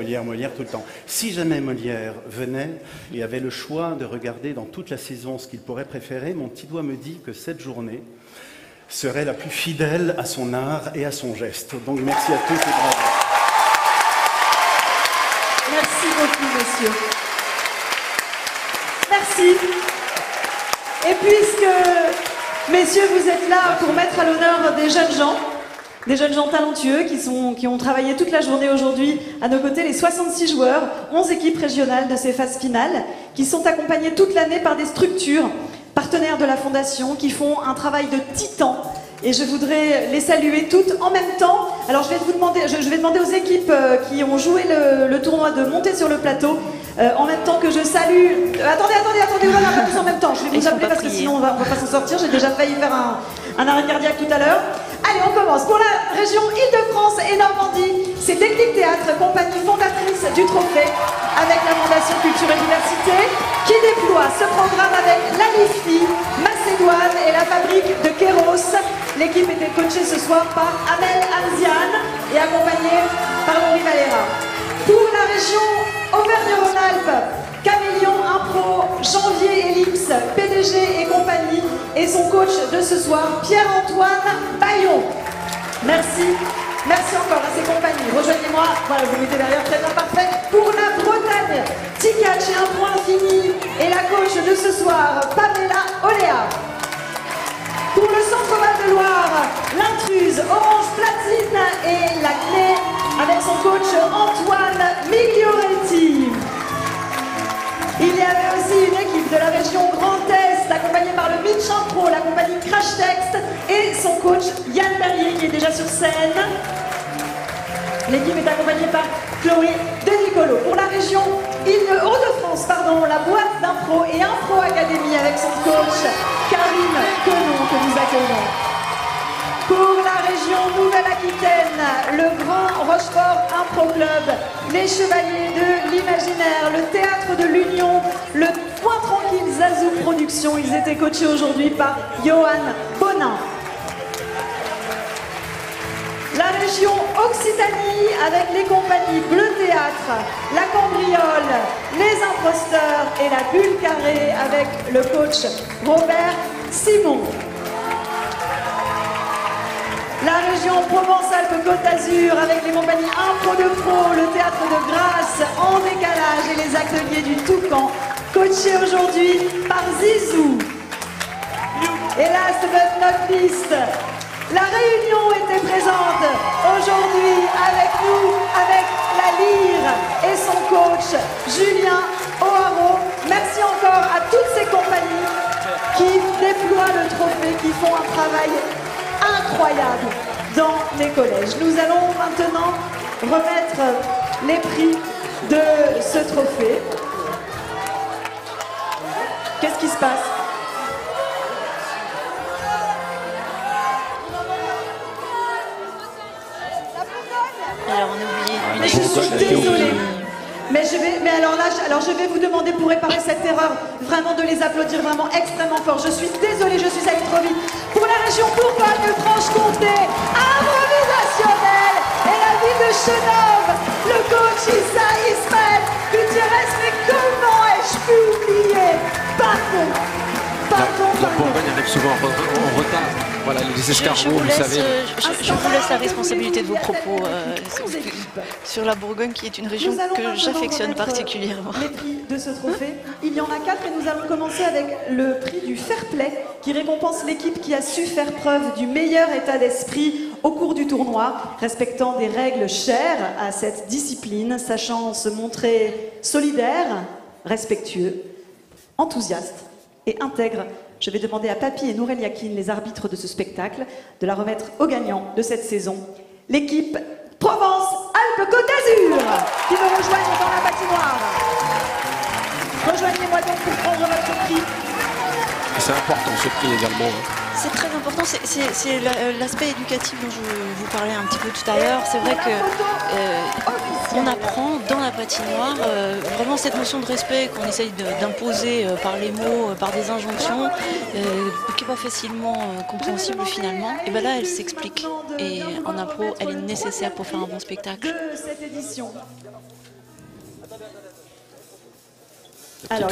tout le temps. Si jamais Molière venait et avait le choix de regarder dans toute la saison ce qu'il pourrait préférer, mon petit doigt me dit que cette journée serait la plus fidèle à son art et à son geste. Donc merci à tous et bravo. Merci beaucoup, messieurs. Merci. Et puisque, messieurs, vous êtes là pour mettre à l'honneur des jeunes gens talentueux qui ont travaillé toute la journée aujourd'hui à nos côtés, les 66 joueurs, 11 équipes régionales de ces phases finales, qui sont accompagnés toute l'année par des structures partenaires de la Fondation, qui font un travail de titan. Et je voudrais les saluer toutes en même temps. Alors je vais demander aux équipes qui ont joué le tournoi de monter sur le plateau. En même temps que je salue... Attendez, on va pas tous en même temps. Je vais vous appeler parce que sinon on va pas s'en sortir. J'ai déjà failli faire un arrêt cardiaque tout à l'heure. Allez, on commence. Pour la région Île-de-France et Normandie, c'est Technique Théâtre, compagnie fondatrice du trophée, avec la Fondation Culture et Diversité, qui déploie ce programme avec la LIFI, Macédoine et la fabrique de Kéros. L'équipe était coachée ce soir par Amel Amziane et accompagnée par Laurie Valera. Pour la région Auvergne-Rhône-Alpes, Caméléon Impro, Janvier Ellipse, PDG et compagnie, et son coach de ce soir, Pierre-Antoine Bayon. Merci. Merci encore à ces compagnies. Rejoignez-moi. Voilà, vous mettez derrière, très bien, parfait. Pour la Bretagne, Ticatch et Un Point Infini, et la coach de ce soir, Pamela Oléa. Pour le Centre-Val de Loire, l'Intruse, Orange Platine et la Clé, avec son coach Antoine Miglioretti. Il y avait aussi une équipe de la région Grand Est, accompagnée par le Beach Impro, la compagnie Crash Text et son coach Yann Berrier, qui est déjà sur scène. L'équipe est accompagnée par Chloé De Nicolo. Pour la région Hauts-de-France, la boîte d'impro et Impro Academy avec son coach Karine Quenon, que nous accueillons. Pour la région Nouvelle-Aquitaine, le Grand Rochefort Impro Club, les Chevaliers de l'Imaginaire, le Théâtre de l'Union, le Point Tranquille Zazou Productions. Ils étaient coachés aujourd'hui par Johan Bonin. La région Occitanie avec les compagnies Bleu Théâtre, La Cambriole, Les Imposteurs et la Bulle Carrée avec le coach Robert Simon. La région Provence-Alpes-Côte d'Azur avec les compagnies Impro de Pro, le Théâtre de Grasse, En Décalage et les ateliers du Toucan, coachés aujourd'hui par Zizou. Et last but not least, la Réunion était présente aujourd'hui avec nous, avec la Lyre et son coach Julien O'Haraud. Merci encore à toutes ces compagnies qui déploient le trophée, qui font un travail incroyable dans les collèges. Nous allons maintenant remettre les prix de ce trophée. Qu'est-ce qui se passe? Alors on a oublié. Mais je suis désolée. Mais alors là, je vais vous demander pour réparer cette erreur, vraiment de les applaudir vraiment extrêmement fort. Je suis désolée, je suis allée trop vite. Pour la région Bourgogne-Franche-Comté, improvisationnel, et la ville de Chenôve, le coach Issa Ismaël Gutiérrez. Mais comment ai-je pu oublier? Pardon. La Bourgogne arrive souvent en retard. Voilà, les escargots, vous savez. Je vous laisse la responsabilité de vos propos sur la Bourgogne, qui est une région que j'affectionne particulièrement. Les prix de ce trophée, il y en a 4 et nous allons commencer avec le prix du fair play qui récompense l'équipe qui a su faire preuve du meilleur état d'esprit au cours du tournoi, respectant des règles chères à cette discipline, sachant se montrer solidaire, respectueux, enthousiaste et intègre. Je vais demander à Papy et Nourel Yakin, les arbitres de ce spectacle, de la remettre aux gagnants de cette saison, l'équipe Provence-Alpes-Côte d'Azur, qui me rejoignent dans la patinoire. Rejoignez-moi donc pour prendre votre prix. C'est important ce prix également. C'est très important, c'est l'aspect éducatif dont je vous parlais un petit peu tout à l'heure. C'est vrai qu'on apprend dans la patinoire vraiment cette notion de respect qu'on essaye d'imposer par les mots, par des injonctions, qui n'est pas facilement compréhensible finalement. Et bien là, elle s'explique. Et en impro, elle est nécessaire pour faire un bon spectacle. De cette édition. Alors,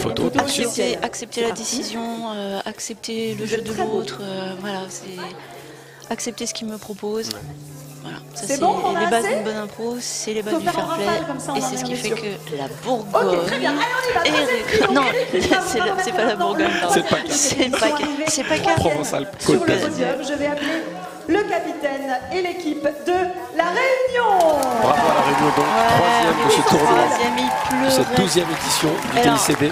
accepter la décision, accepter le jeu de l'autre, voilà, c'est accepter ce qu'il me propose. Voilà, ça c'est les bases d'une bonne impro, c'est les bases du fair play, et c'est ce qui fait que la Bourgogne est... Non, c'est pas la Bourgogne, c'est pas Provence-Alpes. Sur le podium, je vais appeler le capitaine et l'équipe de La Réunion. Bravo à La Réunion, donc troisième de ce tournoi, de cette 12e édition du TICD.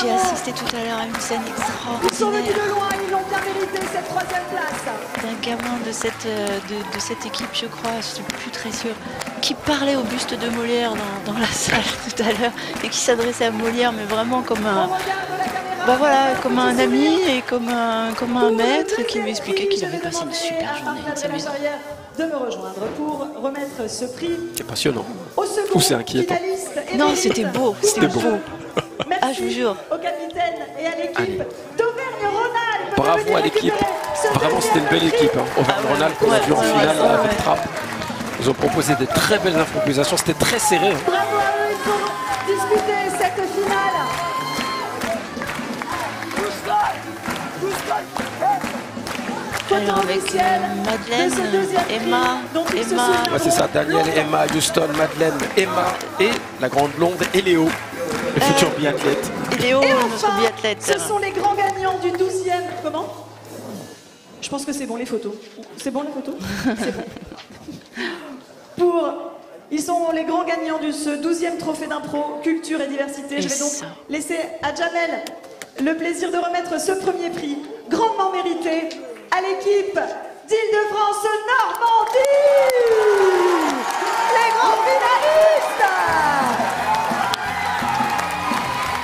J'ai assisté tout à l'heure à une scène extraordinaire. Ils sont venus de loin, ils l'ont bien mérité cette 3e place. D'un gamin de cette équipe, je crois, je suis plus très sûre, qui parlait au buste de Molière dans la salle tout à l'heure et qui s'adressait à Molière, mais vraiment comme un... voilà, comme un ami et comme un maître qui lui expliquait qu'il avait passé une super journée dans sa maison. De me rejoindre pour remettre ce prix. C'est passionnant. Ou c'est inquiétant. Non, c'était beau. C'était beau. Ah, je vous jure. Au capitaine et à l'équipe d'Auvergne-Rhône-Alpes. Bravo à l'équipe. Vraiment, c'était une belle équipe. Auvergne-Rhône-Alpes, qu'on a vu en finale avec Trapp. Ils ont proposé des très belles improvisations. C'était très serré. Bravo à eux pour disputer cette finale. Alors avec Madeleine, Emma, ouais, c'est ça, Daniel, Emma, Houston, Madeleine, Emma et la grande blonde et Léo, le futur biathlète. Et Léo, et notre enfin, biathlète. Ce sont les grands gagnants du 12e. Comment? Je pense que c'est bon les photos. C'est bon les photos? C'est bon. Ils sont les grands gagnants de ce 12e trophée d'impro, culture et diversité. Je vais donc laisser à Jamel le plaisir de remettre ce premier prix, grandement mérité, à l'équipe d'Île-de-France Normandie, les grands finalistes.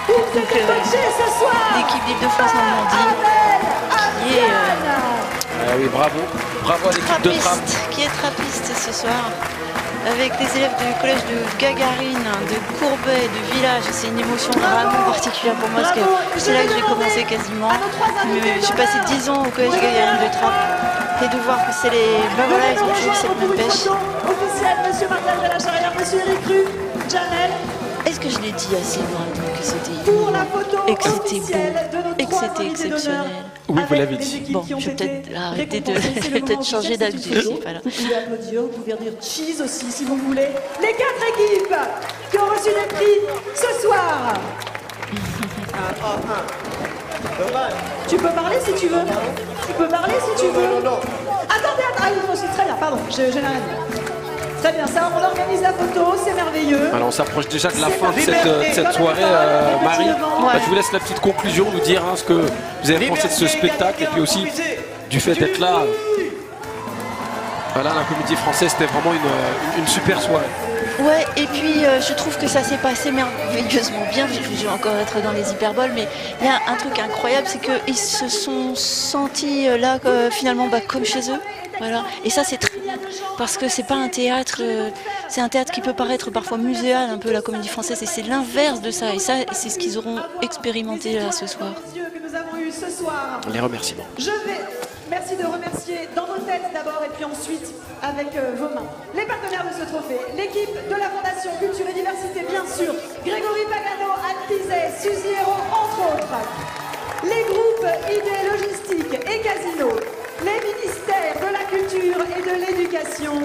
Vous êtes coachés ce soir. L'équipe d'Île-de-France Normandie, qui est ah oui, bravo à l'équipe de Trapp, qui est trappiste ce soir, avec des élèves du collège de Gagarine, de Courbet, de Village. C'est une émotion vraiment particulière pour moi, parce que c'est là que j'ai commencé quasiment. J'ai passé 10 ans au collège Gagarine de Trapp, et de voir que c'est les... Ben voilà, ils ont toujours cette même pêche. Officiel, monsieur Martin de la Charrière, monsieur Eric Rue, Jamel. Est-ce que je l'ai dit assez vraiment que c'était pour la photo et que c'était officielle beau de nos et que c'était exceptionnel? Oui, vous l'avez dit. Bon, je vais peut-être arrêter de... Je vais peut-être changer d'adjectif. Vous pouvez applaudir, vous pouvez dire cheese aussi si vous voulez. Les 4 équipes qui ont reçu des prix ce soir. Tu peux parler si tu veux. Tu peux parler si tu veux. Attendez, ah oui, aussi très bien, pardon, j'ai rien dit. Très bien, ça, on organise la photo, c'est merveilleux. Alors s'approche déjà de la fin de cette soirée, Marie. Bah, je vous laisse la petite conclusion, nous dire ce que vous avez pensé de ce spectacle et puis aussi du fait d'être là. Voilà, la Comédie Française, c'était vraiment une super soirée. Ouais, et puis je trouve que ça s'est passé merveilleusement bien. Je vais encore être dans les hyperboles, mais il y a un truc incroyable, c'est qu'ils se sont sentis là finalement comme chez eux. Voilà. Et ça c'est très bien, parce que c'est pas un théâtre, c'est un théâtre qui peut paraître parfois muséal, un peu la Comédie Française, et c'est l'inverse de ça. Et ça, c'est ce qu'ils auront expérimenté là ce soir. Que nous avons eu ce soir. Les remerciements. Merci de remercier dans vos têtes d'abord et puis ensuite avec vos mains. Les partenaires de ce trophée, l'équipe de la Fondation Culture et Diversité, bien sûr, Grégory Pagano, Anne Pizet, Suzy Hérault, entre autres. Les groupes Idées Logistique et Casino, les ministères de la Culture et de l'Éducation,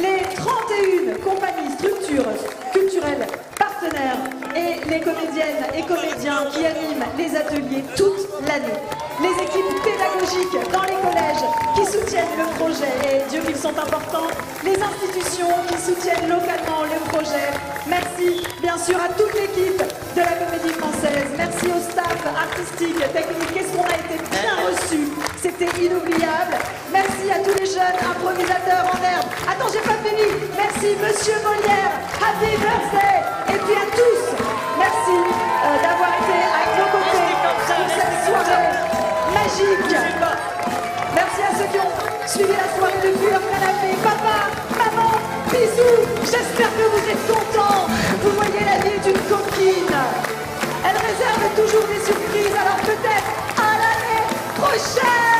les 31 compagnies structures culturelles partenaires et les comédiennes et comédiens qui animent les ateliers toute l'année. Les équipes pédagogiques dans les collèges qui soutiennent le projet, et Dieu qu'ils sont importants, les institutions qui soutiennent localement le projet. Merci bien sûr à toute l'équipe de la Comédie Française, merci au staff artistique, technique, qu'est-ce qu'on a été bien reçus, c'était inoubliable. Merci à tous les jeunes improvisateurs en herbe. Attends, j'ai pas fini. Merci Monsieur Molière, happy birthday. Et puis à tous, merci d'avoir été avec nos côtés pour cette soirée magique. Merci à ceux qui ont suivi la soirée depuis leur canapé. Papa, maman, bisous. J'espère que vous êtes contents. Vous voyez, la vie est une coquine. Elle réserve toujours des surprises. Alors peut-être à l'année prochaine.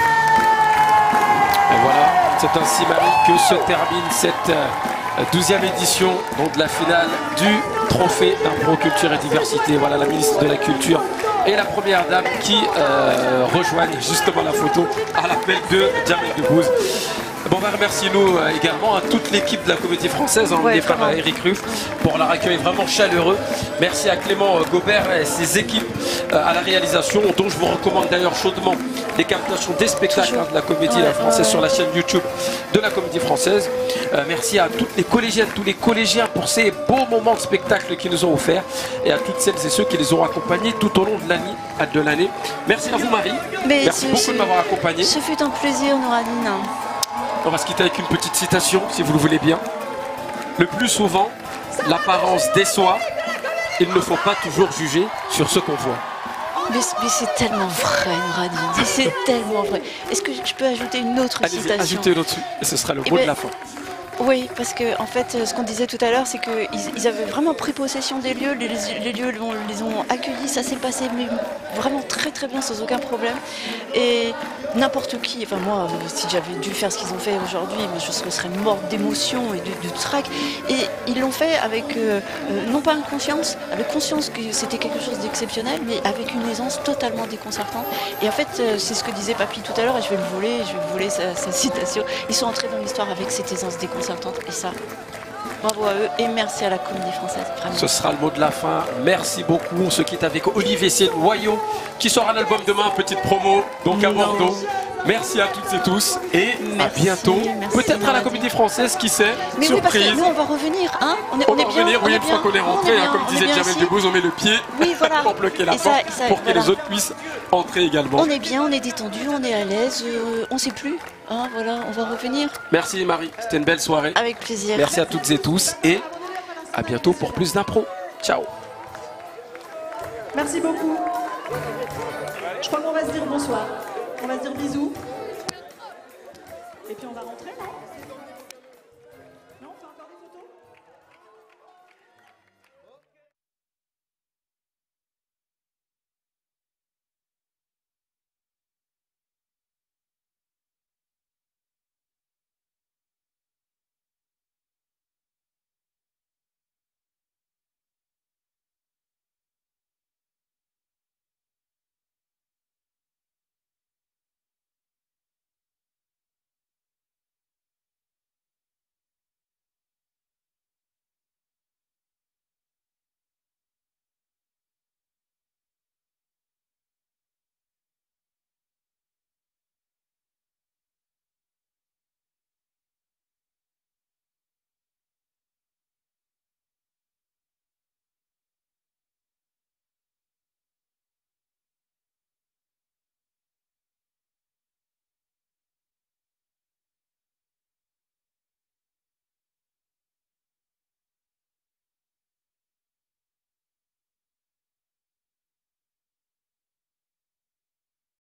Et voilà, c'est ainsi, Marie, que se termine cette 12e édition donc de la finale du trophée d'Impro Culture et Diversité. Voilà la ministre de la Culture et la première dame qui rejoignent justement la photo à l'appel de Jamel Debbouze. Bon, on va remercier nous également à toute l'équipe de la Comédie Française, emmenée par Eric Ruff, pour leur accueil vraiment chaleureux. Merci à Clément Gobert et ses équipes à la réalisation, dont je vous recommande d'ailleurs chaudement les captations des spectacles de la Comédie Française sur la chaîne YouTube de la Comédie Française. Merci à toutes les collégiennes, tous les collégiens pour ces beaux moments de spectacle qu'ils nous ont offerts, et à toutes celles et ceux qui les ont accompagnés tout au long de l'année. Merci à vous, Marie. Merci beaucoup de m'avoir accompagné. Ce fut un plaisir, Nouradine. On va se quitter avec une petite citation, si vous le voulez bien. Le plus souvent, l'apparence déçoit. Il ne faut pas toujours juger sur ce qu'on voit. Mais c'est tellement vrai, Nouradine. C'est tellement vrai. Est-ce que je peux ajouter une autre citation? Ajoutez une autre, et ce sera le mot de la fin. Oui, parce que en fait, ce qu'on disait tout à l'heure, c'est qu'ils avaient vraiment pris possession des lieux. Les lieux les ont accueillis. Ça s'est passé mais vraiment très très bien, sans aucun problème. Et n'importe qui, enfin moi, si j'avais dû faire ce qu'ils ont fait aujourd'hui, je serais morte d'émotion et de trac. Et ils l'ont fait avec, non pas inconscience, avec conscience que c'était quelque chose d'exceptionnel, mais avec une aisance totalement déconcertante. Et en fait, c'est ce que disait Papy tout à l'heure, et je vais le voler sa citation. Ils sont entrés dans l'histoire avec cette aisance déconcertante. Et ça, bravo à eux et merci à la Comédie Française. Vraiment. Ce sera le mot de la fin. Merci beaucoup. On se quitte avec Olivier Noyau qui sort un album demain, petite promo, donc à Bordeaux. Merci à toutes et tous et à bientôt. Peut-être à la Comédie Française, qui sait. Mais surprise. Oui, parce que nous on va revenir, hein. On va revenir, oui, une fois qu'on est rentré, comme disait Jamel Debbouze, on met le pied pour bloquer la porte pour que les autres puissent entrer également. On est bien, on est détendu, on est à l'aise, on sait plus. Hein, voilà, on va revenir. Merci Marie, c'était une belle soirée. Avec plaisir. Merci à toutes et tous et à bientôt pour plus d'impro. Ciao. Merci beaucoup. Je crois qu'on va se dire bonsoir. On va se dire bisous. Et puis on va rentrer, non ?